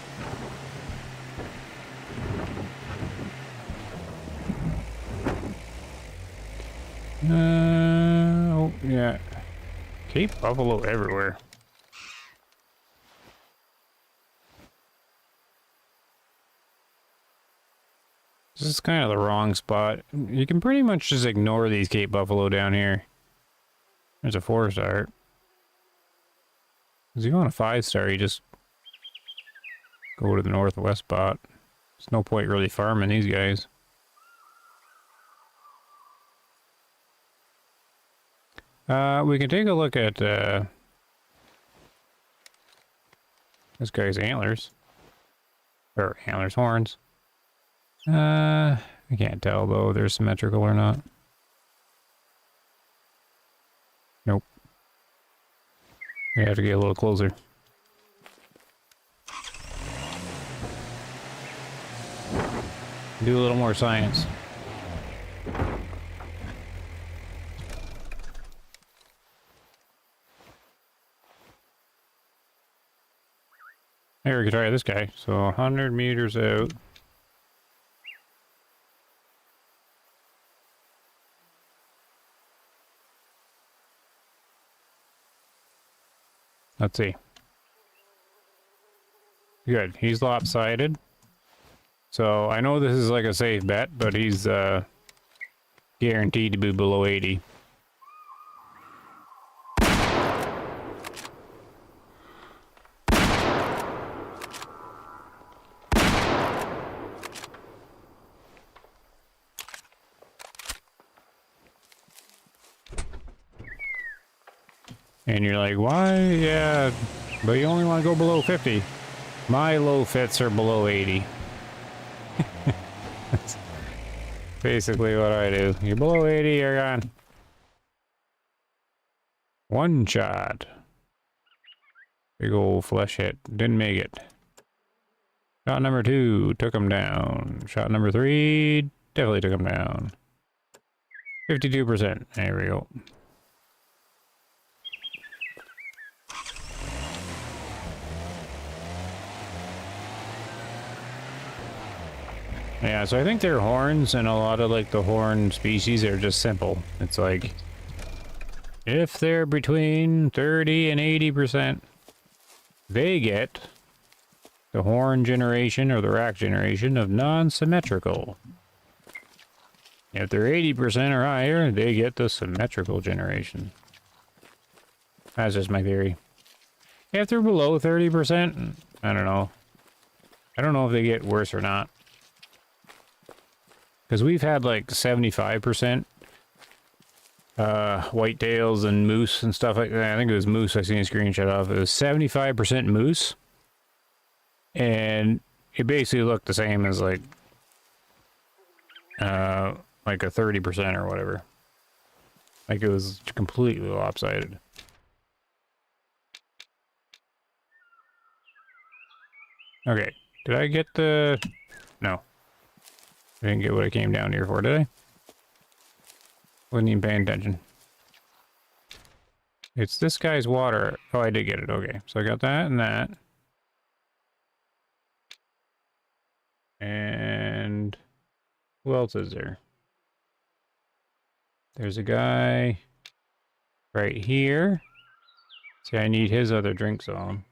Oh, yeah. Cape Buffalo everywhere. This is kind of the wrong spot. You can pretty much just ignore these Cape Buffalo down here. There's a 4-star. If you want a 5-star, you just go to the northwest spot. There's no point really farming these guys. We can take a look at this guy's antlers. Or antlers, horns. I can't tell though if they're symmetrical or not. Nope. We have to get a little closer. Do a little more science. Here, we can try this guy. So 100 meters out. Let's see. Good. He's lopsided. So I know this is like a safe bet, but he's guaranteed to be below 80. And you're like, why? Yeah, but you only want to go below 50. My low fits are below 80. That's basically what I do. You're below 80, you're gone. One shot. Big old flesh hit. Didn't make it. Shot number 2 took him down. Shot number 3 definitely took him down. 52%. There we go. Yeah, so I think their horns and a lot of like the horn species are just simple. It's like, if they're between 30 and 80%, they get the horn generation or the rack generation of non-symmetrical. If they're 80% or higher, they get the symmetrical generation. That's just my theory. If they're below 30%, I don't know. I don't know if they get worse or not. Because we've had like 75% whitetails and moose and stuff like that. I think it was moose I seen a screenshot of. It was 75% moose. And it basically looked the same as like a 30% or whatever. Like it was completely lopsided. Okay, did I get the... No. I didn't get what I came down here for, did I? Wasn't even paying attention. It's this guy's water. Oh, I did get it. Okay, so I got that and that. And who else is there? There's a guy right here. See, I need his other drink zone.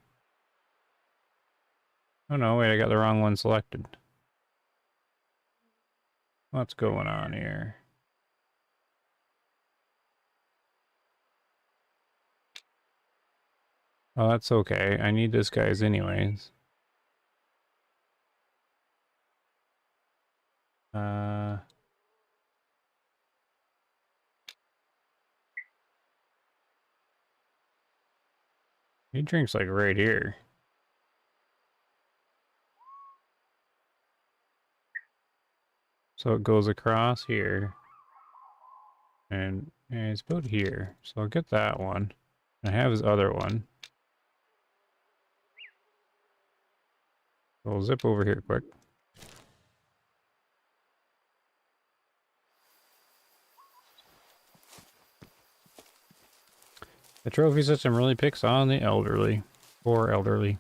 Oh no, wait, I got the wrong one selected. What's going on here? Oh, that's okay. I need this guy's anyways. He drinks like right here. So it goes across here. And it's about here. So I'll get that one. I have his other one. So we'll zip over here quick. The trophy system really picks on the elderly. Poor elderly.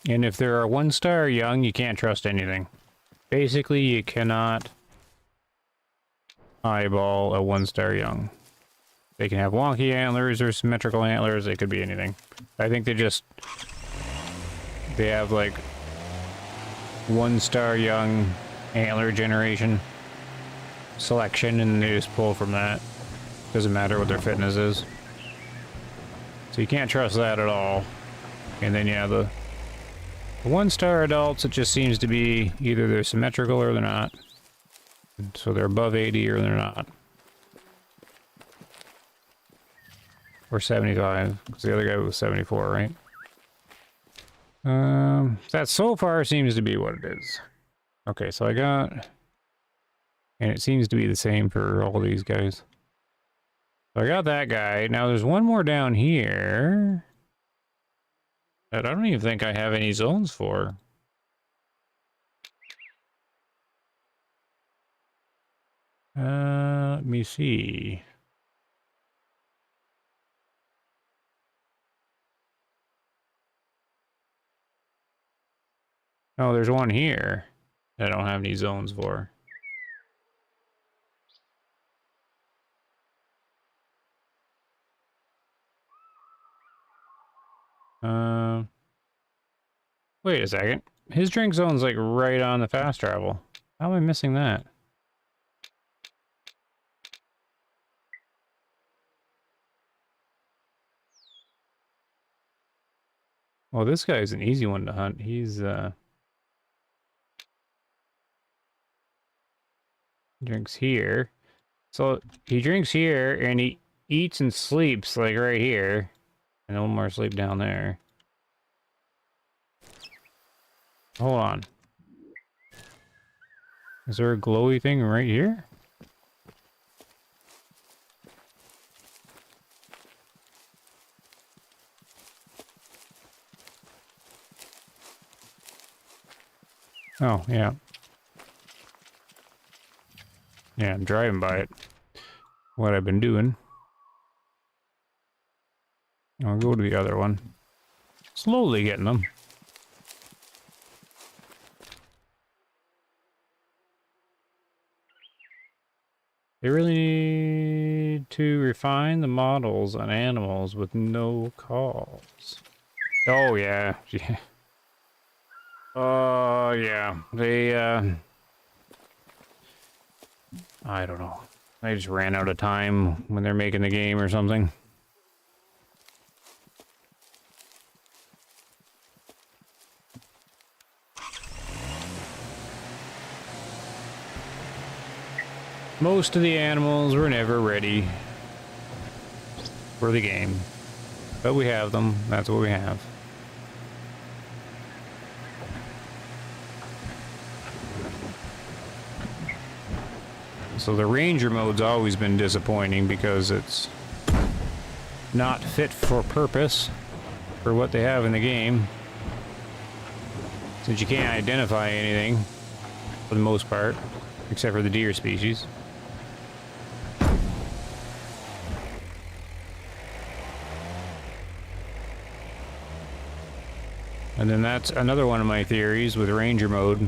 And if they're a 1-star young, you can't trust anything. Basically, you cannot eyeball a 1-star young. They can have wonky antlers or symmetrical antlers. They could be anything. I think they have like 1-star young antler generation selection, and they just pull from that. Doesn't matter what their fitness is. So you can't trust that at all. And then yeah, the 1-star adults, it just seems to be either they're symmetrical or they're not. So they're above 80 or they're not. Or 75, because the other guy was 74, right? That so far seems to be what it is. Okay, so I got... And it seems to be the same for all these guys. So I got that guy. Now there's one more down here that I don't even think I have any zones for. Let me see. Oh, there's one here that I don't have any zones for. Wait a second. His drink zone's like right on the fast travel. How am I missing that? Well, this guy's an easy one to hunt. He's, drinks here. So, he drinks here, and he eats and sleeps, like, right here. And one more sleep down there. Hold on. Is there a glowy thing right here? Oh, yeah. Yeah, I'm driving by it. What I've been doing. I'll go to the other one. Slowly getting them. They really need to refine the models on animals with no calls. Oh, yeah. Yeah. Yeah. They, I don't know. They just ran out of time when they're making the game or something. Most of the animals were never ready for the game. But we have them. That's what we have. So the ranger mode's always been disappointing because it's not fit for purpose for what they have in the game. Since you can't identify anything for the most part, except for the deer species. And then that's another one of my theories with ranger mode.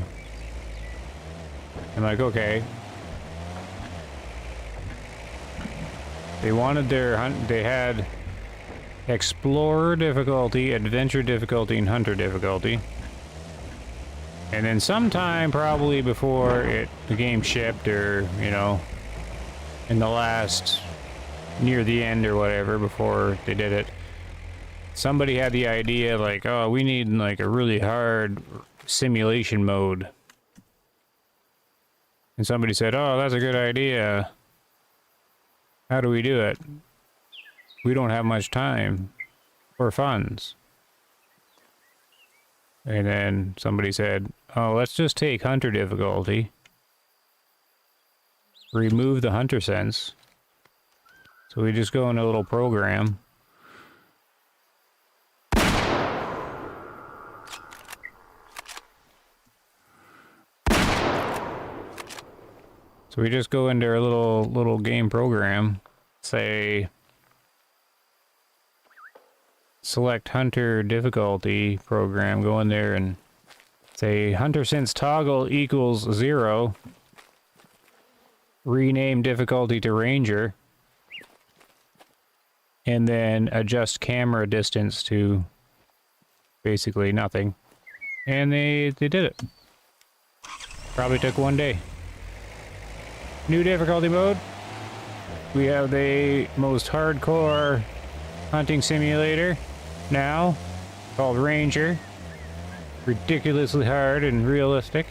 I'm like, okay. They wanted their hunt, they had explorer difficulty, adventure difficulty, and hunter difficulty. And then sometime probably before the game shipped, or, you know, in the last, near the end or whatever, before they did it, somebody had the idea like, oh, we need like a really hard simulation mode. And somebody said, oh, that's a good idea. How do we do it? We don't have much time or funds. And then somebody said, oh, let's just take hunter difficulty. Remove the hunter sense. So we just go in a little program. So we just go into our little game program, say, select hunter difficulty program, go in there and say hunter sense toggle equals 0, rename difficulty to ranger, and then adjust camera distance to basically nothing. And they did it. Probably took one day. New difficulty mode. We have the most hardcore hunting simulator now, called Ranger. Ridiculously hard and realistic.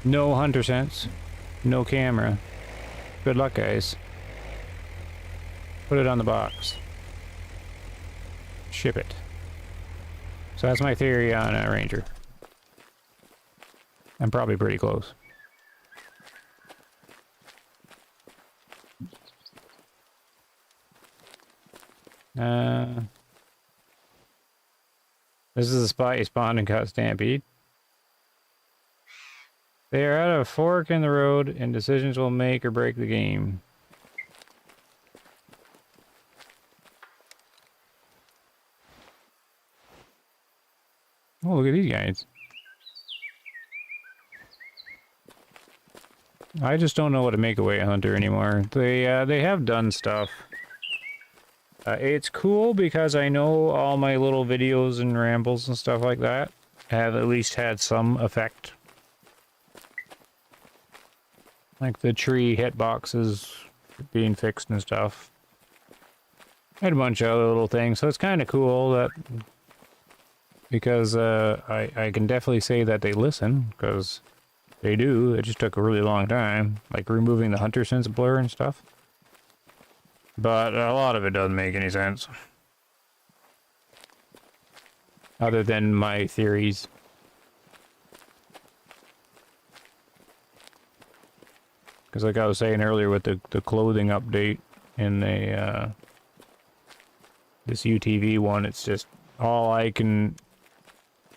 No hunter sense. No camera. Good luck, guys. Put it on the box. Ship it. So that's my theory on Ranger. I'm probably pretty close. This is a spot you spawned and caught Stampede. They are at a fork in the road, and decisions will make or break the game. Oh, look at these guys. I just don't know what to make away a hunter anymore. They have done stuff. It's cool because I know all my little videos and rambles and stuff like that have at least had some effect. Like the tree hitboxes being fixed and stuff. I had a bunch of other little things, so it's kind of cool that... Because I can definitely say that they listen, because they do. It just took a really long time, like removing the hunter sense blur and stuff. But a lot of it doesn't make any sense. Other than my theories. Because like I was saying earlier with the clothing update in the this UTV one, it's just all I can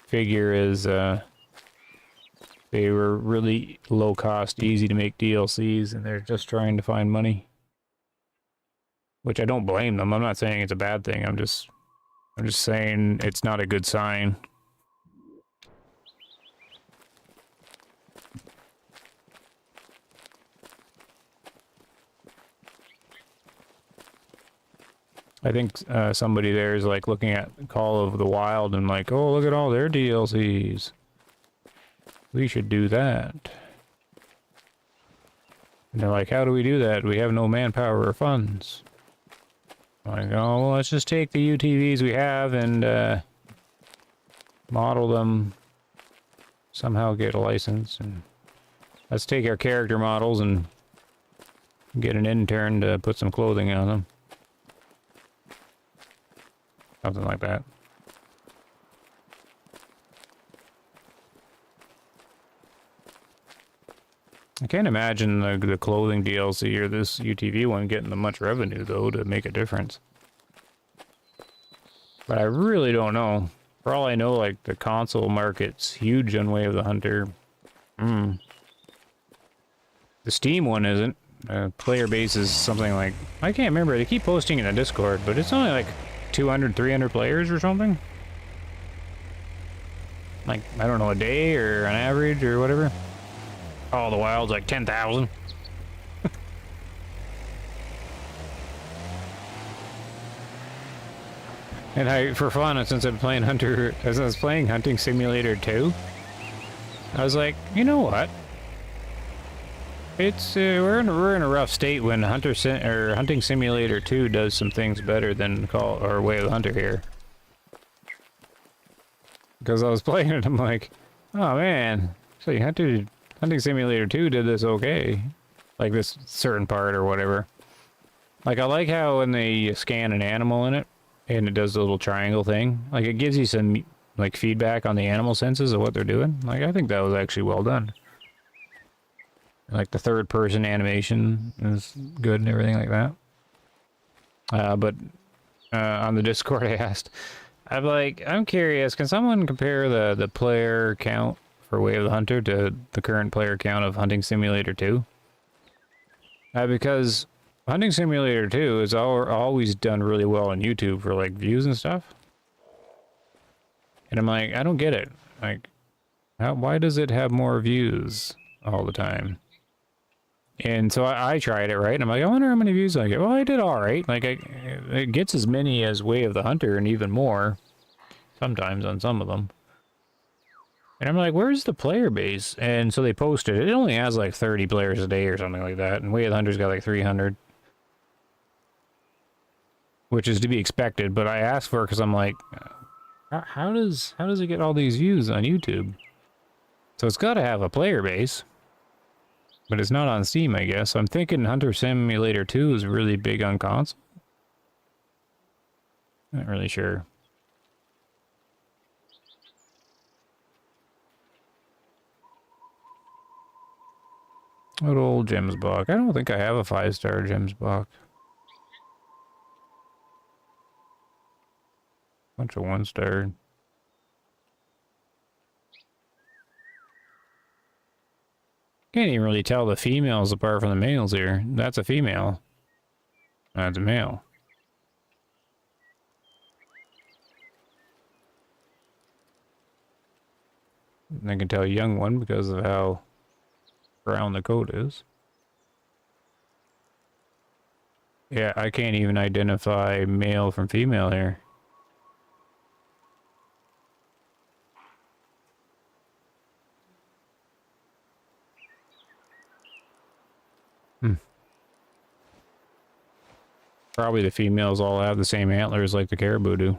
figure is they were really low cost, easy to make DLCs, and they're just trying to find money. Which I don't blame them. I'm not saying it's a bad thing. I'm just saying it's not a good sign. I think somebody there is like looking at Call of the Wild and like, oh, look at all their DLCs. We should do that. And they're like, how do we do that? We have no manpower or funds. I'm like, oh, well, let's just take the UTVs we have and model them, somehow get a license, and let's take our character models and get an intern to put some clothing on them. Something like that. I can't imagine the clothing DLC or this UTV one getting much revenue, though, to make a difference. But I really don't know. For all I know, like, the console market's huge on Way of the Hunter. The Steam one isn't. Player base is something like... I can't remember. They keep posting in the Discord, but it's only like 200, 300 players or something. Like, I don't know, a day or an average or whatever. Oh, the Wild's like 10,000. And for fun, since I'm playing as I was playing Hunting Simulator 2, I was like, you know what? It's we're in a rough state when Hunting Simulator 2 does some things better than Way of the Hunter here. Because I was playing it, I'm like, oh man, so Hunting Simulator 2 did this okay. Like this certain part or whatever. Like I like how when they scan an animal in it, and it does the little triangle thing, like it gives you some like feedback on the animal senses of what they're doing. Like I think that was actually well done. Like the third person animation is good and everything like that. But on the Discord I asked, I'm curious, can someone compare the player count for Way of the Hunter to the current player count of Hunting Simulator 2? Because Hunting Simulator 2 is always done really well on YouTube for like views and stuff. And I'm like, I don't get it. Like, why does it have more views all the time? And so I tried it, right? And I'm like, I wonder how many views I get. Well, I did all right. Like, it gets as many as Way of the Hunter and even more. Sometimes on some of them. And I'm like, where's the player base? And so they posted it. It only has like 30 players a day or something like that. And Way of the Hunter's got like 300. Which is to be expected. But I asked for it because I'm like, how does it get all these views on YouTube? So it's got to have a player base. But it's not on Steam, I guess. So I'm thinking Hunter Simulator 2 is really big on console. Not really sure. What old Gems block? I don't think I have a 5-star Gems block. Bunch of 1-star. Can't even really tell the females apart from the males here. That's a female. That's a male. And I can tell a young one because of how brown the coat is. Yeah, I can't even identify male from female here. Probably the females all have the same antlers like the caribou do.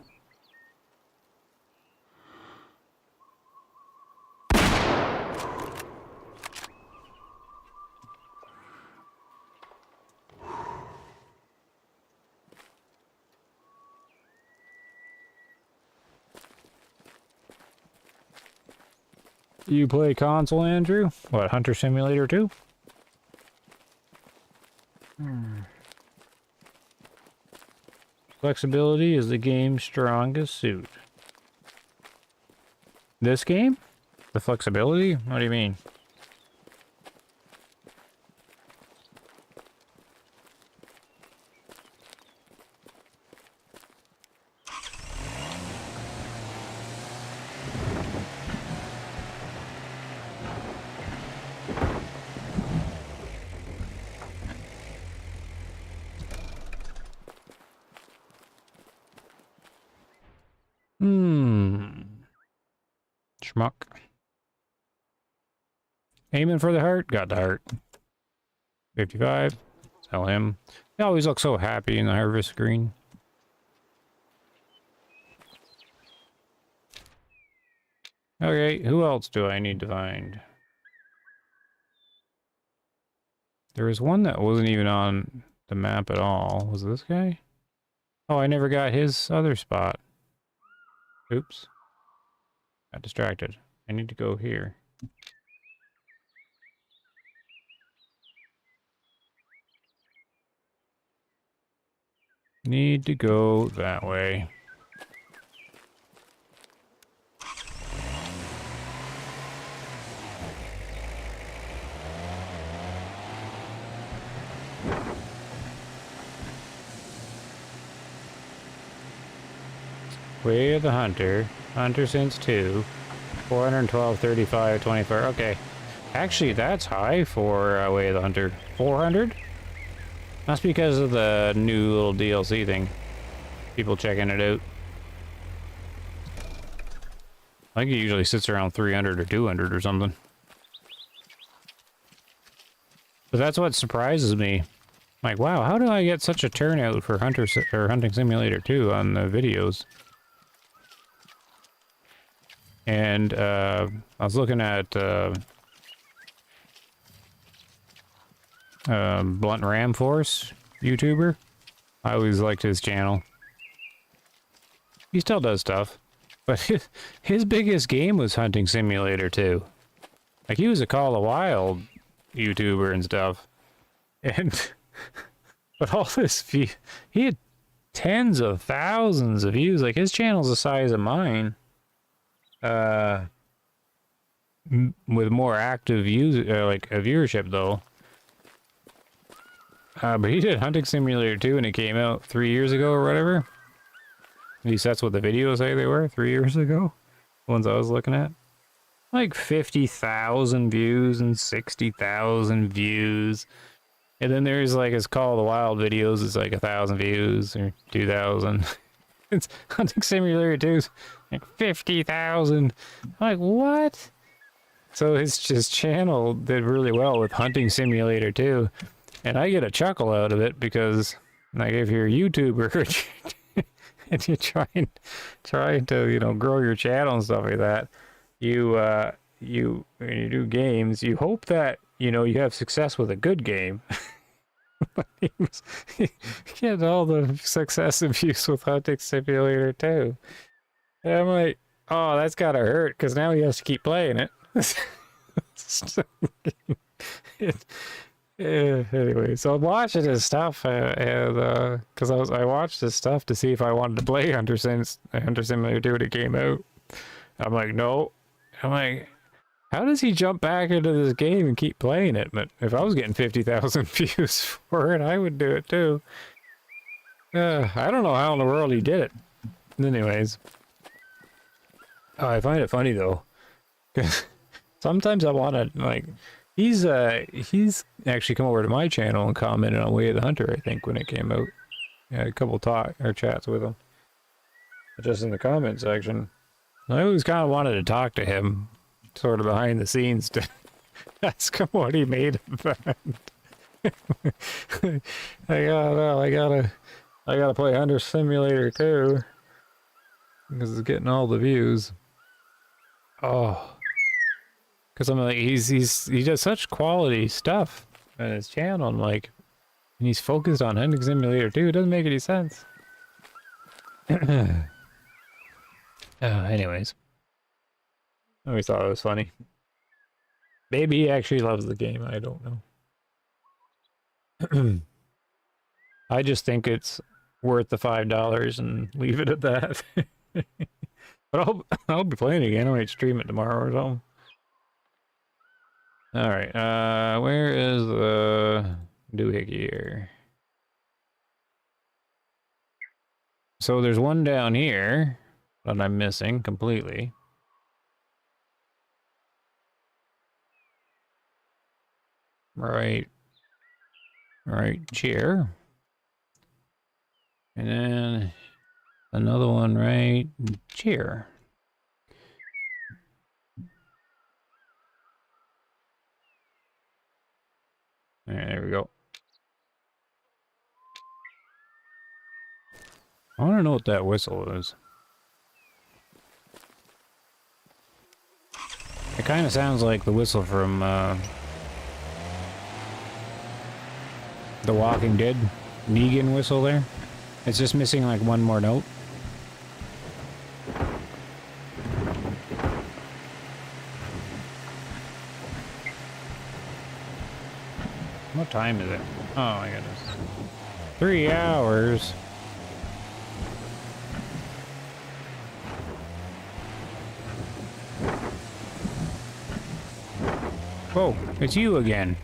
You play console, Andrew? What, Hunter Simulator 2? Flexibility is the game's strongest suit. This game? The flexibility? What do you mean? Schmuck. Aiming for the heart. Got the heart. 55. Sell him. He always looks so happy in the harvest screen. Okay, who else do I need to find? There was one that wasn't even on the map at all. Was this guy? Oh, I never got his other spot. Oops. Got distracted. I need to go here. Need to go that way. Way of the Hunter. Hunter since 2. 412, 35, 24. Okay. Actually, that's high for Way of the Hunter. 400? That's because of the new little DLC thing. People checking it out. I think it usually sits around 300 or 200 or something. But that's what surprises me. Like, wow, how do I get such a turnout for Hunting Simulator 2 on the videos? And I was looking at Blunt Ram Force YouTuber. I always liked his channel. He still does stuff, but his biggest game was Hunting Simulator 2. Like, he was a Call of Wild YouTuber and stuff, and but all this he had tens of thousands of views. Like, his channel's the size of mine. With more active like a viewership though. But he did Hunting Simulator 2 and it came out 3 years ago or whatever. At least that's what the videos say they were 3 years ago. The ones I was looking at. Like 50,000 views and 60,000 views. And then there's like his Call of the Wild videos, it's like 1,000 views or 2,000. It's Hunting Simulator 2's Like 50,000. I'm like, what? So his channel did really well with Hunting Simulator too. And I get a chuckle out of it because, like, if you're a YouTuber and you're trying to, you know, grow your channel and stuff like that, when you do games, you hope that, you know, you have success with a good game. But he had all the success and views with Hunting Simulator too. And I'm like, oh, that's gotta hurt, because now he has to keep playing it. Anyway, so I'm watching his stuff, and because I watched his stuff to see if I wanted to play Hunter Simulator 2 when it came out. I'm like, no. I'm like, how does he jump back into this game and keep playing it? But if I was getting 50,000 views for it, I would do it too. I don't know how in the world he did it. Anyways, I find it funny though, because sometimes I want to, like, he's actually come over to my channel and commented on Way of the Hunter, I think, when it came out. Yeah, a couple chats with him, just in the comment section. I always kind of wanted to talk to him, sort of behind the scenes, to ask him what he made of that. I gotta play Hunter Simulator 2 because it's getting all the views. Oh, because I'm like, he does such quality stuff on his channel. I'm like, and he's focused on Hunting Simulator 2. It doesn't make any sense. Anyways, I always thought it was funny. Maybe he actually loves the game. I don't know. I just think it's worth the $5 and leave it at that. But I'll be playing it again. I might stream it tomorrow or something. All right. Where is the doohickey here? So there's one down here that I'm missing completely. Right here. And then another one right here. All right, there we go. I want to know what that whistle is. It kind of sounds like the whistle from The Walking Dead. Negan whistle there. It's just missing like one more note. What time is it? Oh my goodness. 3 hours. Whoa, it's you again.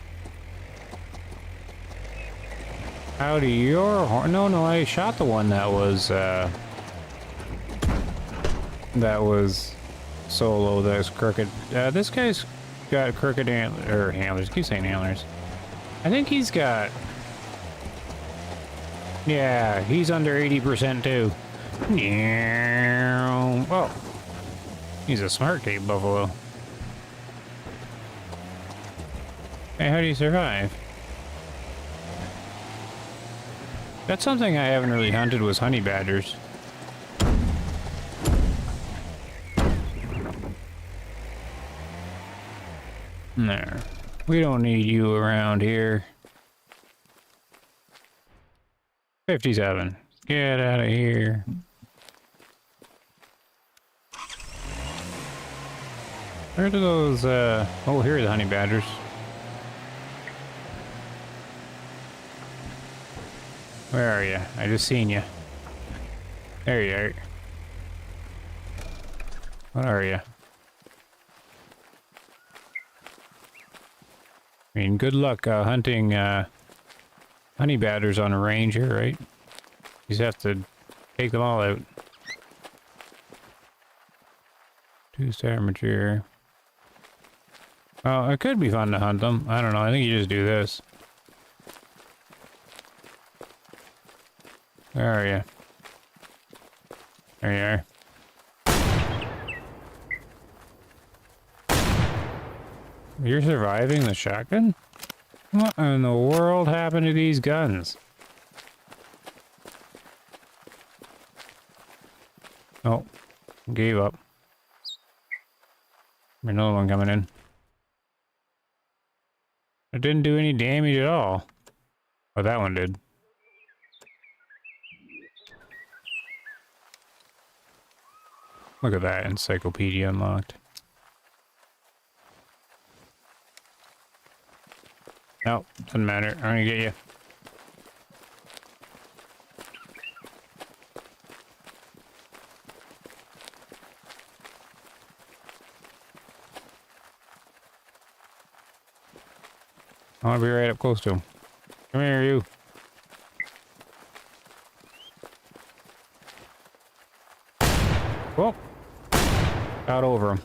Howdy, your horn. No, I shot the one that was solo. That's crooked. This guy's got crooked handlers. Keep saying handlers. I think he's got. Yeah, he's under 80% too. Yeah. Well, he's a smart Cape Buffalo. Hey, how do you survive? That's something I haven't really hunted, was honey badgers. There. We don't need you around here. 57. Get out of here. Where do those, oh, here are the honey badgers. Where are you? I just seen you. There you are. What are you? I mean, good luck hunting honey badgers on a range here, right? You just have to take them all out. 2-star mature. Oh, it could be fun to hunt them. I don't know. I think you just do this. Where are you? There you are. You're surviving the shotgun? What in the world happened to these guns? Oh, gave up. Another one coming in. It didn't do any damage at all. Oh, that one did. Look at that encyclopedia unlocked. No, doesn't matter. I'm gonna get you. I want to be right up close to him. Come here, you. Whoa. Got over him.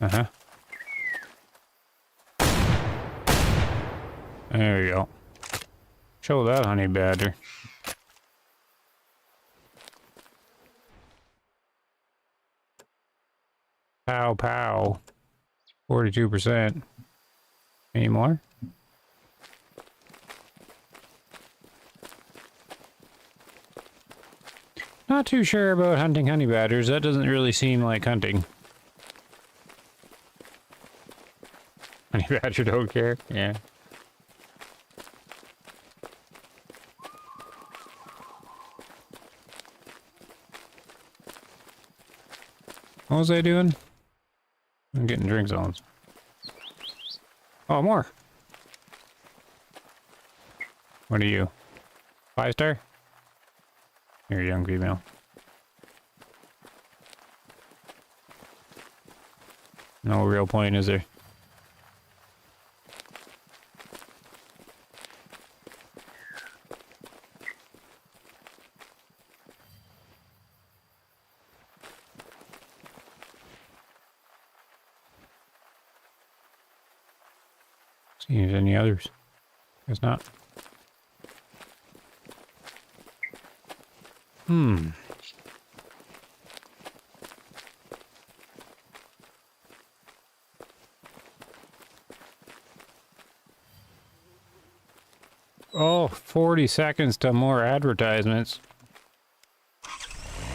Uh-huh. There you go. Show that honey badger. Pow, pow. 42%. Any more? Not too sure about hunting honey badgers. That doesn't really seem like hunting. Honey badger don't care? Yeah. What was I doing? I'm getting drink zones. Oh, more. What are you? 5-star? You're a young female. No real point, is there? See if there's any others. Guess not. Oh, 40 seconds to more advertisements.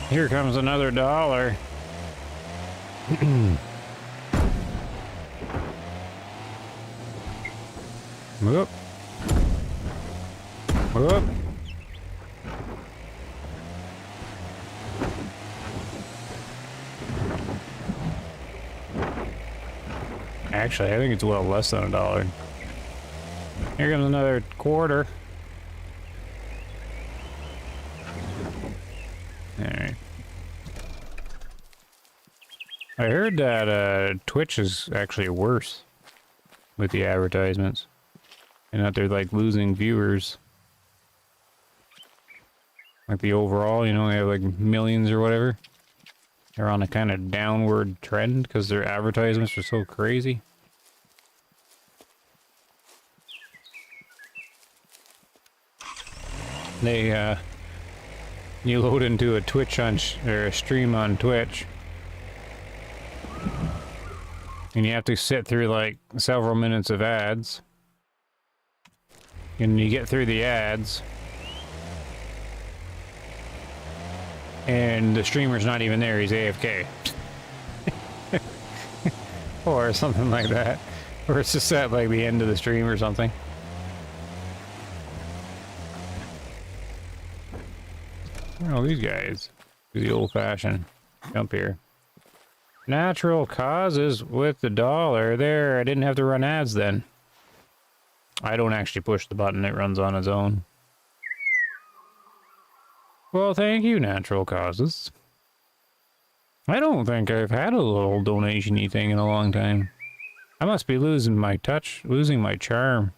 Here comes another $1. Whoop. Whoop. Actually, I think it's well less than $1. Here comes another quarter. Alright. I heard that Twitch is actually worse with the advertisements. And that they're like losing viewers. Like the overall, you know, they have like millions or whatever. They're on a kind of downward trend because their advertisements are so crazy. They, you load into a Twitch on, or a stream on Twitch. And you have to sit through like several minutes of ads. And you get through the ads. And the streamer's not even there, he's AFK. Or something like that. Or it's just at like the end of the stream or something. Oh, these guys. Do the old-fashioned jump here. Natural causes with the $1. There, I didn't have to run ads then. I don't actually push the button, it runs on its own. Well, thank you, natural causes. I don't think I've had a little donation-y thing in a long time. I must be losing my touch, losing my charm.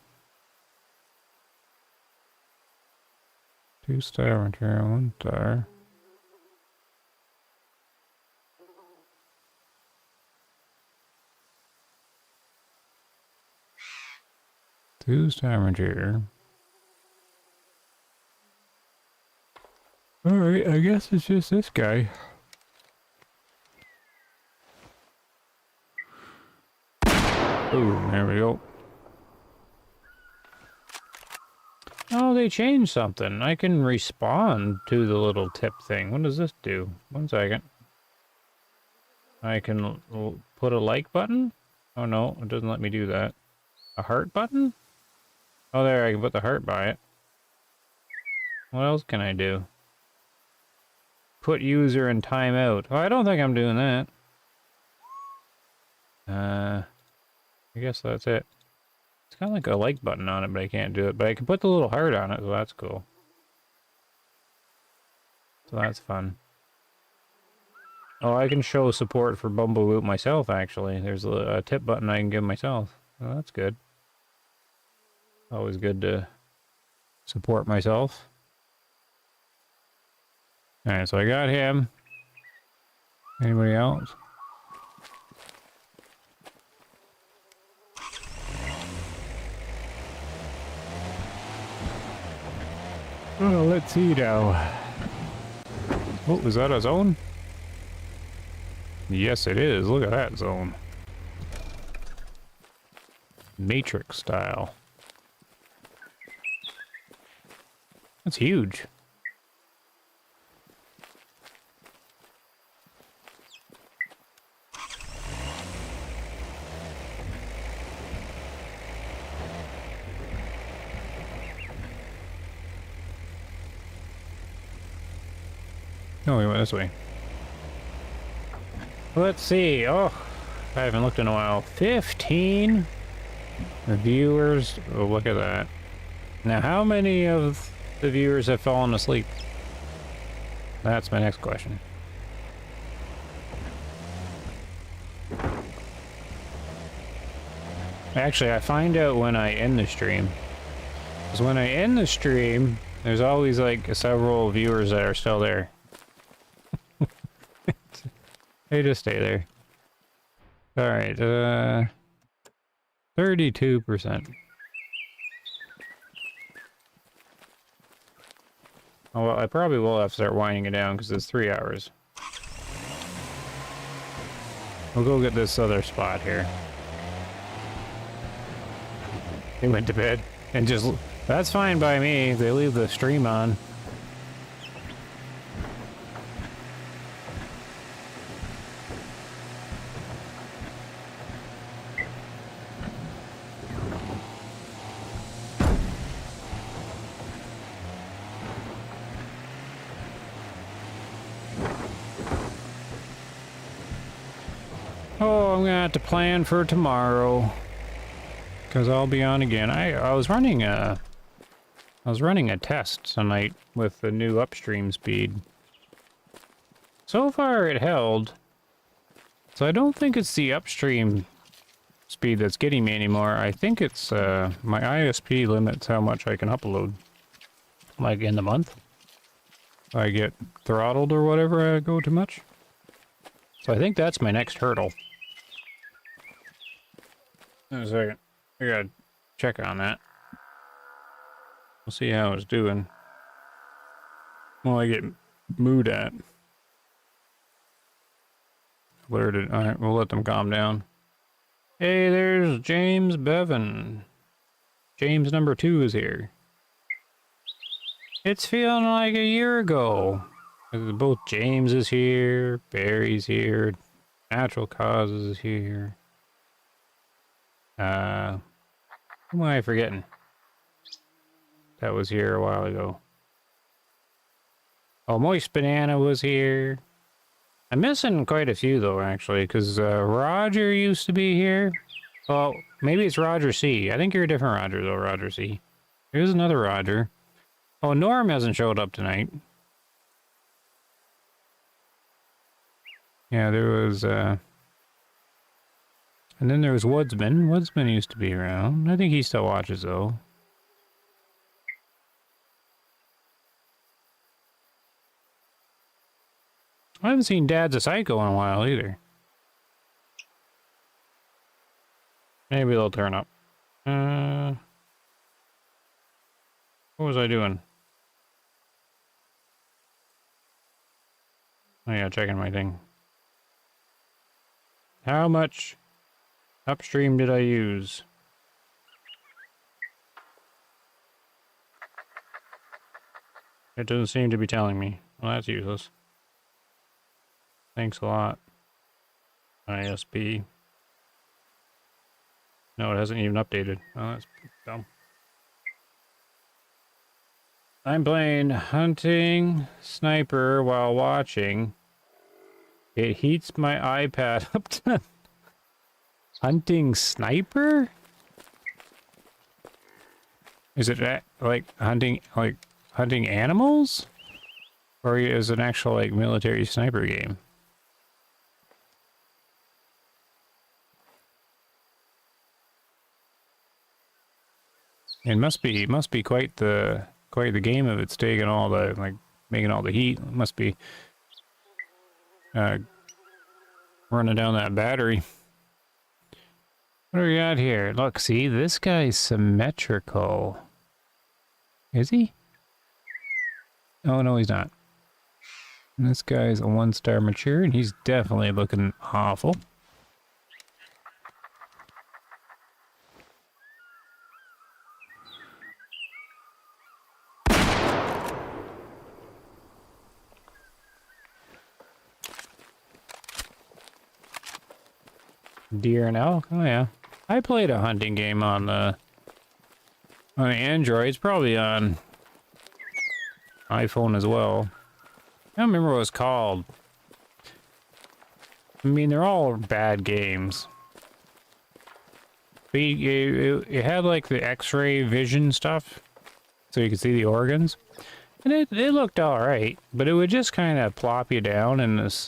2-star material, 1-star. Two-star material. Alright, I guess it's just this guy. Boom, there we go. Oh, they changed something. I can respond to the little tip thing. What does this do? 1 second. I can put a like button? Oh no, it doesn't let me do that. A heart button? Oh, there, I can put the heart by it. What else can I do? Put user in timeout. Oh, I don't think I'm doing that. I guess that's it. It's kind of like a like button on it, but I can't do it. But I can put the little heart on it, so that's cool. So that's fun. Oh, I can show support for Bumbleroot myself, actually. There's a tip button I can give myself. Oh, that's good. Always good to support myself. Alright, so I got him. Anybody else? Oh, let's see now. Oh, is that a zone? Yes, it is. Look at that zone. Matrix style. That's huge. Oh, we went this way. Let's see. Oh, I haven't looked in a while. 15 viewers. Oh, look at that. Now, how many of the viewers have fallen asleep? That's my next question. Actually, I find out when I end the stream. Because when I end the stream, there's always like several viewers that are still there. They just stay there. Alright, 32%. Oh, well, I probably will have to start winding it down because it's 3 hours. We'll go get this other spot here. They went to bed and just... That's fine by me. They leave the stream on. Oh, I'm gonna have to plan for tomorrow. Because I'll be on again. I was running a test tonight with the new upstream speed. So far it held. So I don't think it's the upstream speed that's getting me anymore. I think it's my ISP limits how much I can upload. Like in the month. I get throttled or whatever I go too much. So I think that's my next hurdle. Wait a second. I gotta check on that. We'll see how it's doing. Well, I get mood at. Alerted. Alright, we'll let them calm down. Hey, there's James Bevan. James number 2 is here. It's feeling like a year ago. Both James is here, Barry's here, Natural Causes is here. Who am I forgetting? That was here a while ago. Oh, Moist Banana was here. I'm missing quite a few though, actually, because Roger used to be here. Well, maybe it's Roger C. I think you're a different Roger though, Roger C. Here's another Roger. Oh, Norm hasn't showed up tonight. Yeah, there was, and then there was Woodsman. Woodsman used to be around. I think he still watches, though. I haven't seen Dad's a Psycho in a while, either. Maybe they'll turn up. What was I doing? Oh yeah, checking my thing. How much upstream did I use? It doesn't seem to be telling me. Well, that's useless. Thanks a lot. ISP. No, it hasn't even updated. Oh, that's dumb. I'm playing hunting sniper while watching. It heats my iPad up to hunting sniper? Is it like hunting animals? Or is it an actual like military sniper game? It must be quite the game if it's taking all the like making all the heat. It must be running down that battery. What do we got here? Look, see, this guy's symmetrical. Is he? Oh no, he's not. And this guy's a 1-star mature, and he's definitely looking awful. Deer and elk? Oh yeah. I played a hunting game on Android. It's probably on iPhone as well. I don't remember what it was called. I mean, they're all bad games. But it had like the X-ray vision stuff, so you could see the organs. And it looked alright, but it would just kind of plop you down in this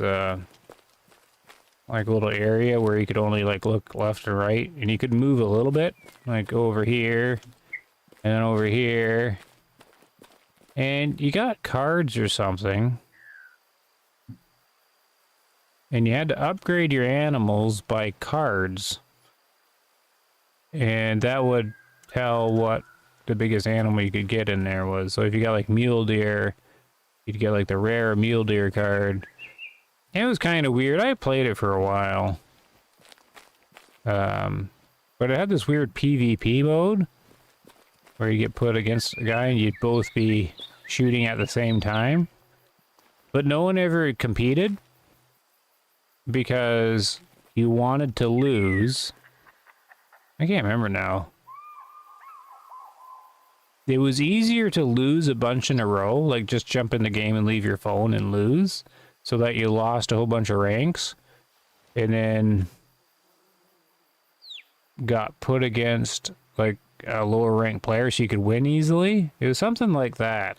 like little area where you could only like look left and right, and you could move a little bit, like go over here and then over here, and you got cards or something, and you had to upgrade your animals by cards, and that would tell what the biggest animal you could get in there was. So if you got like mule deer, you'd get like the rare mule deer card. It was kind of weird. I played it for a while. But it had this weird PvP mode where you get put against a guy and you'd both be shooting at the same time. But no one ever competed because you wanted to lose. I can't remember now. It was easier to lose a bunch in a row, like just jump in the game and leave your phone and lose, so that you lost a whole bunch of ranks, and then got put against like a lower ranked player so you could win easily. It was something like that.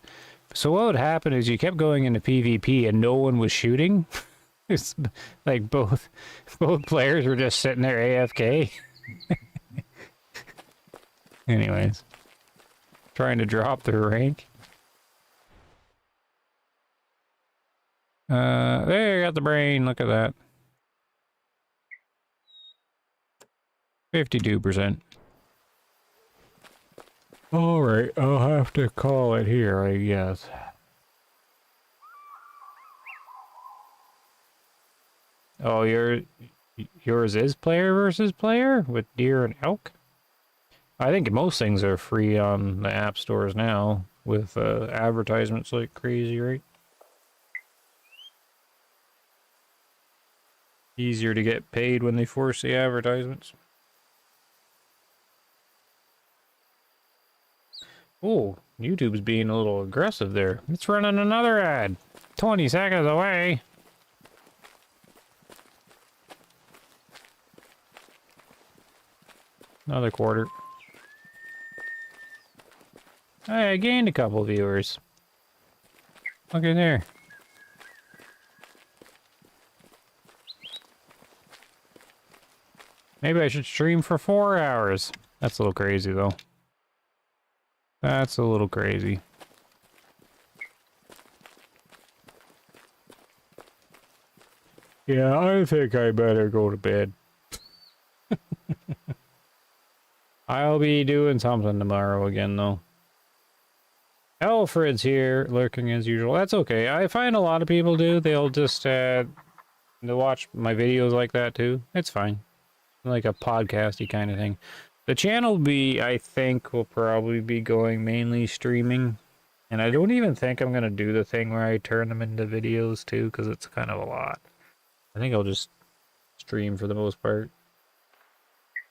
So what would happen is you kept going into PvP and no one was shooting. It's like both players were just sitting there AFK. Anyways, trying to drop their rank. There, you got the brain. Look at that. 52%. Alright, I'll have to call it here, I guess. Oh, yours is player versus player with deer and elk? I think most things are free on the app stores now with advertisements like crazy, right? Easier to get paid when they force the advertisements. Oh, YouTube's being a little aggressive there. It's running another ad. 20 seconds away. Another quarter. Hey, I gained a couple viewers. Look at there. Maybe I should stream for 4 hours. That's a little crazy, though. That's a little crazy. Yeah, I think I better go to bed. I'll be doing something tomorrow again, though. Alfred's here, lurking as usual. That's okay. I find a lot of people do. They'll just, they'll watch my videos like that, too. It's fine. like a podcasty kind of thing. The channel I think, will probably be going mainly streaming. And I don't even think I'm going to do the thing where I turn them into videos too, because it's kind of a lot. I think I'll just stream for the most part.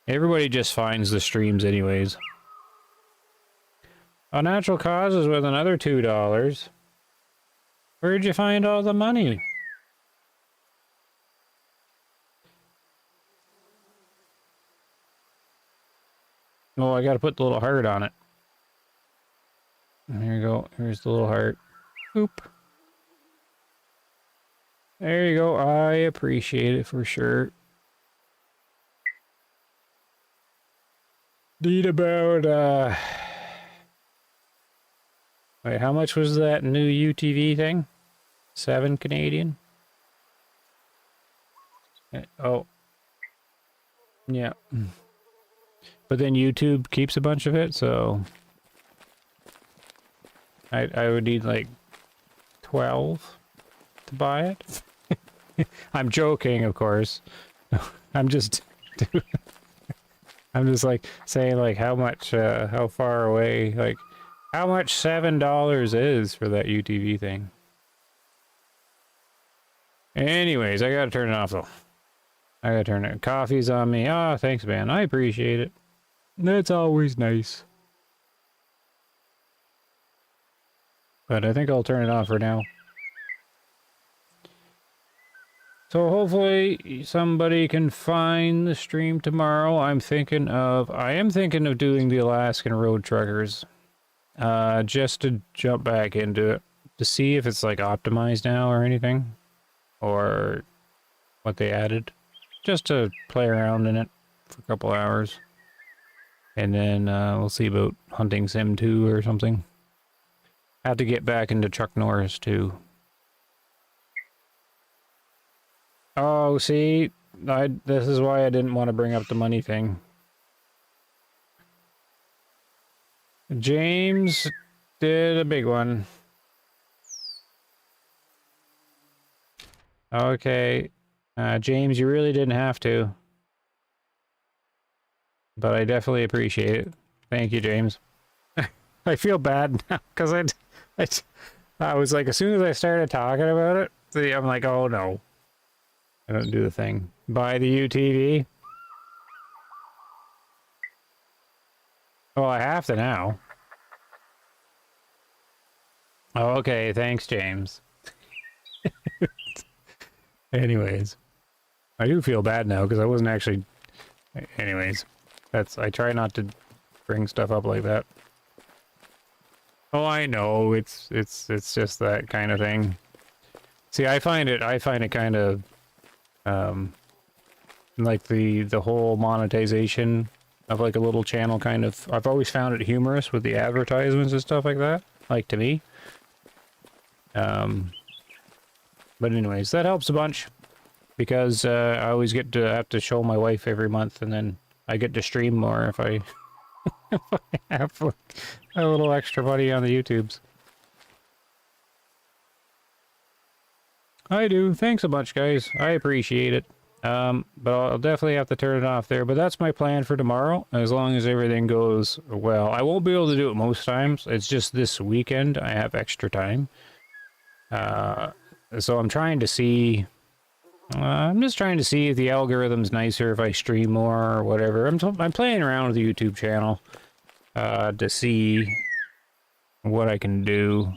Everybody just finds the streams anyways. Unnatural Causes with another $2. Where'd you find all the money? Oh, I gotta put the little heart on it. There you go. Here's the little heart. Oop. There you go. I appreciate it for sure. Need about, wait, how much was that new UTV thing? 7 Canadian? Oh. Yeah. But then YouTube keeps a bunch of it, so... I would need like 12 to buy it. I'm joking, of course. I'm just like saying like how much how far away, like how much $7 is for that UTV thing. Anyways, I gotta turn it off though. I gotta turn it. Coffee's on me. Ah, oh, thanks man. I appreciate it. That's always nice. But I think I'll turn it off for now. So hopefully somebody can find the stream tomorrow. I am thinking of doing the Alaskan Road Truckers. Just to jump back into it. To see if it's like optimized now or anything. Or what they added. Just to play around in it for a couple hours. And then we'll see about Hunting Sim 2 or something. Have to get back into Chuck Norris too. Oh, see, this is why I didn't want to bring up the money thing. James did a big one. Okay, James, you really didn't have to. But I definitely appreciate it. Thank you, James. I feel bad now, because I was like, as soon as I started talking about it, see, I'm like, oh no. I don't do the thing. Buy the UTV? Well, I have to now. Oh, okay, thanks, James. Anyways. I do feel bad now, because I wasn't actually... Anyways. I try not to bring stuff up like that. Oh, I know. It's just that kind of thing. See, I find it kind of like the whole monetization of like a little channel kind of, I've always found it humorous with the advertisements and stuff like that, like to me. But anyways, that helps a bunch because I always get to have to show my wife every month, and then I get to stream more if I if I have like a little extra money on the YouTubes. I do. Thanks a bunch, guys. I appreciate it. But I'll definitely have to turn it off there. But that's my plan for tomorrow, as long as everything goes well. I won't be able to do it most times. It's just this weekend I have extra time. So I'm trying to see... I'm just trying to see if the algorithm's nicer if I stream more or whatever. I'm playing around with the YouTube channel to see what I can do.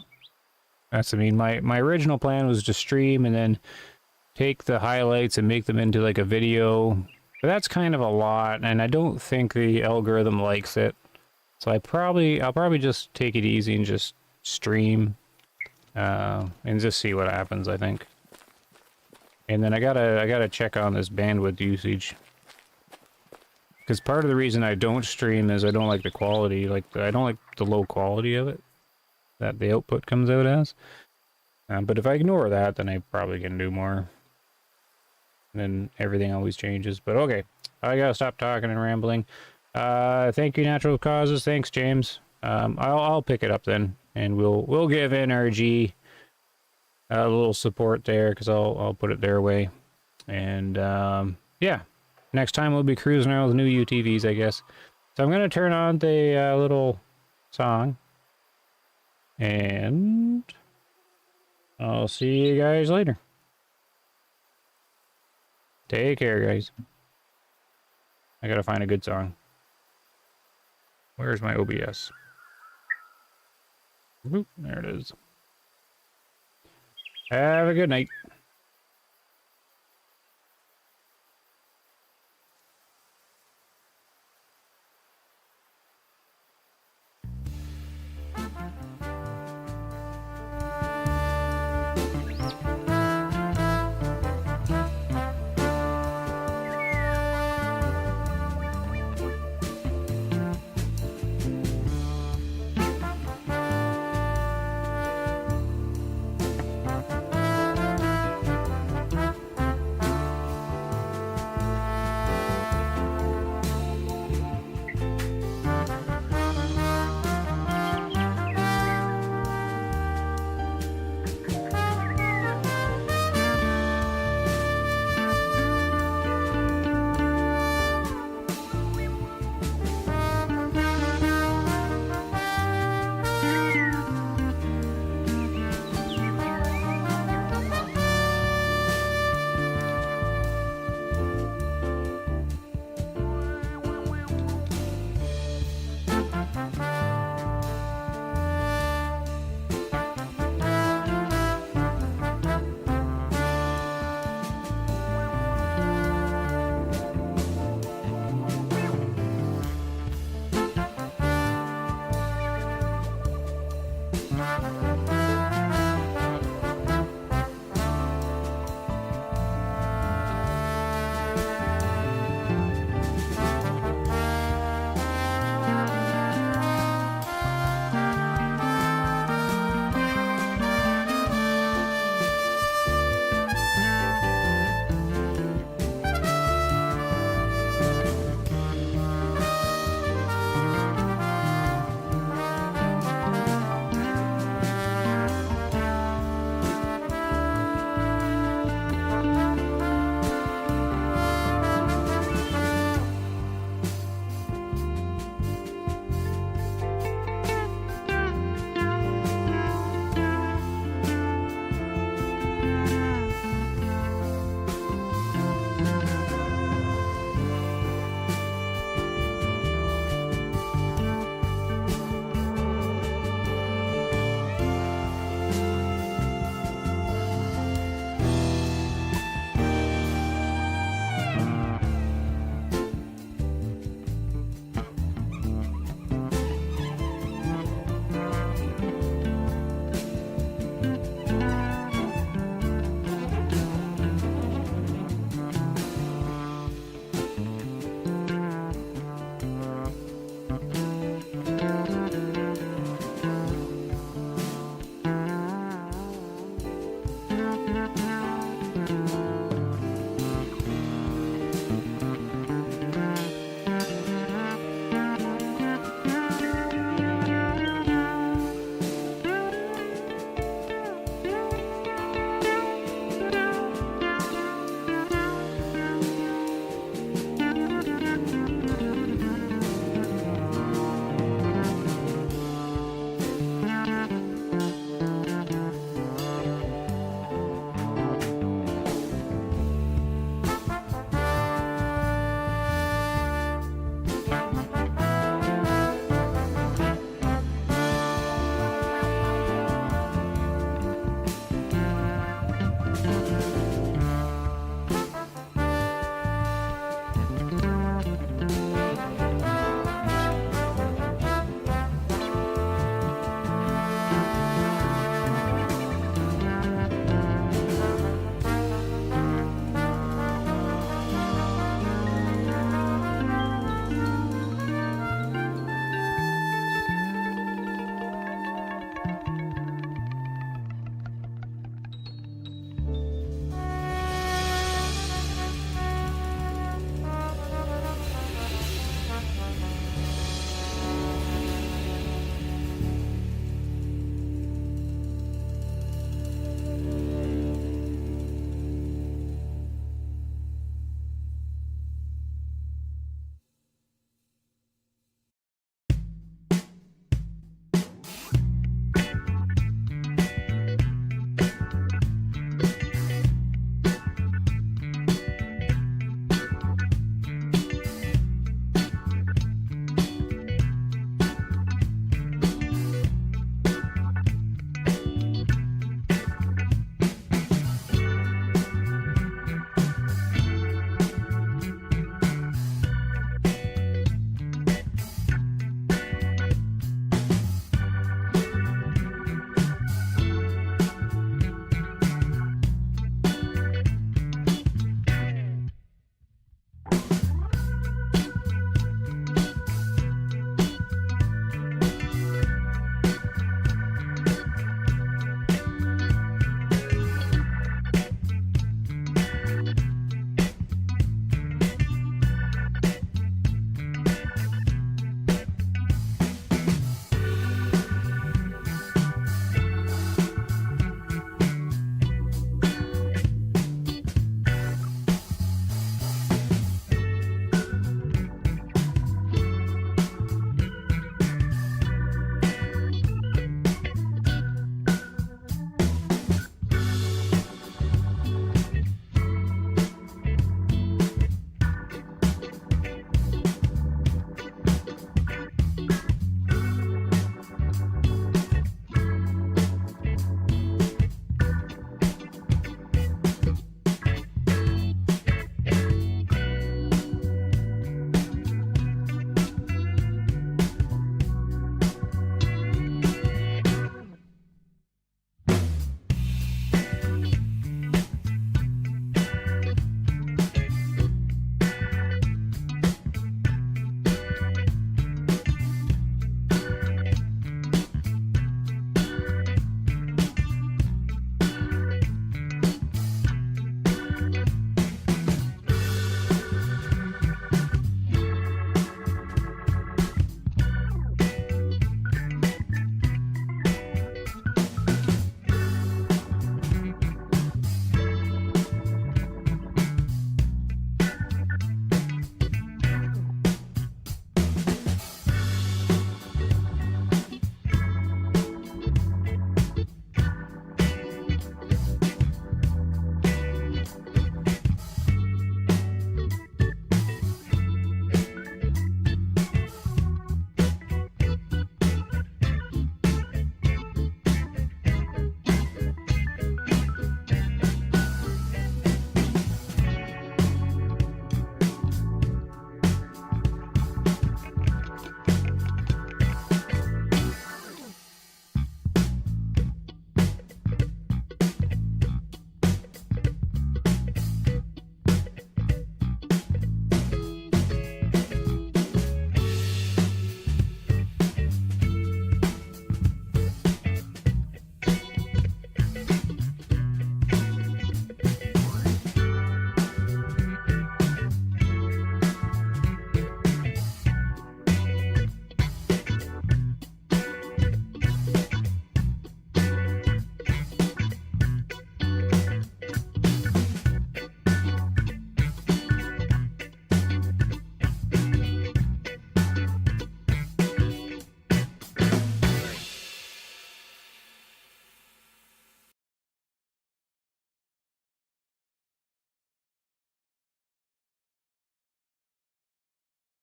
I mean, my original plan was to stream and then take the highlights and make them into like a video. But that's kind of a lot, and I don't think the algorithm likes it. So I'll probably just take it easy and just stream and just see what happens, I think. And then I gotta check on this bandwidth usage. Because part of the reason I don't stream is I don't like the quality, I don't like the low quality of it that the output comes out as. But if I ignore that, then I probably can do more. And then everything always changes. But okay, I gotta stop talking and rambling. Thank you, Natural Causes. Thanks, James. I'll pick it up then, and we'll give NRG a little support there, because I'll put it their way. And yeah, Next time we'll be cruising around with new UTVs, I guess. So I'm going to turn on the little song. And I'll see you guys later. Take care, guys. I gotta find a good song. Where's my OBS? Boop, there it is. Have a good night.